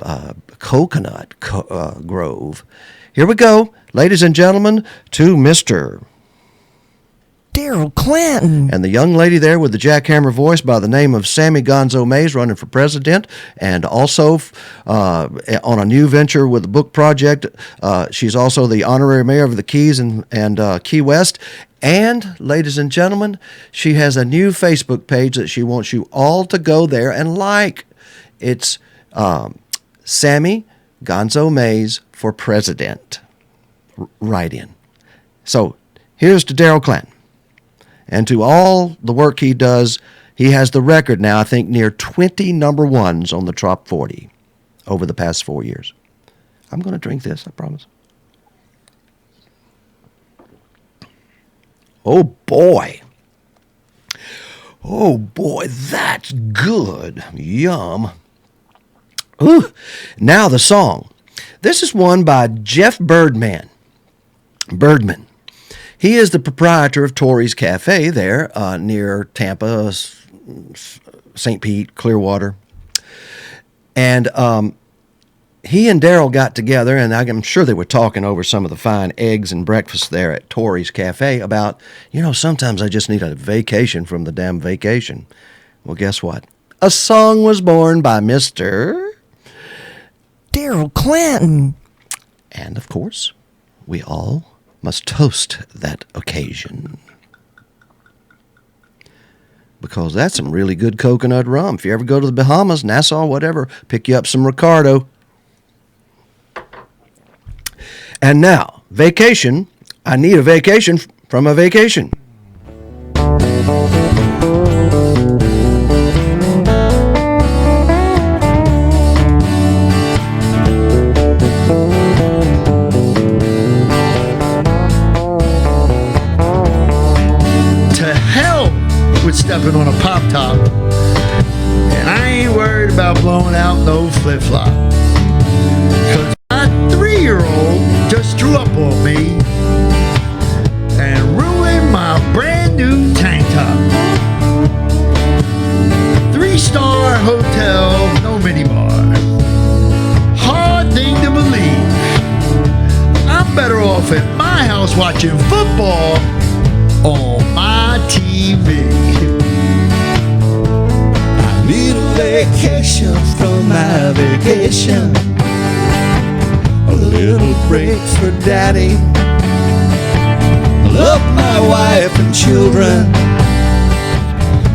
coconut grove. Here we go, ladies and gentlemen, to Mr. Daryl Clanton. And the young lady there with the jackhammer voice by the name of Sammy Gonzo Mays, running for president, and also on a new venture with the book project. She's also the honorary mayor of the Keys and Key West. And, ladies and gentlemen, she has a new Facebook page that she wants you all to go there and like. It's Sammy Gonzo Mays for president. write in. So here's to Daryl Clanton. And to all the work he does, he has the record now, I think, near 20 number ones on the Top 40 over the past 4 years. I'm going to drink this, I promise. Oh, boy. Oh, boy, that's good. Yum. Ooh. Now the song. This is one by Jeff Birdman. He is the proprietor of Torrey's Cafe there near Tampa, St. Pete, Clearwater. And he and Daryl got together, and I'm sure they were talking over some of the fine eggs and breakfast there at Torrey's Cafe about, sometimes I just need a vacation from the damn vacation. Well, guess what? A song was born by Mr. Daryl Clanton. And, of course, we all must toast that occasion. Because that's some really good coconut rum. If you ever go to the Bahamas, Nassau, whatever, pick you up some Ricardo. And now, vacation. I need a vacation from a vacation. Stepping on a pop top, and I ain't worried about blowing out no flip flop. Cause my 3-year-old just drew up on me and ruined my brand new tank top. 3-star hotel, no minibar. Hard thing to believe. I'm better off at my house watching football on my TV. I need a vacation from my vacation. A little break for daddy. I love my wife and children,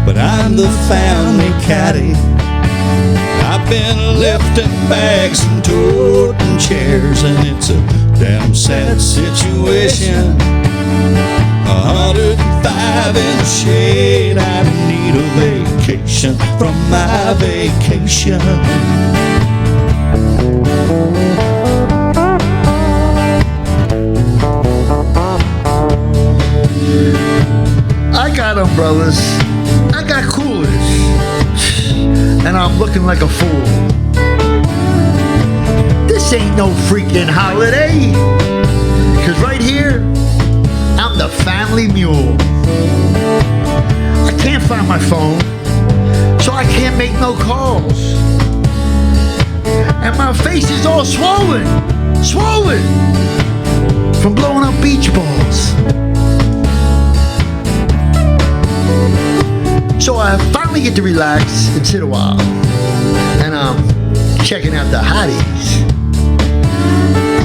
but I'm the family caddy. I've been lifting bags and toting chairs, and it's a damn sad situation. 105 in the shade. I need a vacation from my vacation. I got umbrellas, I got coolers, and I'm looking like a fool. This ain't no freaking holiday, cause right here I'm the family mule. I can't find my phone, so I can't make no calls. And my face is all swollen from blowing up beach balls. So I finally get to relax and sit a while, and I'm checking out the hotties,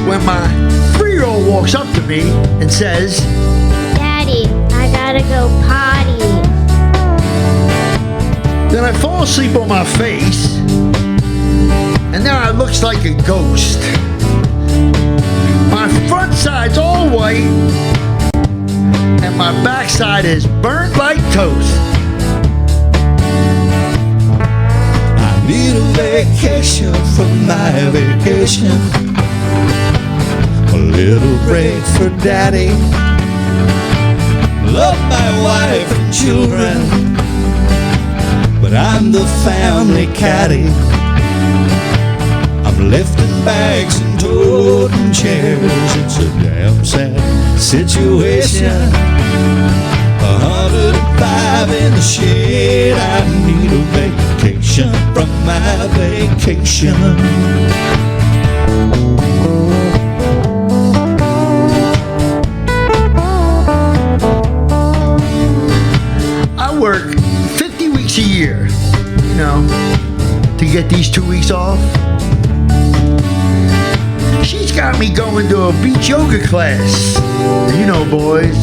when my 3-year-old walks up to me and says, Daddy, I gotta go potty. Then I fall asleep on my face, and now I looks like a ghost. My front side's all white, and my backside is burnt like toast. I need a vacation from my vacation. A little break for daddy. Love my wife and children, but I'm the family caddy. I'm lifting bags and toting chairs. It's a damn sad situation. 105 in the shade. I need a vacation from my vacation. Work 50 weeks a year, to get these 2 weeks off. She's got me going to a beach yoga class. And boys,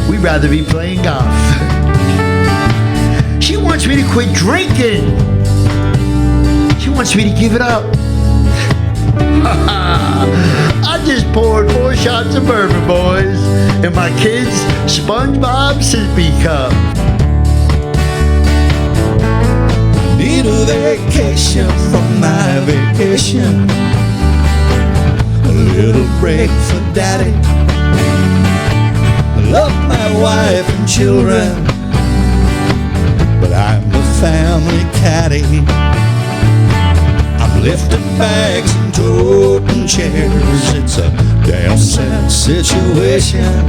we'd rather be playing golf. She wants me to quit drinking. She wants me to give it up. I just poured 4 shots shots of bourbon, boys, and my kids' SpongeBob sippy cup. Need a vacation from my vacation. A little break for daddy. I love my wife and children, but I'm a family caddy. I'm lifting bags and toting chairs. It's a damn sad situation.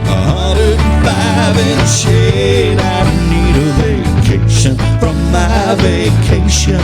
105 in shade. I need a vacation from my vacation.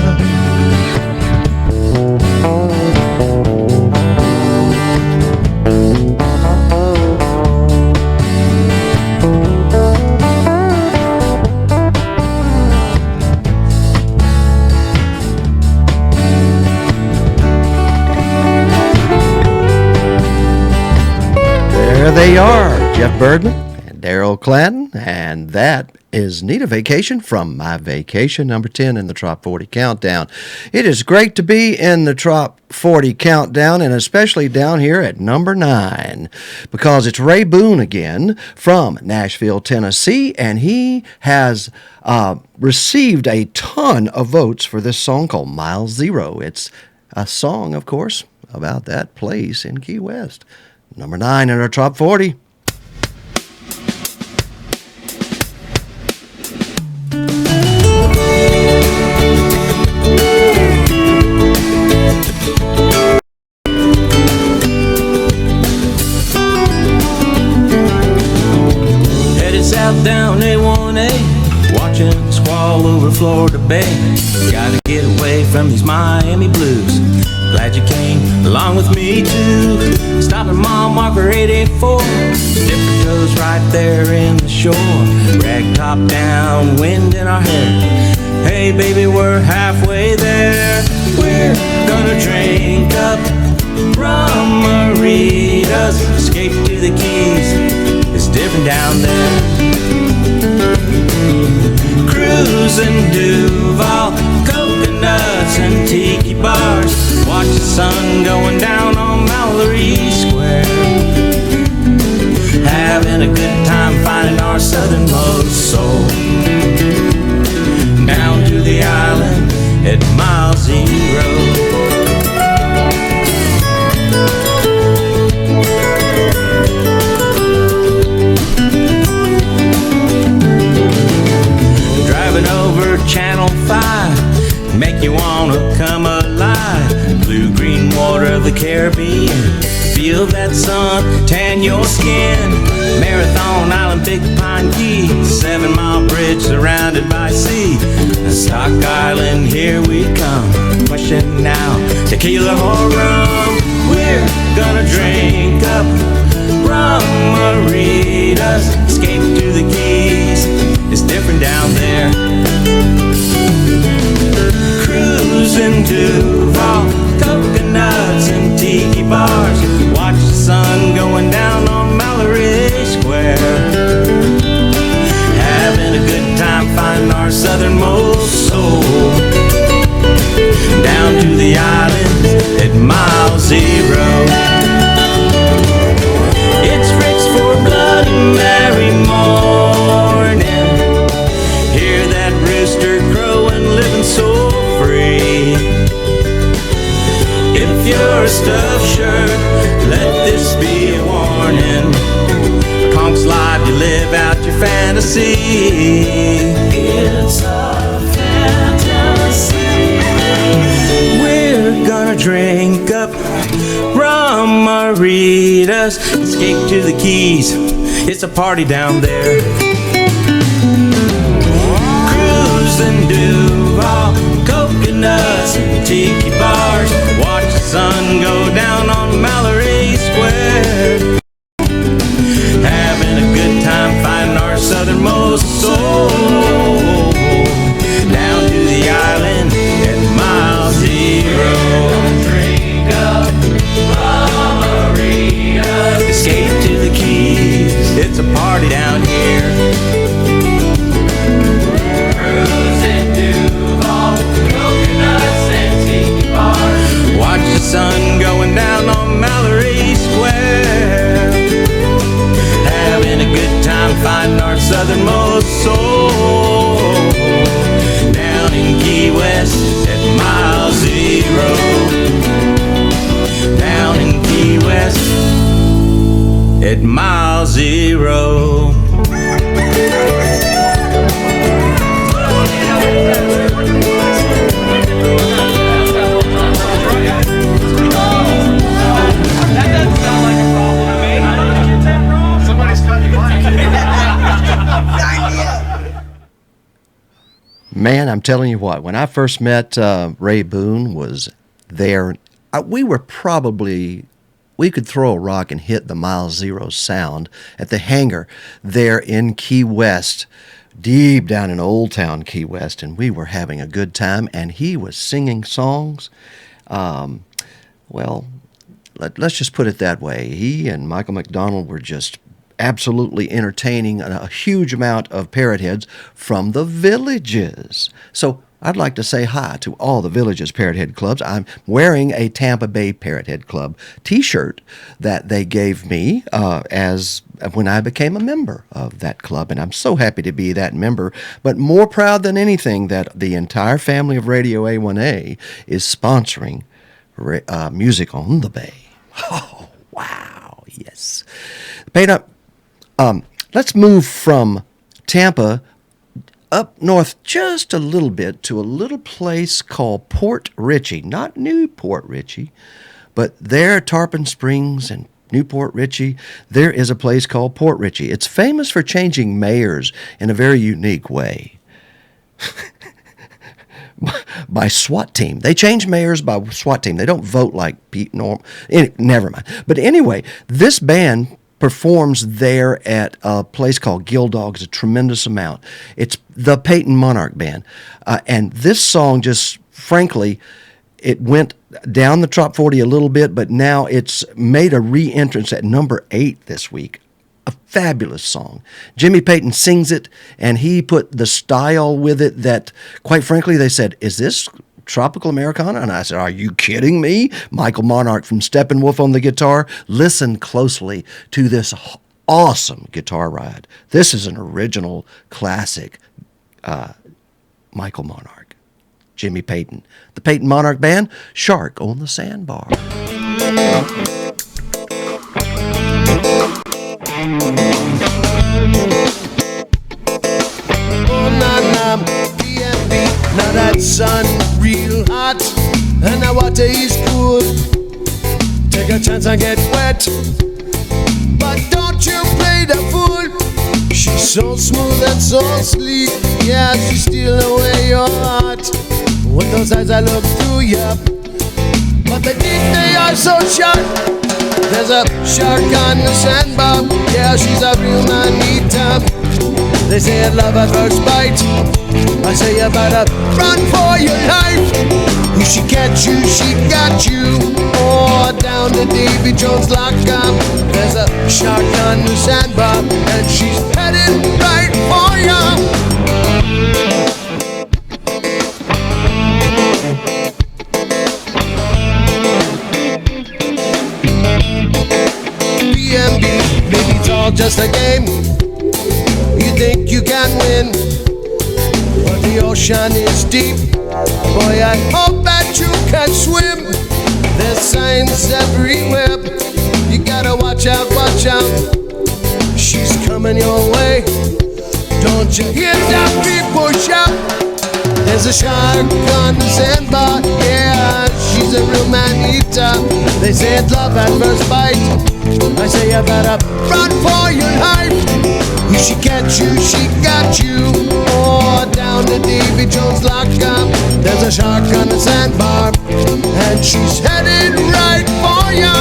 There they are, Jeff Birdman and Daryl Clanton, and that is Need a Vacation from My Vacation, number 10 in the Top 40 Countdown. It is great to be in the Top 40 Countdown, and especially down here at number 9, because it's Ray Boone again from Nashville, Tennessee, and he has received a ton of votes for this song called Mile Zero. It's a song, of course, about that place in Key West. Number 9 in our Top 40. Headed south down A1A, watching the squall over Florida Bay. Gotta get away from these Miami blues. Glad you came along with me too. Stopping mile marker 84. Dipping toes right there in the shore. Rag top down, wind in our hair. Hey baby, we're halfway there. We're gonna drink up rum margaritas. Escape to the Keys, it's different down there. Cruising Duval, coconuts and tiki bars. Watch the sun going down on Mallory Square. Having a good time finding our southernmost soul. Down to the island at Mile Zero. Driving over Channel 5, make you wanna come alive. Blue-green water of the Caribbean, feel that sun tan your skin. Marathon Island, Big Pine Key, 7-mile bridge surrounded by sea. Stock Island, here we come. Question now, tequila or rum? We're gonna drink up rum margaritas. Escape to the Keys, it's different down there. Cruising Duval, coconuts and tiki bars. Watch the sun going down on Mallory Square. Having a good time finding our southernmost soul. Down to the island at Mile Zero. It's Rick's for Bloody Mary morning. Hear that rooster crowing, living so free. If you're a stuffed shirt, let this be a warning. A conk's life, you live out your fantasy. It's a fantasy. We're gonna drink up rum margaritas. Escape to the Keys, it's a party down there. Cruising Duval, coconuts and tiki bars. Watch the sun go down on Mallory Square. Having a good time finding our southernmost soul. Down to the island at Mile Zero. Drink up rum margaritas. Escape to the Keys, it's a party down here. Cruising Duval, coconuts and tiki bars. Watch the sun going down on Mallory at mile zero. Man, I'm telling you what, when I first met Ray Boone was there, we could throw a rock and hit the mile zero sound at the hangar there in Key West, deep down in Old Town Key West, and we were having a good time, and he was singing songs. Well, let's just put it that way. He and Michael McDonald were just absolutely entertaining a huge amount of parrot heads from the villages. So I'd like to say hi to all the Villages Parrot Head Clubs. I'm wearing a Tampa Bay Parrot Head Club t-shirt that they gave me as when I became a member of that club, and I'm so happy to be that member, but more proud than anything that the entire family of Radio A1A is sponsoring Music on the Bay. Oh, wow, yes. Let's move from Tampa up north just a little bit to a little place called Port Richey. Not Newport Richey, but there, Tarpon Springs and Newport Richey, there is a place called Port Richey. It's famous for changing mayors in a very unique way. By SWAT team. They change mayors by SWAT team. They don't vote like Pete Norm. Never mind. But anyway, this band performs there at a place called Gill Dogs a tremendous amount. It's the Peyton Monarch Band. And this song just, frankly, it went down the top 40 a little bit, but now it's made a re-entrance at number 8 this week. A fabulous song. Jimmy Peyton sings it, and he put the style with it that, quite frankly, they said, is this Tropical Americana? And I said, are you kidding me? Michael Monarch from Steppenwolf on the guitar. Listen closely to this awesome guitar ride. This is an original classic Michael Monarch. Jimmy Peyton. The Peyton Monarch Band, Shark on the Sandbar. Oh, nah, BNB, now that sun real hot, and the water is cool. Take a chance and get wet, but don't you play the fool. She's so smooth and so sleek, yeah, she steal away your heart. With those eyes I look through ya, but they think they are so sharp. There's a shark on the sandbar, yeah, she's a real manita. They say love at first bite, I say you better run for your life. If she catch you, she got you. Or down the Davy Jones lockup, there's a shark on the sandbar, and she's headed right for you. BMB, maybe it's all just a game. You think you can win, but the ocean is deep. Boy, I hope that you can swim. There's signs everywhere. You gotta watch out, watch out. She's coming your way. Don't you hear that people shout? There's a shark on the sandbar, yeah, she's a real man-eater. They say it's love at first bite, I say you better run for your life. If she catch you, she got you. Or down the Davy Jones lockup, there's a shark on the sandbar, and she's headed right for you.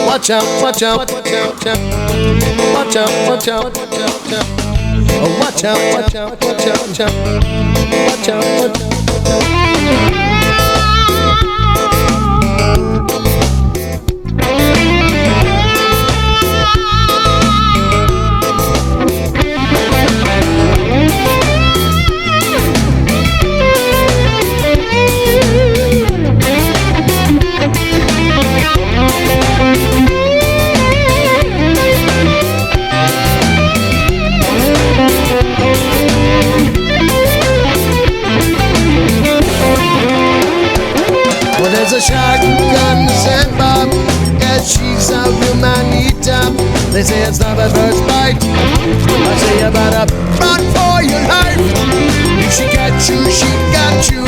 Watch out, watch out, watch out, watch out, watch out, watch out, watch out. Oh, watch out, watch out, watch out, watch out, watch out, watch out. They say it's love at first bite. I say you better run for your life. If she got you, she got you.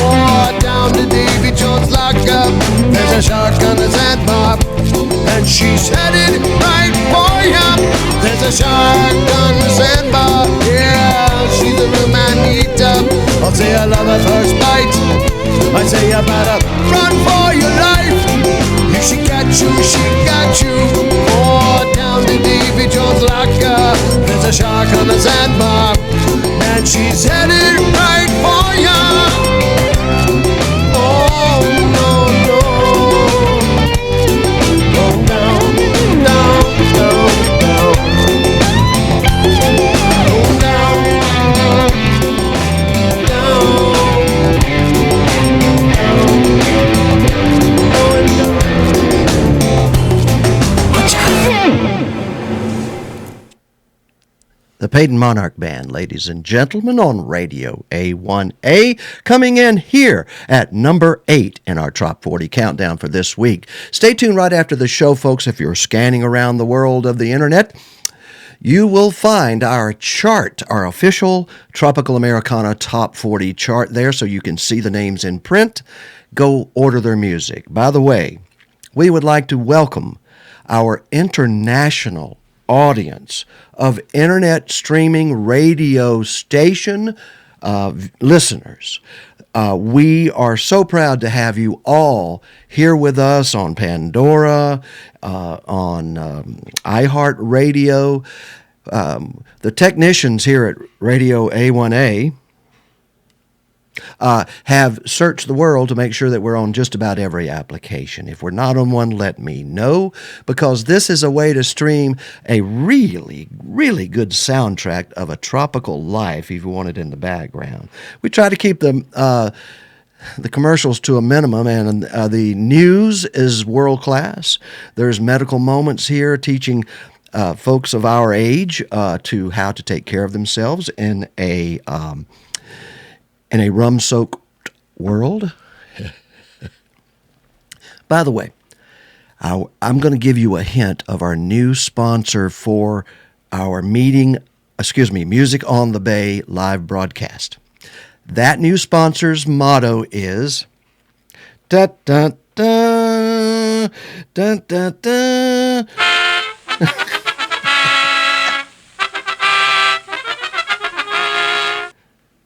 Oh, down to Davy Jones lockup. There's a shark on the sandbar, and she's headed right for ya. There's a shark on the sandbar. Yeah, she's a real man-eater. I'll say I love at first bite. I say you better run for your life. If she got you, she got you. Oh, down to Davy Jones locker. There's a shark on the sandbar, and she's headed right for ya. Oh, no, no. Go down, down, down, down. Go down, down, The Peyton Monarch Band, ladies and gentlemen, on Radio A1A, coming in here at number 8 in our Top 40 countdown for this week. Stay tuned right after the show, folks. If you're scanning around the world of the internet, you will find our chart, our official Tropical Americana Top 40 chart there, so you can see the names in print. Go order their music. By the way, we would like to welcome our international audience of internet streaming radio station listeners. We are so proud to have you all here with us on Pandora, on iHeartRadio. The technicians here at Radio A1A have searched the world to make sure that we're on just about every application. If we're not on one, let me know, because this is a way to stream a really, really good soundtrack of a tropical life if you want it in the background. We try to keep the commercials to a minimum, and the news is world class. There's medical moments here teaching folks of our age to how to take care of themselves in a rum-soaked world. By the way, I'm going to give you a hint of our new sponsor for our Music on the Bay live broadcast. That new sponsor's motto is da da da da da da.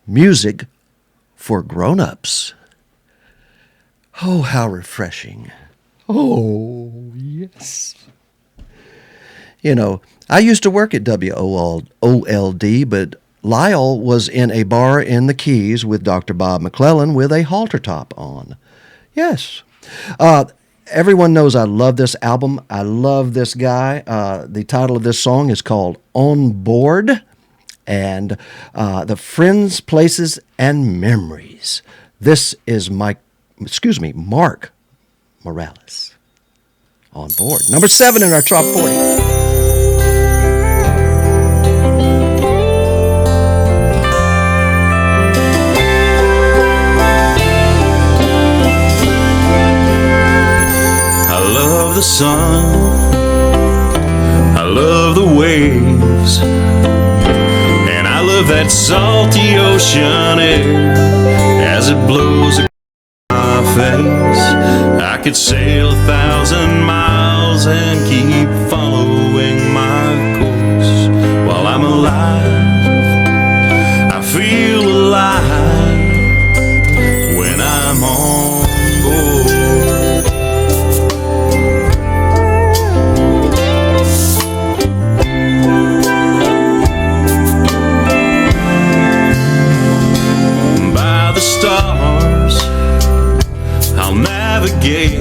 Music for grown-ups. Oh, how refreshing. Oh, yes. You know, I used to work at WOLD, but Lyle was in a bar in the Keys with Dr. Bob McClellan with a halter top on. Yes. Everyone knows I love this album. I love this guy. The title of this song is called On Board. And the Friends, Places, and Memories. This is Mark Morales. On Board. Number 7 in our Top 40. I love the sun. I love the waves. I love that salty ocean air as it blows across my face. I could sail 1,000 miles and keep following my course while I'm alive. I feel alive when I'm on board. Stars, I'll navigate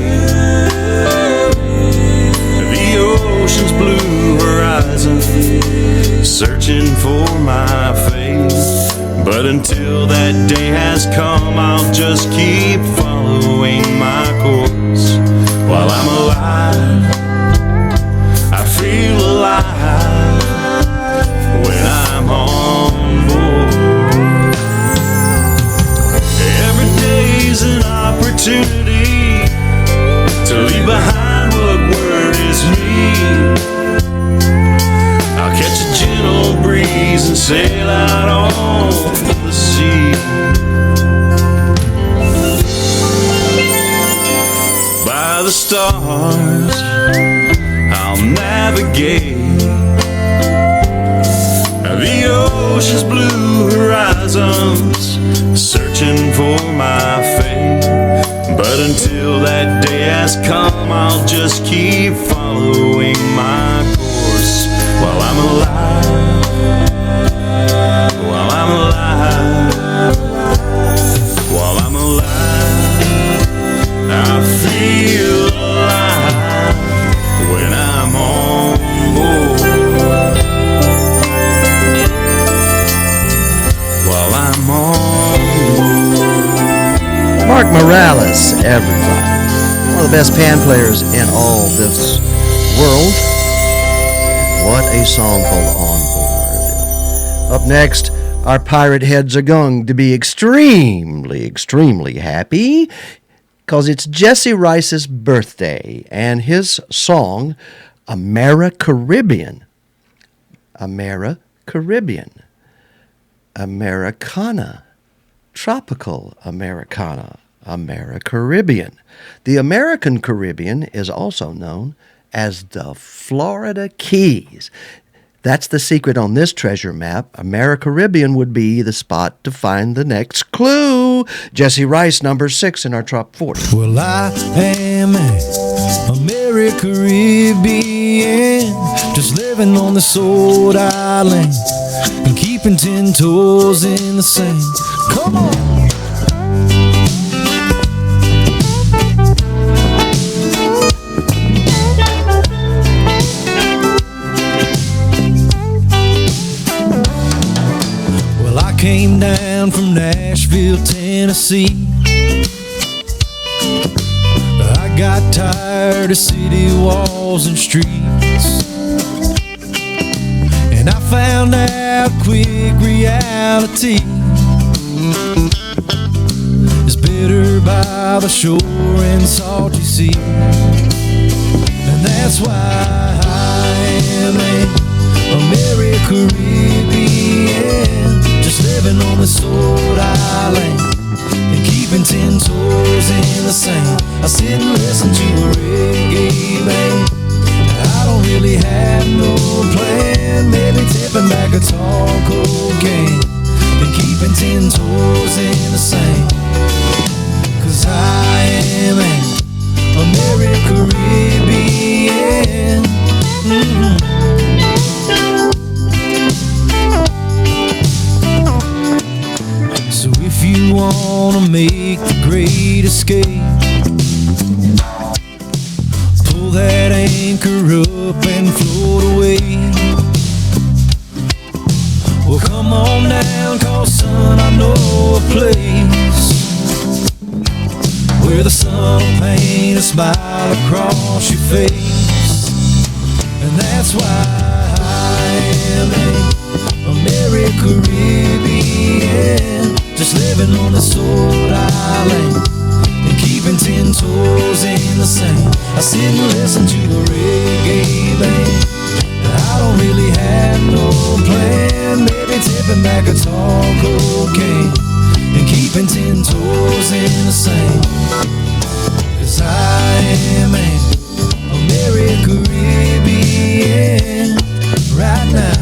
the ocean's blue horizon, searching for my fate. But until that day has come, I'll just keep following my course while I'm alive. I feel alive when I'm on board. An opportunity to leave behind what worries me. stars, I'll navigate the ocean's blue horizons, searching for my fate. But until that day has come, I'll just keep following my course while I'm alive, while I'm alive, while I'm alive. I feel alive when I'm on board, while I'm on board. Mark Morales, everybody. One of the best pan players in all this world. What a song called On Board. Up next, our pirate heads are going to be extremely, extremely happy because it's Jesse Rice's birthday and his song, Americaribbean. Americaribbean. Americana. Tropical Americana, Americaribbean. The American Caribbean is also known as the Florida Keys. That's the secret on this treasure map. Americaribbean would be the spot to find the next clue. Jesse Rice, number 6 in our top 40. Well, I am Americaribbean, just living on this old island and keeping 10 toes in the sand. Come on! Well, I came down from Nashville, Tennessee. I got tired of city walls and streets, and I found out quick reality is bitter by the shore and salty sea. And that's why I am Americaribbean, just living on this old island and keeping 10 toes in the sand. I sit and listen to a reggae band. I don't really have no plan, maybe tipping back a tall cocaine and keeping 10 toes in the sand. 'Cause I am Americaribbean. So if you wanna make the great escape, pull that anchor up and float away. Well, come on down, 'cause son, I know a place where the sun will paint a smile across your face. And that's why I am Americaribbean, just living on this old island and keeping 10 toes in the sand. I sit and listen to the reggae band. I don't really have no plan, maybe tipping back a tall cocaine and keeping 10 toes in the sand. 'Cause I am Americaribbean right now.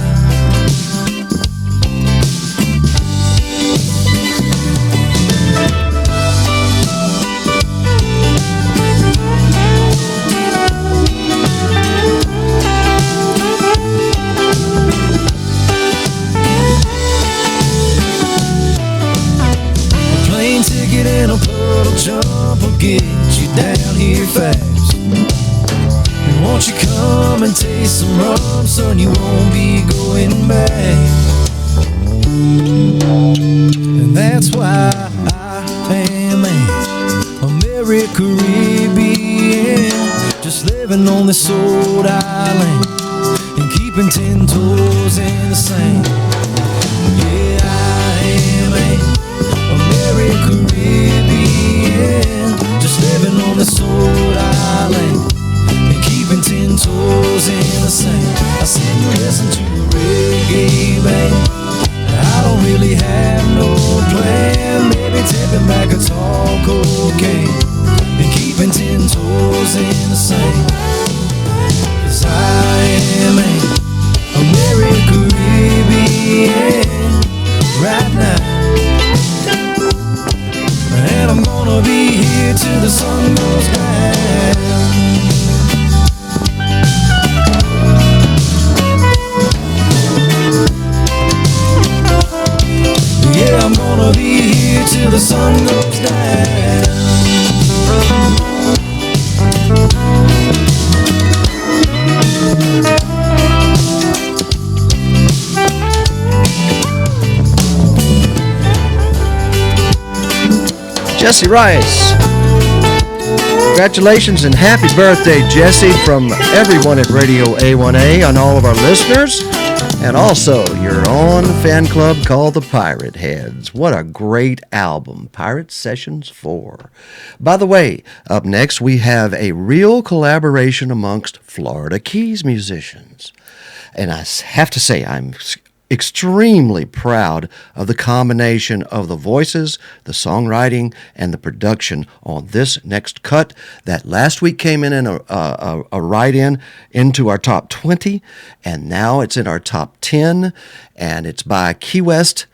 And a puddle jump will get you down here fast. And won't you come and taste some rum, son, you won't be going back. And that's why I am Americaribbean, just living on this old island and keeping 10 toes in the sand. Yeah, I am Americaribbean, just living on this old island and keeping 10 toes in the sand. I sit and listen to the reggae band. I don't really have no plan, maybe tipping back a tall cocaine and keeping dipping 10 toes in the sand. 'Cause I am an American Caribbean right now. And I'm gonna be here till the sun goes down. Yeah, I'm gonna be here till the sun goes down. Jesse Rice. Congratulations and happy birthday, Jesse, from everyone at Radio A1A and all of our listeners, and also your own fan club called the Pirate Heads. What a great album, Pirate Sessions 4. By the way, up next we have a real collaboration amongst Florida Keys musicians. And I have to say, I'm extremely proud of the combination of the voices, the songwriting, and the production on this next cut that last week came in a write-in into our top 20, and now it's in our top 10, and it's by Key West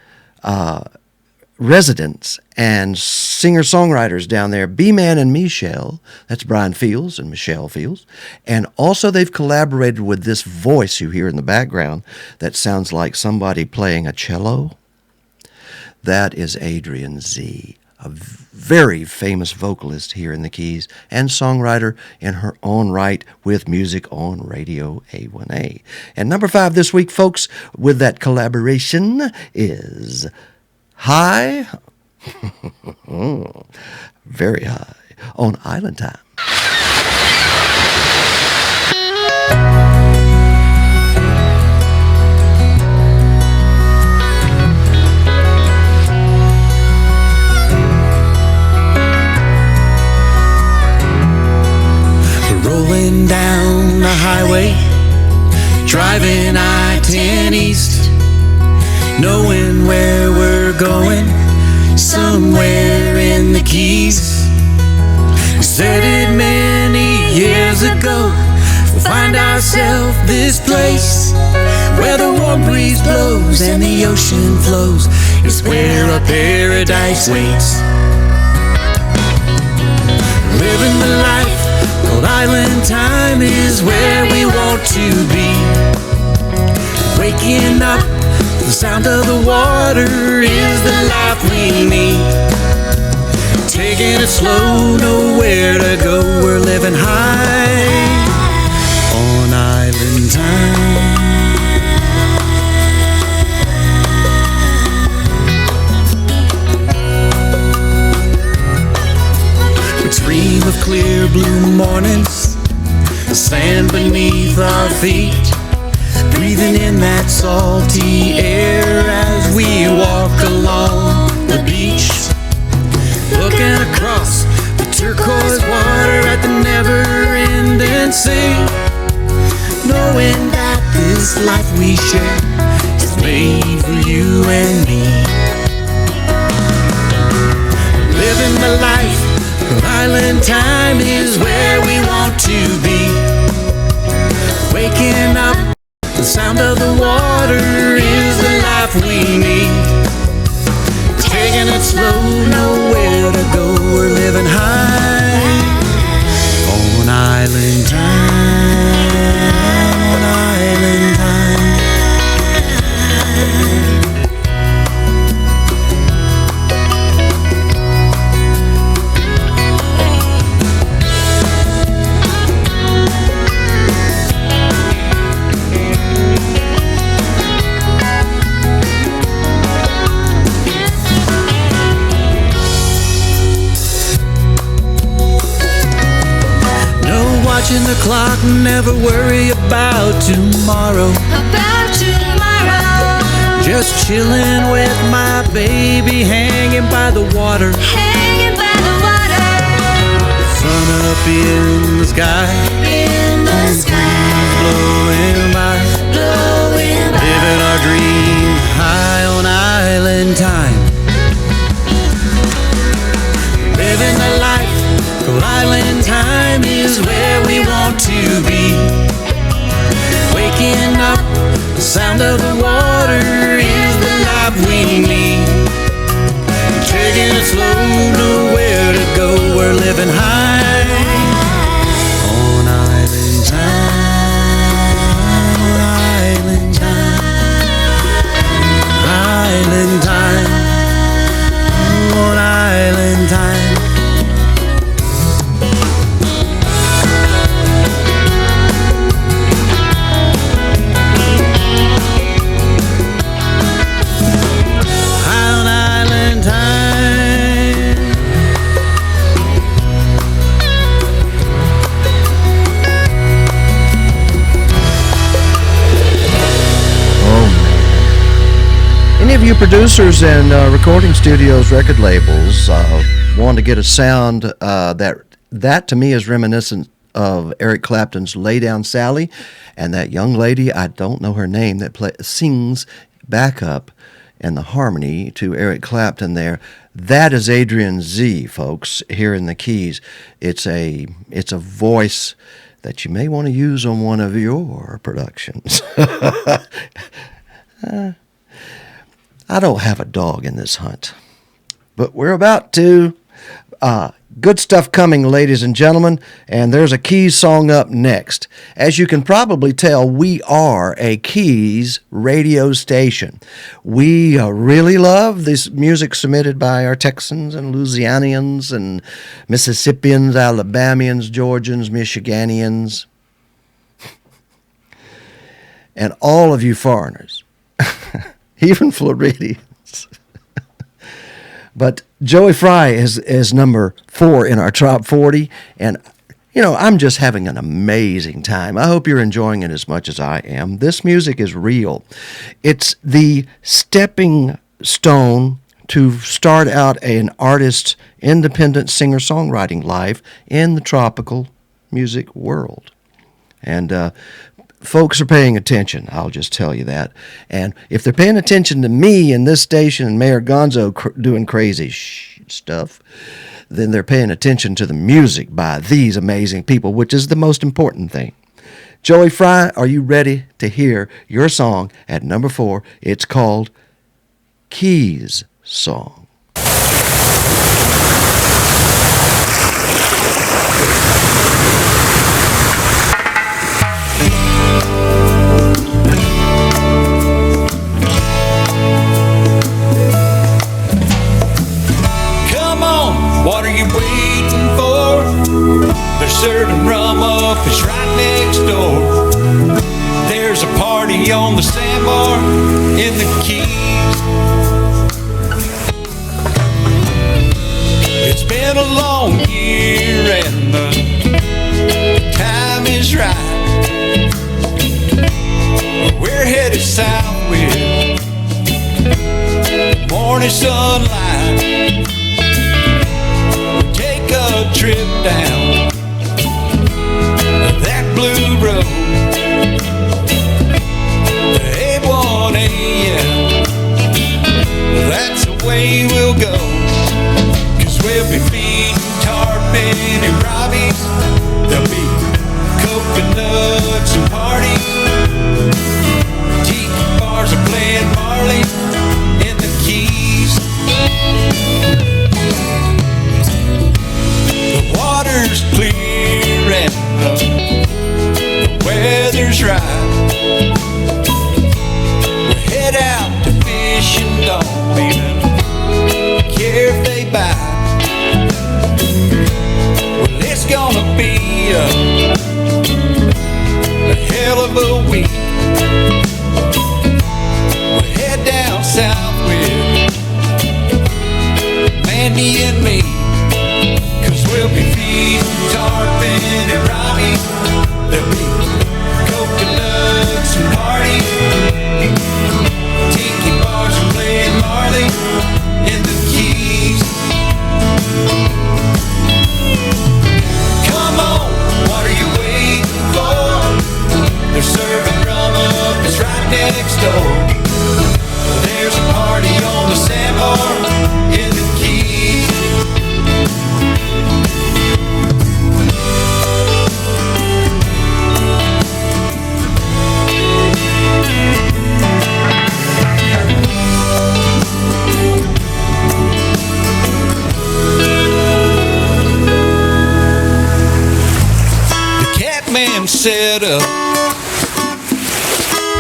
residents and singer-songwriters down there, B-Man and Michelle. That's Brian Fields and Michelle Fields. And also they've collaborated with this voice you hear in the background that sounds like somebody playing a cello. That is Adrian Z., a very famous vocalist here in the Keys and songwriter in her own right with music on Radio A1A. And number 5 this week, folks, with that collaboration is High, very high, on Island Time. Rolling down the highway, driving I-10 east, knowing where we're going, somewhere in the Keys. We said it many years ago, we'll find ourselves this place where the warm breeze blows and the ocean flows. It's where a paradise waits. Living the life called Island Time is where we want to be. Waking up, the sound of the water is the life we need. Taking it slow, nowhere to go, we're living high on Island Time. We dream of clear blue mornings, the sand beneath our feet, breathing in that salty air as we walk along the beach, looking across the turquoise water at the never-ending sea, knowing that this life we share is made for you and me. Living the life of Island Time is where we want to be. Waking up, the sound of the water is the life we need. Taking it slow, nowhere to go, we're living high on Island Time, on Island Time. Watching the clock, never worry about tomorrow. About tomorrow. Just chilling with my baby, hanging by the water. Hanging by the water. Sun up in the sky. In the sky. Blowing by. Blowing by. Living our dream high on Island Time. Living the life of Island Time. of you producers and recording studios, record labels want to get a sound that to me is reminiscent of Eric Clapton's Lay Down Sally, and that young lady, I don't know her name, that sings backup and the harmony to Eric Clapton there. That is Adrian Z, folks, here in the keys. It's a voice that you may want to use on one of your productions. I don't have a dog in this hunt, but we're about to. Good stuff coming, ladies and gentlemen, and there's a Keys song up next. As you can probably tell, we are a Keys radio station. We really love this music submitted by our Texans and Louisianians and Mississippians, Alabamians, Georgians, Michiganians, and all of you foreigners, even Floridians. But Joey Fry is number 4 in our top 40, and I'm just having an amazing time. I hope you're enjoying it as much as I am. This music is real. It's the stepping stone to start out an artist's independent singer-songwriting life in the tropical music world. And folks are paying attention, I'll just tell you that. And if they're paying attention to me in this station and Mayor Gonzo doing crazy stuff, then they're paying attention to the music by these amazing people, which is the most important thing. Joey Fry, are you ready to hear your song at number 4? It's called Keys Song. What are you waiting for? They're serving rum up, it's right next door. There's a party on the sandbar in the Keys. It's been a long year and the time is right. We're headed south with morning sunlight. A trip down that blue road, the A1A, yeah, that's the way we'll go. 'Cause we'll be feeding tarpon and robbies, there'll be coconuts and parties, tiki bars are playing Marley in the Keys. The water's clear and the weather's right. We'll head out to fish and don't even care if they bite. Well, it's gonna be a hell of a week. We'll head down south with Mandy and me. We'll be feeding tarpon and robbies. There'll be coconuts and parties, tiki bars and playing Marley in the Keys. Come on, what are you waiting for? They're serving rum up, it's right next door. There's a party on the sandbar in the Keys. Set up,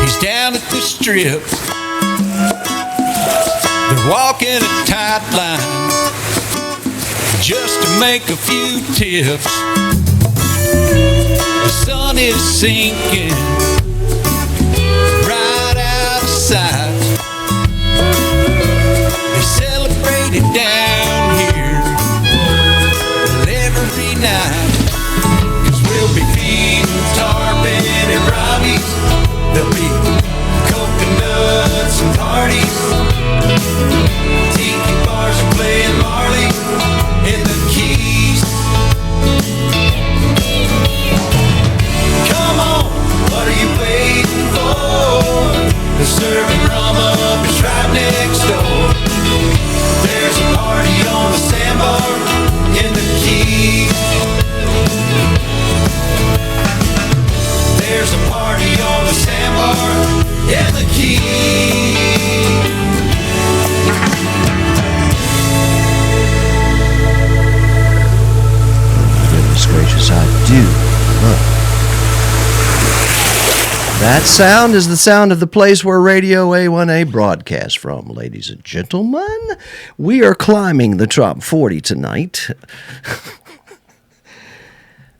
he's down at the strip. They're walking a tight line just to make a few tips. The sun is sinking right out of sight. They celebrate it down here every night. We'll be feeding tarpon and robbies. There'll be coconuts and parties, That sound is the sound of the place where Radio A1A broadcasts from, ladies and gentlemen. We are climbing the top 40 tonight,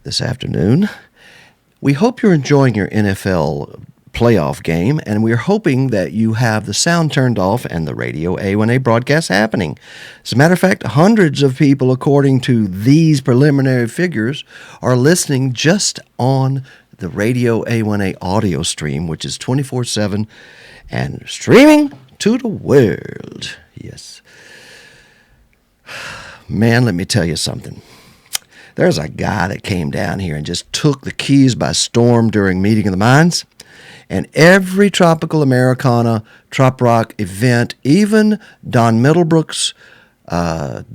this afternoon. We hope you're enjoying your NFL playoff game, and we're hoping that you have the sound turned off and the Radio A1A broadcast happening. As a matter of fact, hundreds of people, according to these preliminary figures, are listening just on the Radio A1A audio stream, which is 24/7 and streaming to the world. Yes. Man, let me tell you something. There's a guy that came down here and just took the Keys by storm during Meeting of the Minds. And every tropical Americana, trop rock event, even Don Middlebrook's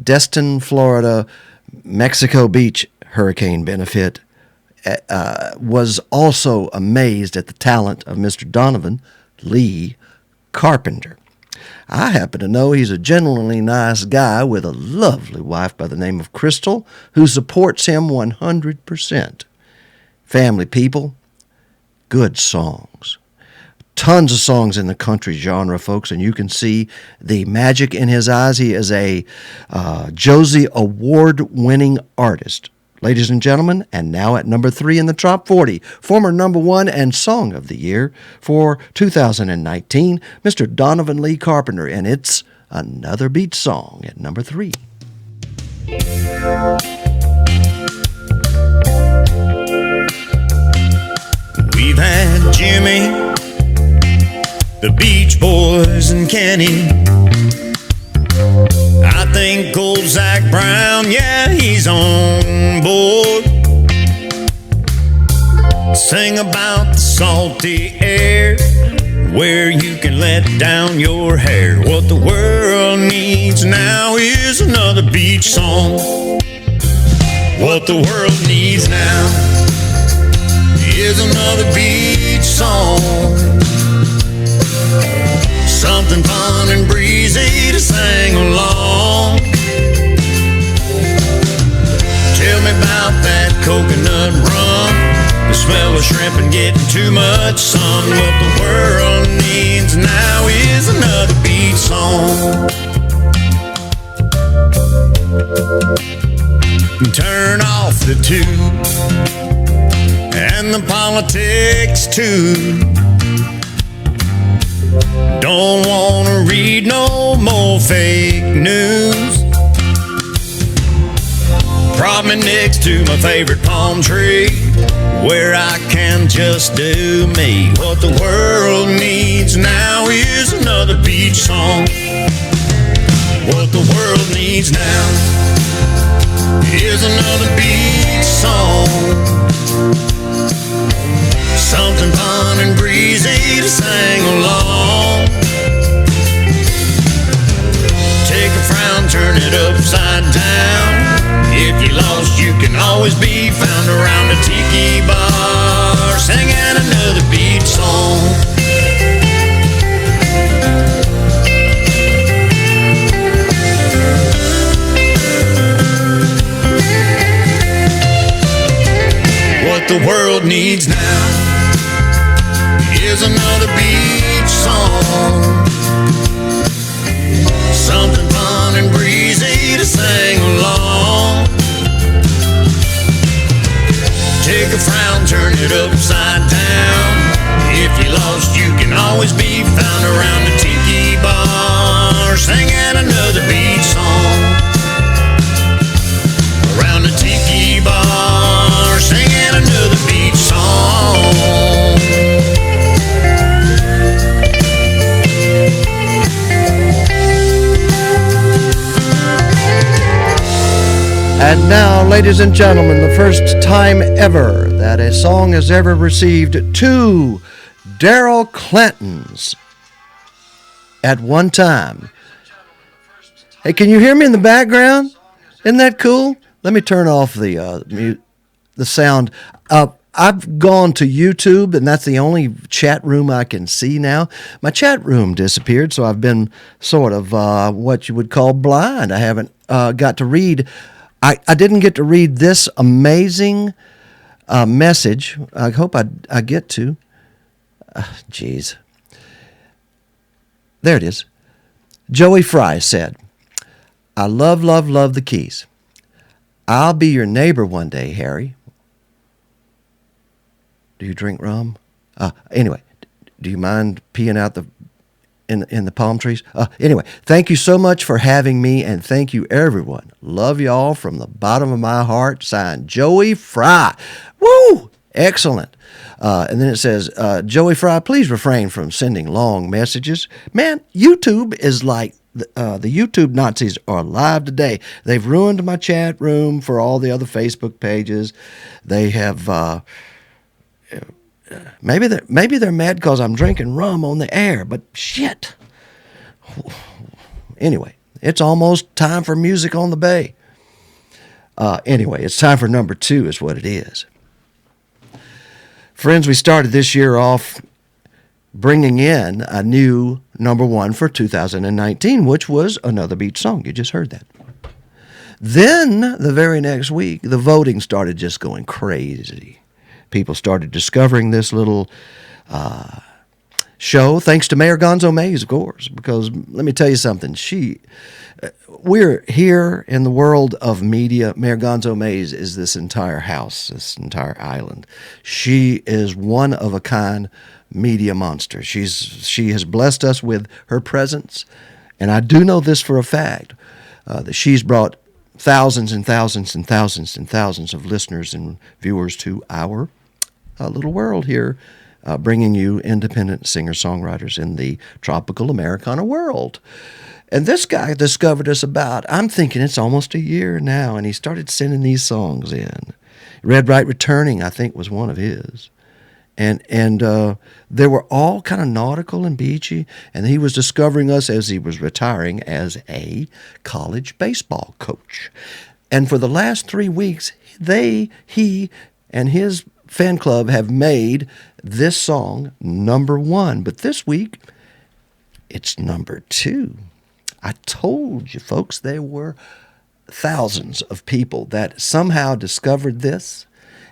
Destin, Florida, Mexico Beach hurricane benefit, was also amazed at the talent of Mr. Donovan Lee Carpenter. I happen to know he's a genuinely nice guy with a lovely wife by the name of Crystal, who supports him 100%. Family people, good songs. Tons of songs in the country genre, folks, and you can see the magic in his eyes. He is a Josie Award-winning artist. Ladies and gentlemen, and now at number 3 in the top 40, former number 1 and Song of the Year for 2019, Mr. Donovan Lee Carpenter, and it's Another Beach Song at number 3. We've had Jimmy, the Beach Boys, and Kenny. I think old Zach Brown, yeah, he's on board. Sing about the salty air, where you can let down your hair. What the world needs now is another beach song. What the world needs now is another beach song. Something fun and breezy to sing along. Tell me about that coconut rum, the smell of shrimp and getting too much sun. What the world needs now is another beach song. Turn off the tube and the politics too. Don't wanna read no more fake news. Prop me next to my favorite palm tree, where I can just do me. What the world needs now is another beach song. What the world needs now is another beach song. Something fun and breezy to sing along. Take a frown, turn it upside down. If you're lost, you can always be found around a tiki bar, singing another beach song. What the world needs now is another beach song. Something fun and breezy to sing along. Take a frown, turn it upside down. If you're lost, you can always be found around a tiki bar, singing another beach song. Around a tiki bar, singing another beach song. And now, ladies and gentlemen, the first time ever that a song has ever received 2 Daryl Clintons at one time. Hey, can you hear me in the background? Isn't that cool? Let me turn off the sound. I've gone to YouTube, and that's the only chat room I can see now. My chat room disappeared, so I've been sort of what you would call blind. I haven't got to read. I didn't get to read this amazing message. I hope I get to. Jeez. There it is. Joey Fry said, I love, love, love the Keys. I'll be your neighbor one day, Harry. Do you drink rum? Anyway, do you mind peeing out in the palm trees? Anyway, thank you so much for having me, and thank you, everyone. Love y'all from the bottom of my heart. Signed, Joey Fry. Woo! Excellent. And then it says, Joey Fry, please refrain from sending long messages. Man, YouTube is like the YouTube Nazis are alive today. They've ruined my chat room for all the other Facebook pages. They have, maybe they're mad because I'm drinking rum on the air, but shit. Anyway, it's almost time for music on the bay. Anyway, it's time for number 2 is what it is. Friends, we started this year off bringing in a new number 1 for 2019, which was Another Beach Song. You just heard that. Then, the very next week, the voting started just going crazy. People started discovering this little show, thanks to Mayor Gonzo Mays, of course, because let me tell you something. We're here in the world of media. Mayor Gonzo Mays is this entire house, this entire island. She is one of a kind media monster. She has blessed us with her presence, and I do know this for a fact, that she's brought thousands and thousands and thousands and thousands of listeners and viewers to our little world here, bringing you independent singer-songwriters in the tropical Americana world. And this guy discovered us I'm thinking it's almost a year now, and he started sending these songs in. Red Right Returning, I think, was one of his. And they were all kind of nautical and beachy, and he was discovering us as he was retiring as a college baseball coach. And for the last 3 weeks, he and his fan club have made this song number 1. But this week, it's number 2. I told you, folks, there were thousands of people that somehow discovered this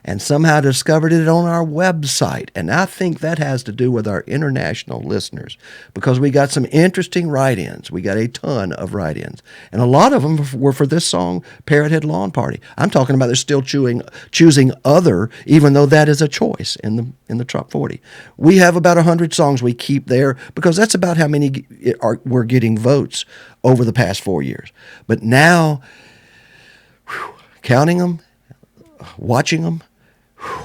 and somehow discovered it on our website. And I think that has to do with our international listeners, because we got some interesting write-ins. We got a ton of write-ins. And a lot of them were for this song, Parrot Head Lawn Party. I'm talking about they're still choosing other, even though that is a choice in the Top 40. We have about 100 songs we keep there because that's about how many we're getting votes over the past 4 years. But now, counting them, watching them,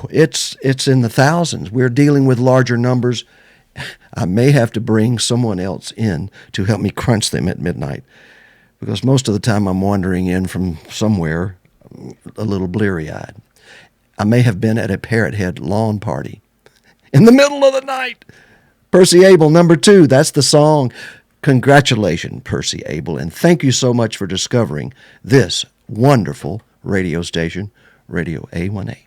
it's in the thousands. We're dealing with larger numbers. I may have to bring someone else in to help me crunch them at midnight, because most of the time I'm wandering in from somewhere a little bleary-eyed. I may have been at a Parrot Head lawn party in the middle of the night. Percy Abel, number 2, that's the song. Congratulations, Percy Abel, and thank you so much for discovering this wonderful radio station, Radio A1A.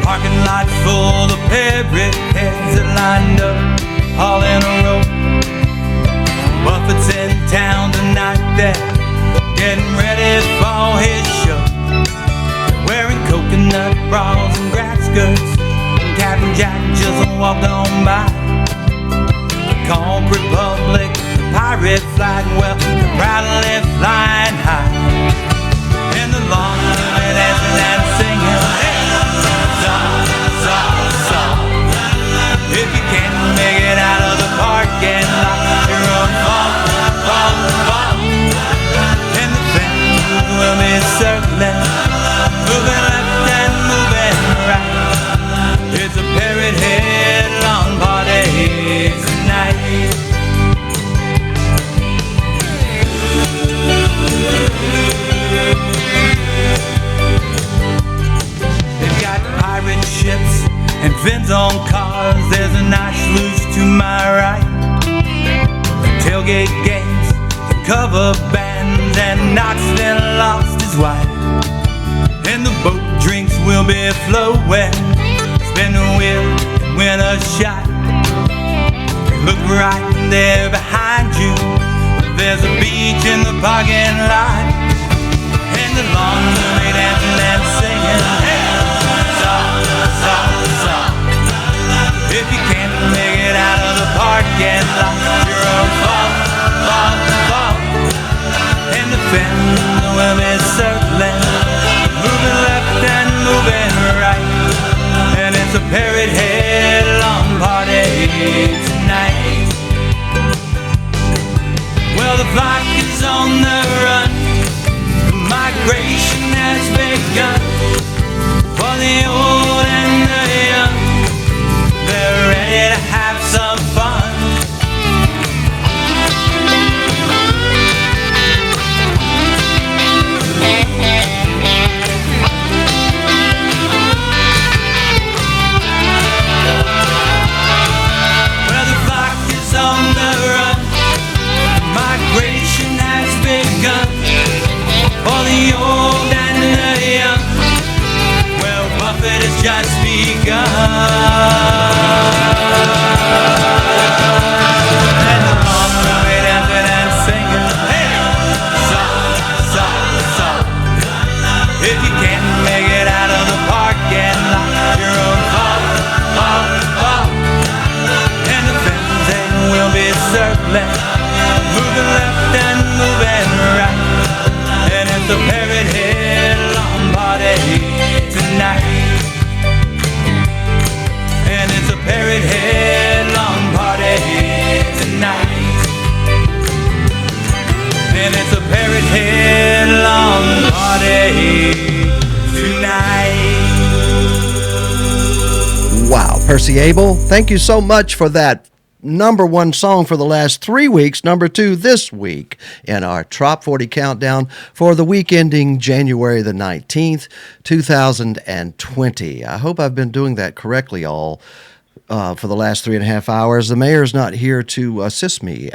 Parking lot full of parrot heads that lined up all in a row. Buffett's in town tonight, they're getting ready for his show. Wearing coconut bras and grass skirts, and Captain Jack just walked on by. The Conch Republic, the pirate flag, well, they're proudly flying high. And the long dancing and singing, if you can't make it out of the parking lot, you're on fall. And the fans will be circling, moving left and moving right. It's a Parrot Head lawn party tonight. They've got pirate ships and fins on cars. There's a nice sluice to my right. Tailgate games, the cover bands, and Knoxville lost his wife. And the boat drinks will be flowing, spin the wheel and win a shot. Look right there behind you. There's a beach in the parking lot, and the laundry dancing and singing. Hey, stop, stop, stop. If you can't make it out of the parking lot, your own fault, fault, fault. And the fence will be circling, moving left and moving right, and it's a parrot head lawn party tonight. Well, the flock is on the run, the migration has begun. For the old and the young, they're ready to have some fun. Well, the flock is on the run, migration has begun. For the old and the young, well, Buffett has just begun. And the long way dancing and singing. Hey, stop, stop, stop. If you can't make it out of the parking lot, your own fault, fault, fault. And the fencing will be circling, moving left and moving right, and it's a parrot head lawn party tonight. And it's a parrot head lawn party tonight. And it's a parrot head lawn party tonight. Wow, Percy Abel, thank you so much for that number one song for the last 3 weeks, number two this week in our Top 40 Countdown for the week ending January the 19th, 2020. I hope I've been doing that correctly all for the last 3.5 hours. The mayor's not here to assist me,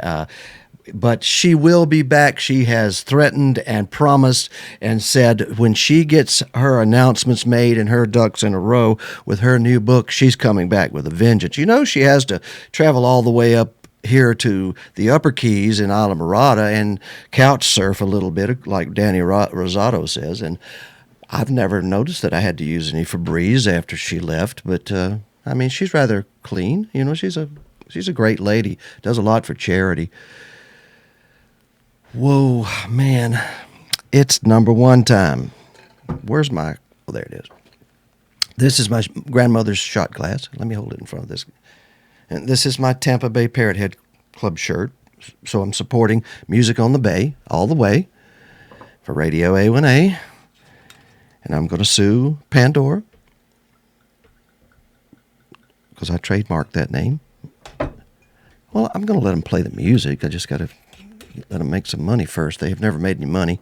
but she will be back. She has threatened and promised and said when she gets her announcements made and her ducks in a row with her new book, she's coming back with a vengeance. You know, she has to travel all the way up here to the Upper Keys in Islamorada and couch surf a little bit, like Danny Rosato says. And I've never noticed that I had to use any Febreze after she left, but I mean, she's rather clean. You know, she's a great lady, does a lot for charity. Whoa, man, it's number one time. Where's my, oh, there it is. This is my grandmother's shot glass. Let me hold it in front of this. And this is my Tampa Bay Parrot Head Club shirt. So I'm supporting Music on the Bay all the way for Radio A1A. And I'm going to sue Pandora because I trademarked that name. Well, I'm going to let them play the music. I just got to let them make some money first. They have never made any money.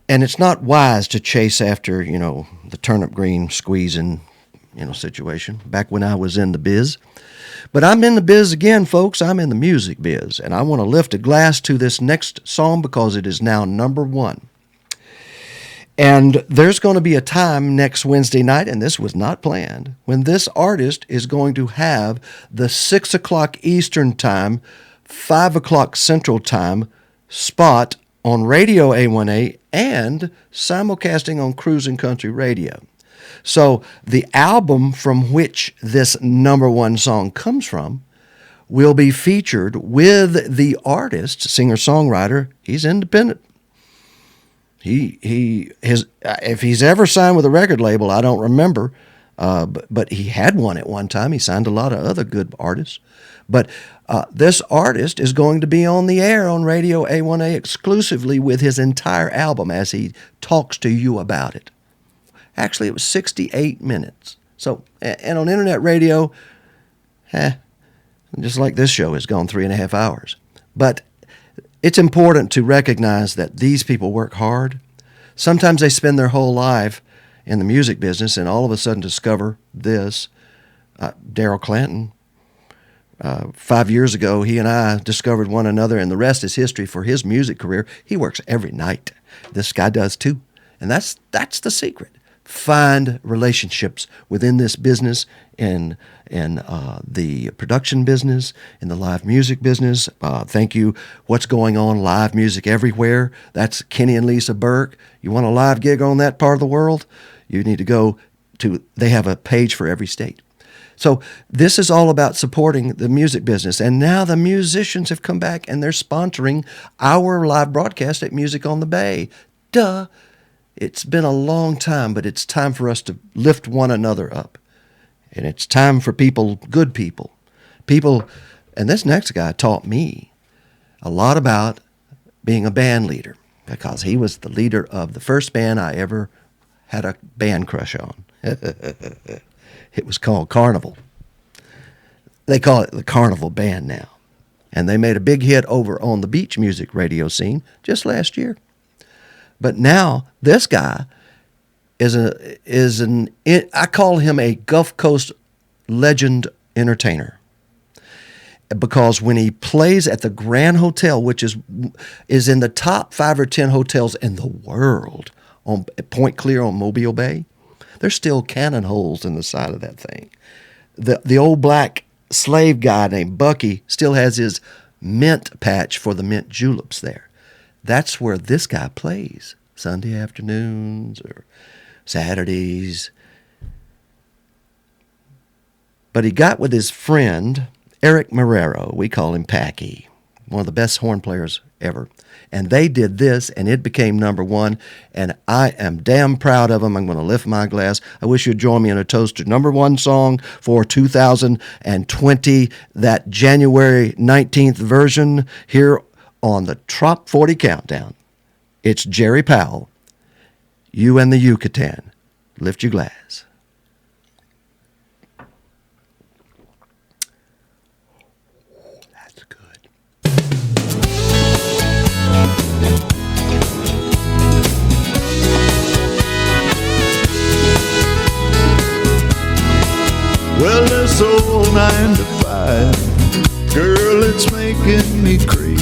And it's not wise to chase after, you know, the turnip green squeezing, you know, situation back when I was in the biz. But I'm in the biz again, folks. I'm in the music biz. And I want to lift a glass to this next song because it is now number one. And there's going to be a time next Wednesday night, and this was not planned, when this artist is going to have the 6 o'clock Eastern time, 5 o'clock Central Time spot on Radio A1A and simulcasting on Cruising Country Radio. So the album from which this number one song comes from will be featured with the artist, singer-songwriter. He's independent. If he's ever signed with a record label, I don't remember, but he had one at one time. He signed a lot of other good artists. But this artist is going to be on the air on Radio A1A exclusively with his entire album as he talks to you about it. Actually, it was 68 minutes. So, and on internet radio, just like this show has gone 3.5 hours. But it's important to recognize that these people work hard. Sometimes they spend their whole life in the music business and all of a sudden discover this. Daryl Clanton, 5 years ago, he and I discovered one another, and the rest is history for his music career. He works every night. This guy does too. And that's the secret. find relationships within this business and the production business, in the live music business. Thank you. What's going on? Live music everywhere. That's Kenny and Lisa Burke. You want a live gig on that part of the world? You need to go to, they have a page for every state. So this is all about supporting the music business. And now the musicians have come back and they're sponsoring our live broadcast at Music on the Bay. Duh. It's been a long time, but it's time for us to lift one another up. And it's time for people, good people, and this next guy taught me a lot about being a band leader, because he was the leader of the first band I ever had a band crush on. It was called Carnival. They call it the Carnival Band now. And they made a big hit over on the beach music radio scene just last year. But now this guy I call him a Gulf Coast legend entertainer, because when he plays at the Grand Hotel, which is in the top 5 or 10 hotels in the world on Point Clear on Mobile Bay, there's still cannon holes in the side of that thing. The old black slave guy named Bucky still has his mint patch for the mint juleps there. That's where this guy plays Sunday afternoons or Saturdays. But he got with his friend, Eric Marrero. We call him Packy, one of the best horn players ever. And they did this, and it became number one. And I am damn proud of them. I'm going to lift my glass. I wish you'd join me in a toast to number one song for 2020, that January 19th version here on the Top 40 Countdown. It's Jerry Powell, You and the Yucatan. Lift your glass. That's good. Well, this old 9 to 5, girl, it's making me crazy.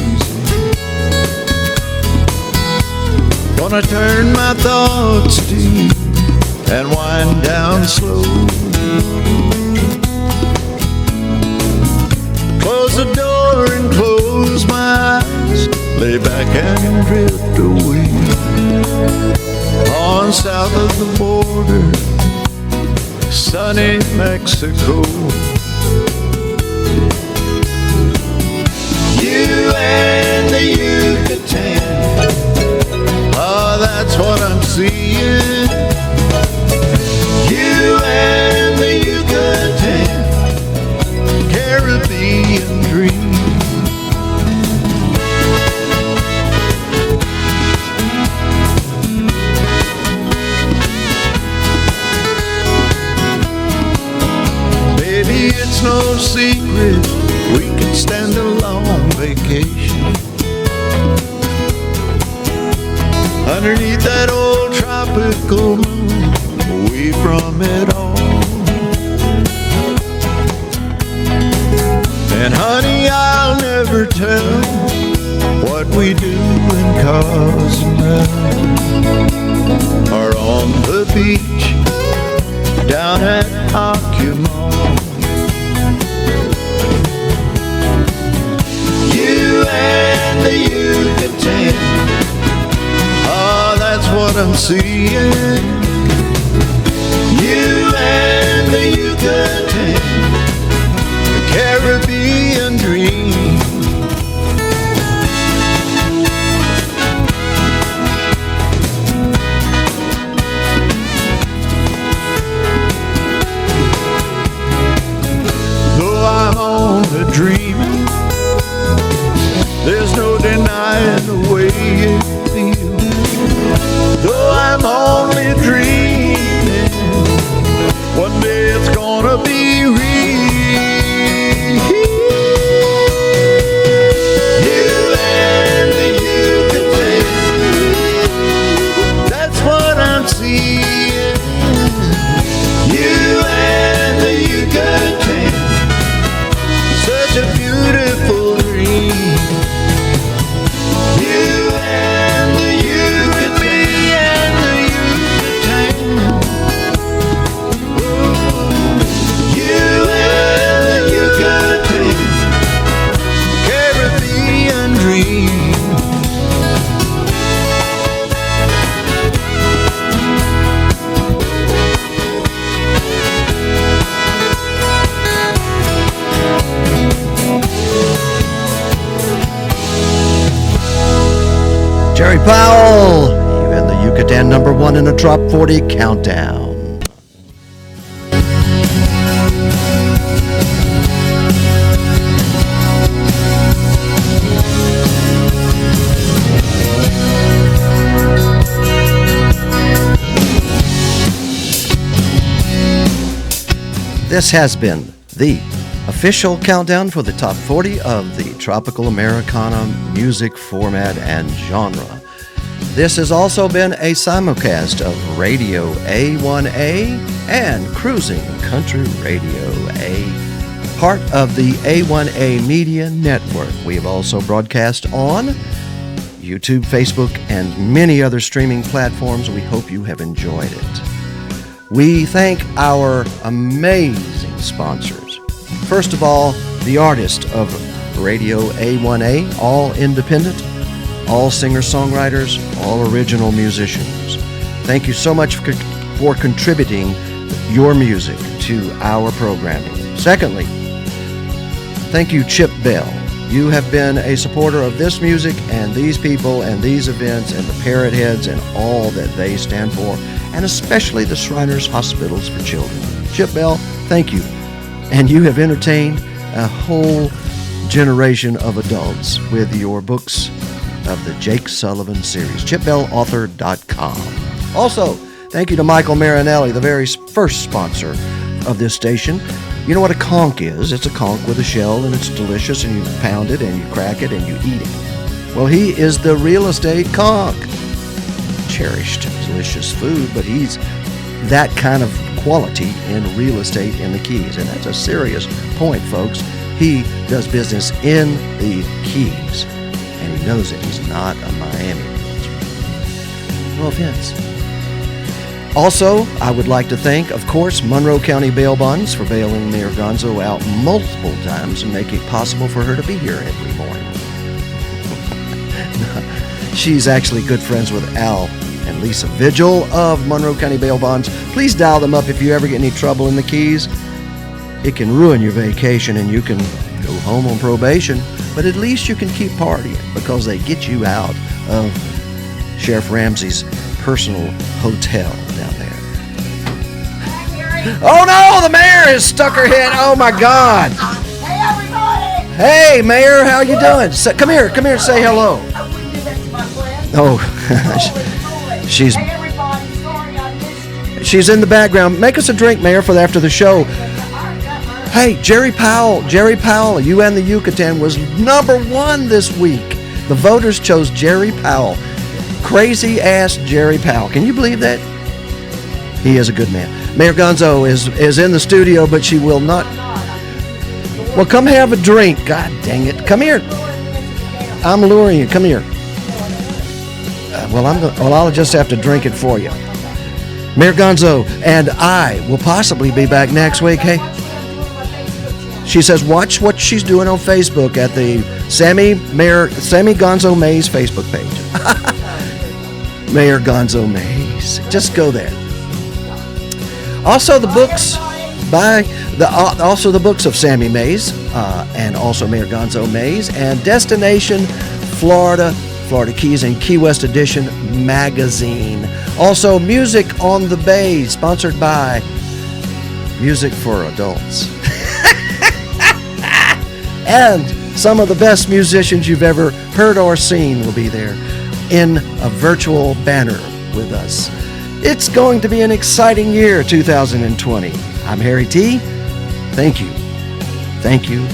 Gonna turn my thoughts to you and wind down slow. Close the door and close my eyes, lay back and drift away. On south of the border, sunny Mexico. You and the Yucatan, oh, that's what I'm seeing. You and the Yucatan, Caribbean dream. Baby, it's no secret, we can stand a long vacation underneath that old tropical moon, away from it all. And honey, I'll never tell what we do in Cozumel or on the beach down at Acumar. You and the Yucatan, oh, that's what I'm seeing. You and the Yucatan, the Caribbean dream. Though I'm only dreaming, there's no denying the way it feels. Though I'm only dreaming, one day it's gonna be real. You and the Yucatan, that's what I'm seeing. You and the Yucatan, such a beautiful dream. You and the Yucatan, Jerry Powell, you and the Yucatan #1 in a Top 40 countdown. This has been the official countdown for the top 40 of the Tropical Americana music format and genre. This has also been a simulcast of Radio A1A and Cruising Country Radio, a part of the A1A Media Network. We have also broadcast on YouTube, Facebook, and many other streaming platforms. We hope you have enjoyed it. We thank our amazing sponsors. First of all, the artist of Radio A1A, all independent, all singer-songwriters, all original musicians. Thank you so much for contributing your music to our programming. Secondly, thank you, Chip Bell. You have been a supporter of this music and these people and these events and the Parrot Heads and all that they stand for, and especially the Shriners Hospitals for Children. Chip Bell, thank you. And you have entertained a whole generation of adults with your books of the Jake Sullivan series. ChipBellAuthor.com. Also, thank you to Michael Marinelli, the very first sponsor of this station. You know what a conch is? It's a conch with a shell, and it's delicious, and you pound it, and you crack it, and you eat it. Well, he is the real estate conch. Cherished, delicious food, but he's that kind of quality in real estate in the Keys, and that's a serious point, folks. He does business in the Keys, and he knows it. He's not a Miami realtor. No offense. Also, I would like to thank, of course, Monroe County Bail Bonds for bailing Mayor Gonzo out multiple times and making it possible for her to be here every morning. She's actually good friends with Al and Lisa Vigil of Monroe County Bail Bonds. Please dial them up if you ever get any trouble in the Keys. It can ruin your vacation and you can go home on probation, but at least you can keep partying because they get you out of Sheriff Ramsey's personal hotel down there. Oh no, the mayor has stuck her head. Oh my God. Hey everybody. Hey Mayor, how you doing? Come here and say hello. Oh, she's in the background. Make us a drink, Mayor, for after the show. Hey, Jerry Powell, you and the Yucatan was #1 this week. The voters chose Jerry Powell. Crazy ass Jerry Powell. Can you believe that? He is a good man. Mayor Gonzo is in the studio, but she will not. Well, come have a drink. God dang it. Come here. I'm luring you. Come here. I'll just have to drink it for you. Mayor Gonzo and I will possibly be back next week. Hey, she says watch what she's doing on Facebook at the Sammy Gonzo Mays Facebook page. Mayor Gonzo Mays. Just go there. Also the books of Sammy Mays and also Mayor Gonzo Mays and Destination Florida Keys and Key West Edition magazine. Also Music on the Bay, sponsored by Music for Adults. And some of the best musicians you've ever heard or seen will be there in a virtual banner with us. It's going to be an exciting year, 2020. I'm Harry T. Thank you. Thank you.